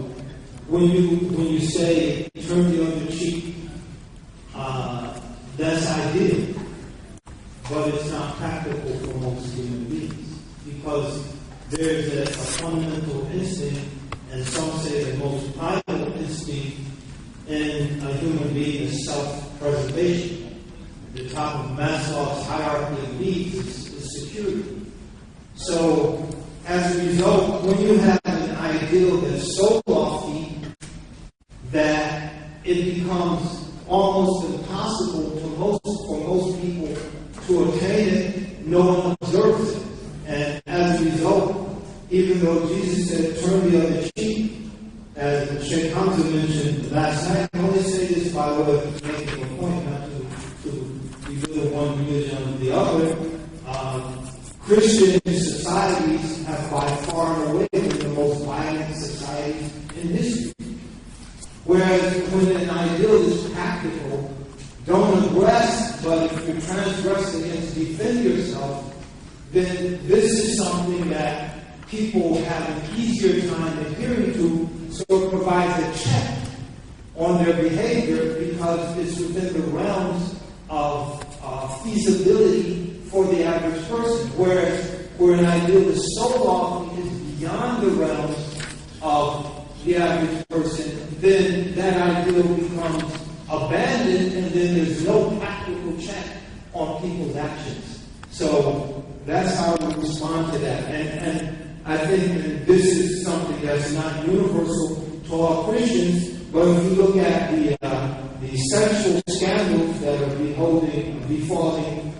when you say turn the other cheek, that's ideal, but it's not practical for most human beings, because there's a fundamental instinct, and some say the most primal instinct in a human being is self-preservation. The top of Maslow's hierarchy of needs is security. So, as a result, when you have an ideal that's so lofty that it becomes even though Jesus said, turn the other cheek, as Sheikh Hamza mentioned last night, I only say this by way of making a point, not to reveal one religion over the other. Christian societies have by far and away been the most violent societies in history. Whereas when an ideal is practical, don't aggress, but if you're transgressing against defend yourself, then this is something that people have an easier time adhering to, so it provides a check on their behavior because it's within the realms of feasibility for the average person. Whereas where an ideal is so lofty, is beyond the realms of the average person, then that ideal becomes abandoned, and then there's no practical check on people's actions. So that's how we respond to that. And I think this is something that's not universal to all Christians, but if you look at the sexual scandals that are befalling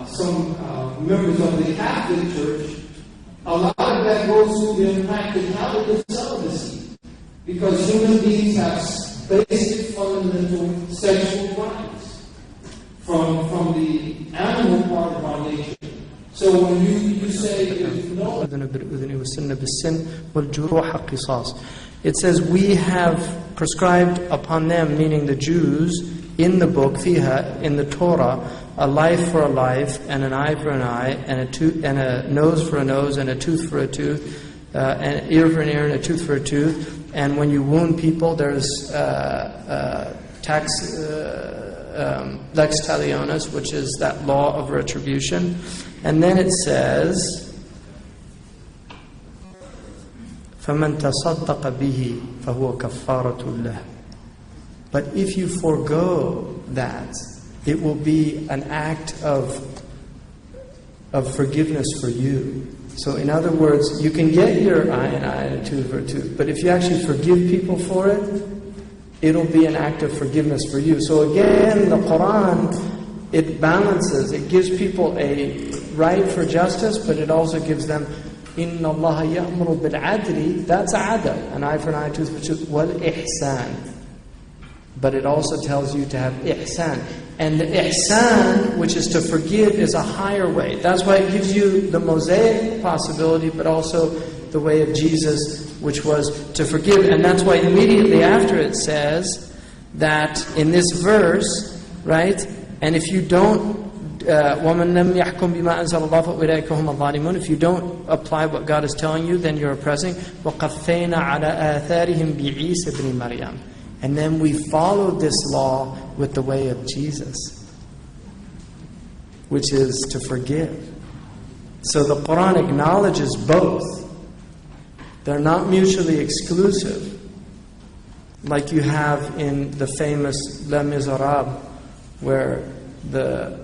some members of the Catholic Church, a lot of that goes through the impracticality of celibacy, because human beings have basic fundamental sexual rights from the animal part of our nature. So when you say there's no... It says, we have prescribed upon them, meaning the Jews, in the book, fiha, in the Torah, a life for a life, and an eye for an eye, and a nose for a nose, and a tooth for a tooth, an ear for an ear, and a tooth for a tooth. And when you wound people, there's lex talionis, which is that law of retribution. And then it says, فَمَنْ تَصَدَّقَ بِهِ فَهُوَ كَفَّارَةٌ لَهُ. But if you forego that, it will be an act of forgiveness for you. So in other words, you can get your eye and eye and a tooth for a tooth, but if you actually forgive people for it, it'll be an act of forgiveness for you. So again, the Quran, it balances, it gives people a right for justice, but it also gives them إِنَّ اللَّهَ يَأْمُرُ بِالْعَدْلِ. That's adl, an eye for an eye, tooth for a tooth. وَالْإِحْسَانِ. But it also tells you to have ihsan. And the ihsan, which is to forgive, is a higher way. That's why it gives you the Mosaic possibility, but also the way of Jesus, which was to forgive. And that's why immediately after it says that in this verse, right, and if you don't, وَمَنْ لَمْ يَحْكُمْ بِمَا أَنزَلَ اللَّهُ فَأُولَٰئِكَ هُمُ الظَّالِمُونَ. If you don't apply what God is telling you, then you're oppressing. وَقَفَّيْنَا عَلَى آثَارِهِمْ بِعِيسَى بْنِ مَرْيَمَ. And then we followed this law with the way of Jesus, which is to forgive. So the Quran acknowledges both. They're not mutually exclusive. Like you have in the famous Les Miserables, where the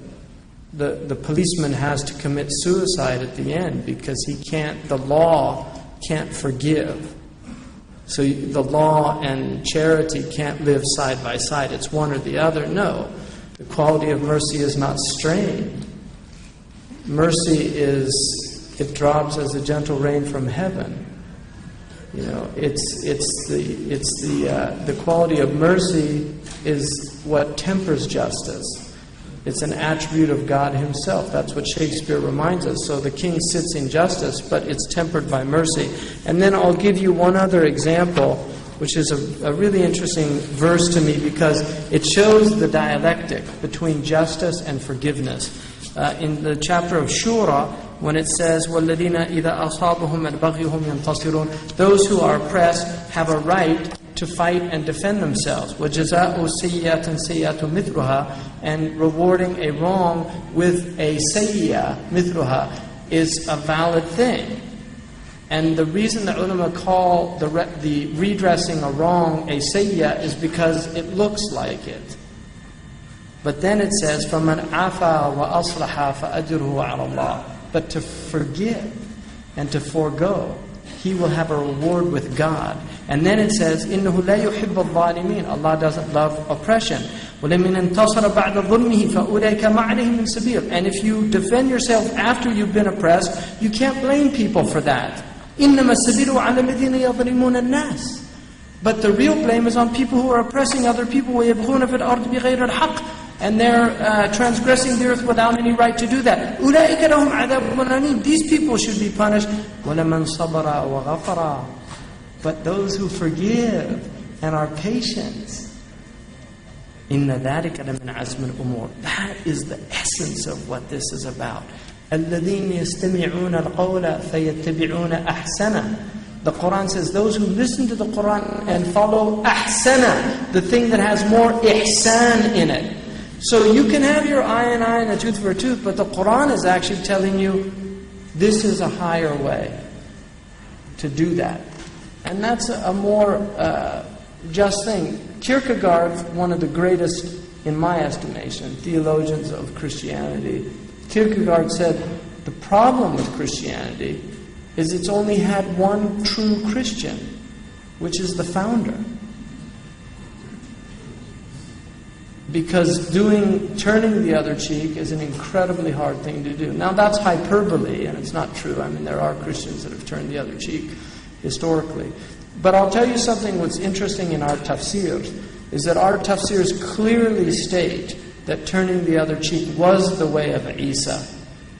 policeman has to commit suicide at the end because the law can't forgive. So the law and charity can't live side by side. It's one or the other. No. The quality of mercy is not strained. Mercy it drops as a gentle rain from heaven. You know, the quality of mercy is what tempers justice. It's an attribute of God Himself. That's what Shakespeare reminds us. So the king sits in justice, but it's tempered by mercy. And then I'll give you one other example, which is a really interesting verse to me because it shows the dialectic between justice and forgiveness. In the chapter of Shura, when it says, وَالَّذِينَ إِذَا أَصَابَهُمْ الْبَغْيُ هُمْ يَنْتَصِرُونَ. Those who are oppressed have a right to fight and defend themselves. وَجَزَاءُ سَيِّئَةٍ سَيِّئَةٌ مِثْلُهَا. And rewarding a wrong with a sayyah, mithluha, is a valid thing. And the reason the ulama call the redressing a wrong a sayyah is because it looks like it. But then it says, فَمَنْ عَفَى وَأَصْلَحَ فَأَجْرُهُ عَلَى اللَّهِ. But to forgive and to forego, he will have a reward with God. And then it says, إِنَّهُ لَا يُحِبُّ الظَّالِمِينَ. Allah doesn't love oppression. وَلَمِنْ انْتَصَرَ بَعْدَ ظُلْمِهِ فَأُولَٰئِكَ مَا عَلَيْهِمْ مِنْ سَبِيلٍ. And if you defend yourself after you've been oppressed, you can't blame people for that. إِنَّمَا السَّبِيلُ عَلَى الَّذِينَ يَظْلِمُونَ النَّاسِ. But the real blame is on people who are oppressing other people. وَيَبْغُونَ فِي الْأَرْضِ بِغَيْرِ الْحَقِّ. And they're transgressing the earth without any right to do that. أُولَٰئِكَ لَهُمْ عَذَابٌ أَلِيمٌ. These people should be punished. وَلَمَنْ صَبَرَ وَغَفَرَ. But those who forgive and are patient, إِنَّ ذَلِكَ لَمِنْ عَزْمِ الْأُمُورِ. That is the essence of what this is about. الَّذِينَ يَسْتَمِعُونَ الْقَوْلَ فَيَتَّبِعُونَ أَحْسَنَهُ. The Quran says, those who listen to the Quran and follow ahsana, the thing that has more ihsan in it. So you can have your eye and eye and a tooth for a tooth, but the Quran is actually telling you, this is a higher way to do that. And that's a more just thing. Kierkegaard, one of the greatest, in my estimation, theologians of Christianity, Kierkegaard said, the problem with Christianity is it's only had one true Christian, which is the founder. Because turning the other cheek is an incredibly hard thing to do. Now that's hyperbole, and it's not true. I mean, there are Christians that have turned the other cheek historically. But I'll tell you something what's interesting in our tafsirs, is that our tafsirs clearly state that turning the other cheek was the way of Isa.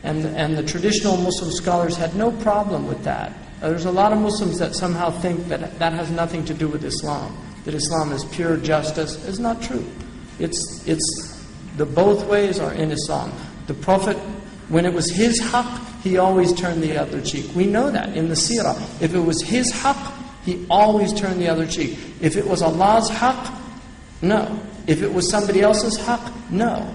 And the traditional Muslim scholars had no problem with that. There's a lot of Muslims that somehow think that that has nothing to do with Islam, that Islam is pure justice. It's not true. It's the both ways are in Islam. The Prophet, when it was his haqq, he always turned the other cheek. We know that in the seerah. If it was his haqq, he always turned the other cheek. If it was Allah's haqq, no. If it was somebody else's haqq, no.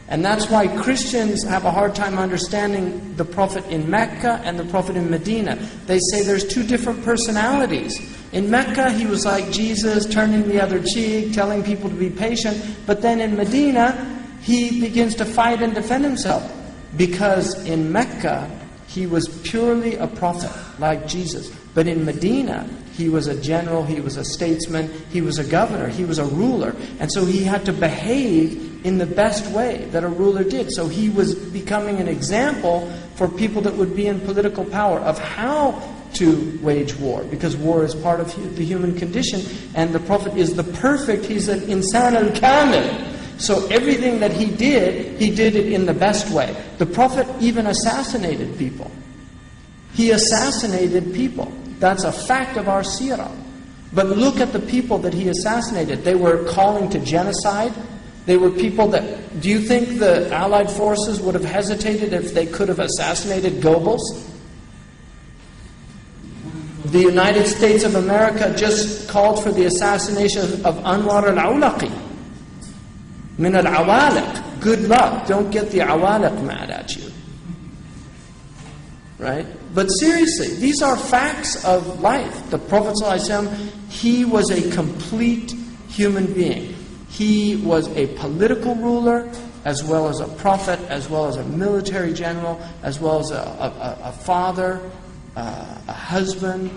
And that's why Christians have a hard time understanding the Prophet in Mecca and the Prophet in Medina. They say there's two different personalities. In Mecca, he was like Jesus, turning the other cheek, telling people to be patient. But then in Medina, he begins to fight and defend himself. Because in Mecca, he was purely a prophet, like Jesus. But in Medina, he was a general, he was a statesman, he was a governor, he was a ruler. And so he had to behave in the best way that a ruler did. So he was becoming an example for people that would be in political power of how to wage war, because war is part of the human condition, and the Prophet is the perfect, he's an insan al-kamil. So everything that he did it in the best way. The Prophet even assassinated people. He assassinated people. That's a fact of our seerah. But look at the people that he assassinated. They were calling to genocide. They were people that... Do you think the Allied forces would have hesitated if they could have assassinated Goebbels? The United States of America just called for the assassination of Anwar al-Awlaqi. Min al-awaliq. Good luck. Don't get the awaliq mad at you. Right? But seriously, these are facts of life. The Prophet ﷺ, he was a complete human being. He was a political ruler, as well as a prophet, as well as a military general, as well as a father, a husband,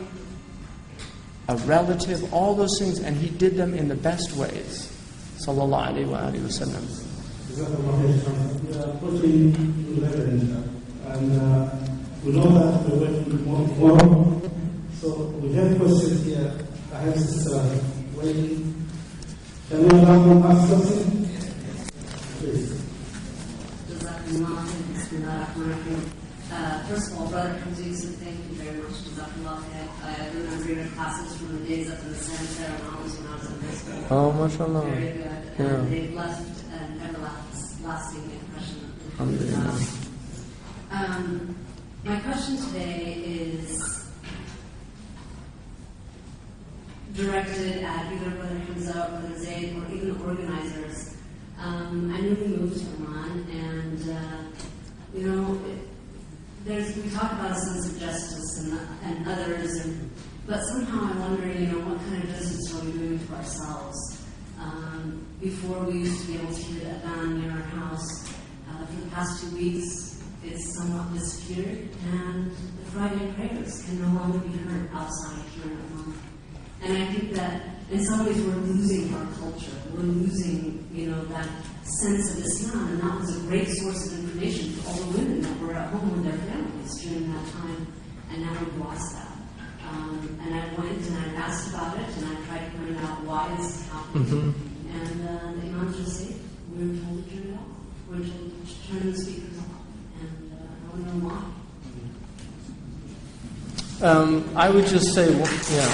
a relative, all those things, and he did them in the best ways. Sallallahu alayhi wa alayhi wa sallam. We know that we went tomorrow, so we have questions here. I have this waiting. Can we allow them to ask something? Please. First of all, Brother Khazoos, thank you very much. I remember your classes from the days up in the San Ceremonies when I was in high school. Oh, mashallah. Very good. Yeah. And they've left an everlasting impression. My question today is directed at either Brother Hamza or Brother Zaid or even organizers. I newly moved to Oman, and we talk about a sense of justice and others, but somehow I'm wondering, what kind of justice are we doing to ourselves? Before we used to be able to hear the adhan near our house. For the past 2 weeks, it's somewhat disappeared, and the Friday prayers can no longer be heard outside here in Oman. And I think that in some ways we're losing our culture. We're losing, that sense of Islam, and that was a great source of information for all the women that were at home with their families during that time. And now we've lost And the Imam just said, we're told to turn it off. We're told to turn the speakers off. And I don't know why. I would just say, yeah.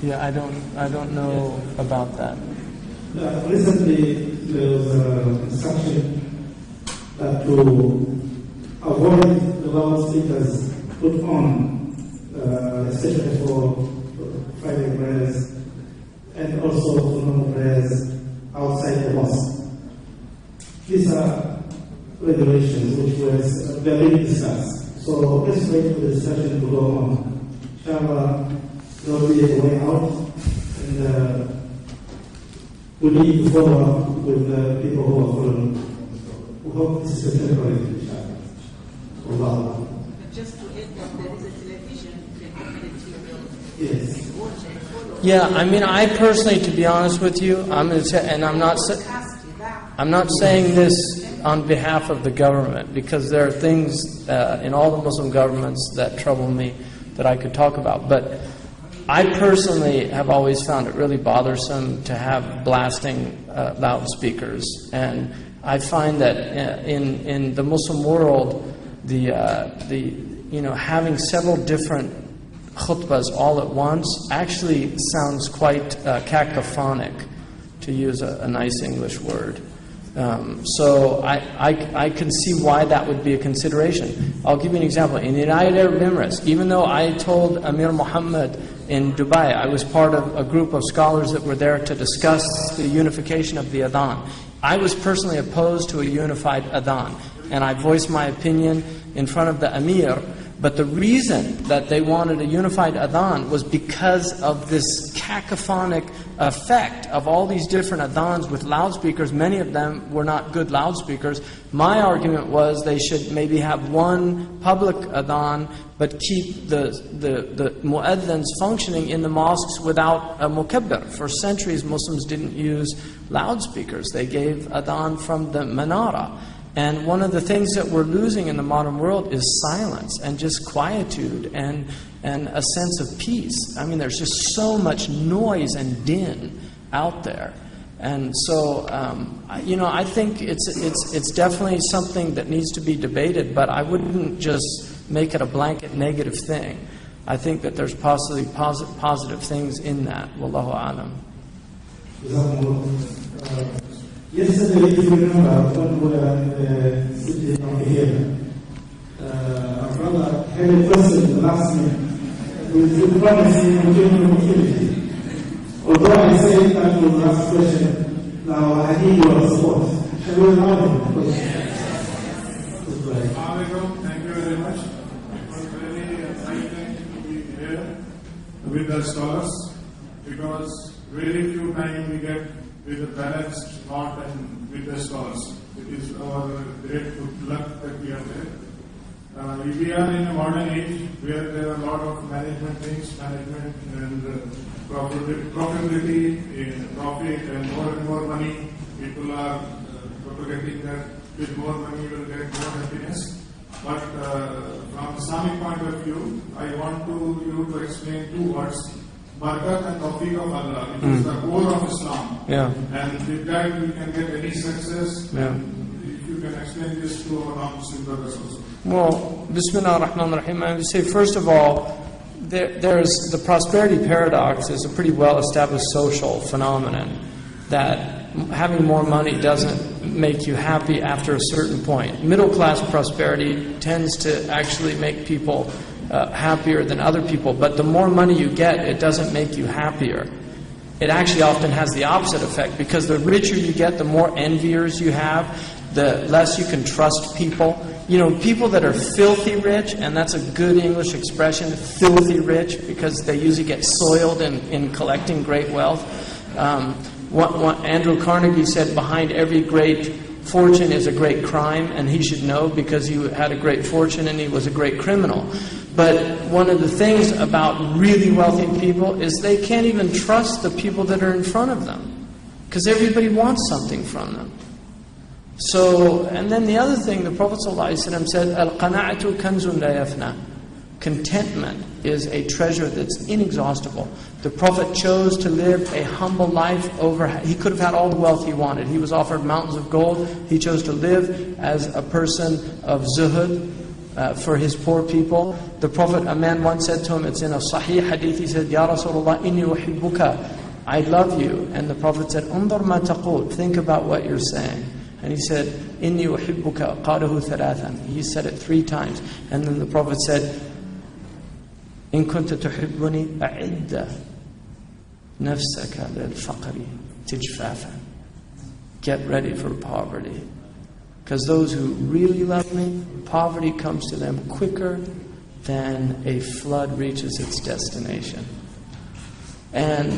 Yeah, I don't know about that. Recently, there was an instruction that to avoid the loudspeakers put on, especially for Friday prayers and also for normal prayers outside the mosque. These are regulations which were very discussed. So let's wait for the discussion to go on. Inshallah, there will be a way out, and we need to follow up with the people who are following. We hope this is a temporary, inshallah. Allah. But just to add that there is a television, you can open it to Yes. watch and follow. Yeah, I mean, I personally, to be honest with you, I'm not saying this on behalf of the government, because there are things in all the Muslim governments that trouble me that I could talk about. But I personally have always found it really bothersome to have blasting loudspeakers, and I find that in the Muslim world, having several different khutbahs all at once actually sounds quite cacophonic, to use a nice English word. So I can see why that would be a consideration. I'll give you an example. In the United Arab Emirates, even though I told Amir Muhammad in Dubai, I was part of a group of scholars that were there to discuss the unification of the adhan. I was personally opposed to a unified adhan, and I voiced my opinion in front of the Amir. But the reason that they wanted a unified adhan was because of this cacophonic effect of all these different adhans with loudspeakers. Many of them were not good loudspeakers. My argument was they should maybe have one public adhan, but keep the mu'adhans functioning in the mosques without a mukabbir. For centuries, Muslims didn't use loudspeakers. They gave adhan from the manara. And one of the things that we're losing in the modern world is silence and just quietude and a sense of peace. I mean, there's just so much noise and din out there. And so, I think it's definitely something that needs to be debated, but I wouldn't just make it a blanket negative thing. I think that there's possibly positive things in that. Wallahu alam. Yesterday, if you remember, when we were sitting over here, our brother had a question last minute. We promised him to give him an opportunity. Although I said that was the last question, now I need your support. Shall we allow him? Thank you very much. It was very exciting to be here with the scholars, because very few times we get with a balanced thought and with the scholars. It is our great good luck that we are there. We are in a modern age where there are a lot of management things, management and profitability, profit and more money. People are propagating that with more money you will get more happiness. But from Islamic point of view, I want you to explain two words. Barakat and Tawfiq of Allah, which is the core of Islam. Yeah. And with that you can get any success. Yeah. If you can explain this to our non-Muslim brothers also. Well, Bismillah ar-Rahman ar-Rahim, I would say, first of all, there's the prosperity paradox is a pretty well-established social phenomenon, that having more money doesn't make you happy after a certain point. Middle-class prosperity tends to actually make people happier than other people, but the more money you get, it doesn't make you happier. It actually often has the opposite effect, because the richer you get, the more enviers you have, the less you can trust people. You know, people that are filthy rich, and that's a good English expression, filthy rich, because they usually get soiled in collecting great wealth. What Andrew Carnegie said, behind every great fortune is a great crime, and he should know, because he had a great fortune and he was a great criminal. But one of the things about really wealthy people is they can't even trust the people that are in front of them, because everybody wants something from them. So, and then the other thing, the Prophet ﷺ said, Al-qana'atu kanzun la yafna. contentment is a treasure that's inexhaustible. The Prophet chose to live a humble life he could have had all the wealth he wanted. He was offered mountains of gold. He chose to live as a person of zuhud for his poor people. The Prophet, a man once said to him, it's in a Sahih hadith, he said, Ya Rasulullah, inni uhibbuka, I love you. And the Prophet said, Undur ma taqul, think about what you're saying. And he said, Inni uhibbuka, qalahu thalathan. He said it 3 times. And then the Prophet said, In kunta tuhibbuni, a'idda nafsaka lil faqri tijfafan. Get ready for poverty. Because those who really love me, poverty comes to them quicker than a flood reaches its destination. And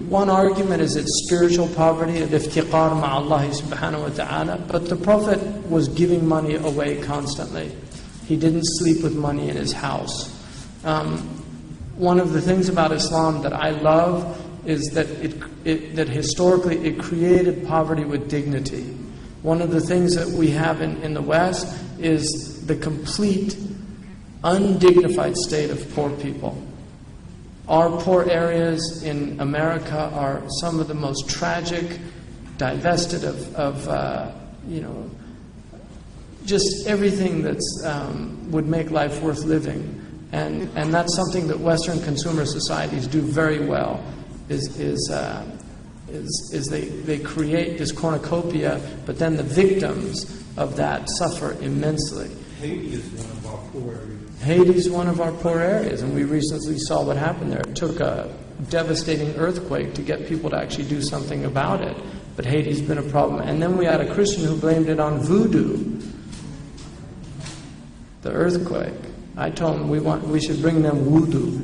one argument is it's spiritual poverty, al-iftiqar ma'allahi subhanahu wa ta'ala. But the Prophet was giving money away constantly. He didn't sleep with money in his house. One of the things about Islam that I love is that that historically it created poverty with dignity. One of the things that we have in the West is the complete undignified state of poor people. Our poor areas in America are some of the most tragic, divested of just everything that's would make life worth living, and that's something that Western consumer societies do very well. Is they create this cornucopia, but then the victims of that suffer immensely. Haiti is one of our poor areas. Haiti is one of our poor areas, and we recently saw what happened there. It took a devastating earthquake to get people to actually do something about it. But Haiti's been a problem. And then we had a Christian who blamed it on voodoo, the earthquake. I told him we should bring them voodoo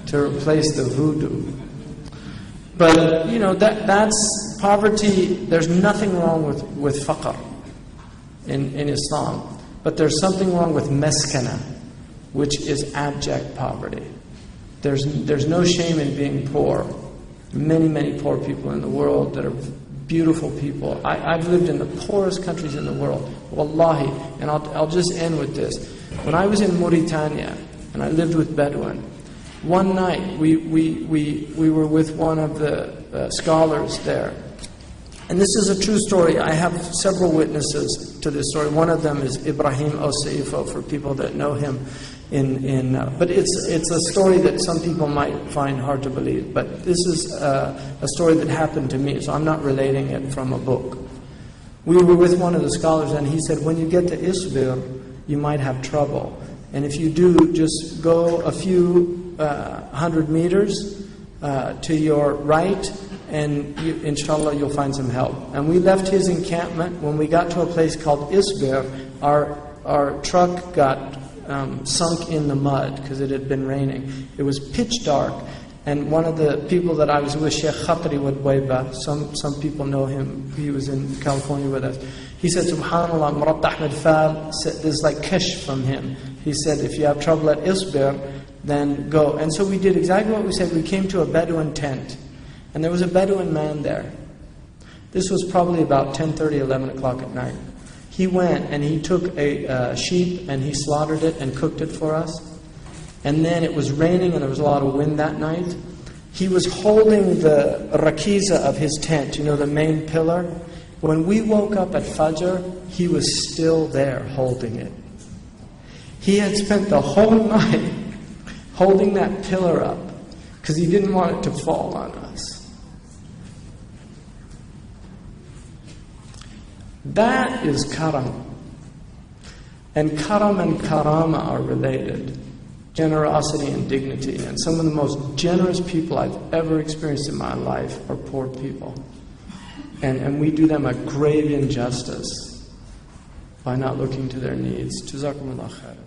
to replace the voodoo. But, that's poverty. There's nothing wrong with faqr in Islam. But there's something wrong with meskana, which is abject poverty. There's no shame in being poor. Many, many poor people in the world that are beautiful people. I've lived in the poorest countries in the world. Wallahi. And I'll just end with this. When I was in Mauritania, and I lived with Bedouin, one night we were with one of the scholars there. And this is a true story. I have several witnesses to this story. One of them is Ibrahim Oseifo, for people that know him. But it's a story that some people might find hard to believe. But this is a story that happened to me, so I'm not relating it from a book. We were with one of the scholars, and he said, when you get to Isbir, you might have trouble. And if you do, just go a few 100 meters to your right, and inshallah you'll find some help. And we left his encampment. When we got to a place called Isbir, our truck got sunk in the mud because it had been raining. It was pitch dark, and one of the people that I was with, Sheikh Khatri Wadwayba, some people know him, he was in California with us. He said, Subhanallah, Murat Ahmed Fal, there's like kesh from him. He said, if you have trouble at Isbir, then go. And so we did exactly what we said. We came to a Bedouin tent. And there was a Bedouin man there. This was probably about 10:30, 11 o'clock at night. He went and he took a sheep and he slaughtered it and cooked it for us. And then it was raining and there was a lot of wind that night. He was holding the rakiza of his tent, the main pillar. When we woke up at Fajr, he was still there holding it. He had spent the whole night holding that pillar up because he didn't want it to fall on us. That is karam. And karam and karama are related. Generosity and dignity. And some of the most generous people I've ever experienced in my life are poor people. And we do them a grave injustice by not looking to their needs. Jazakumullah khair.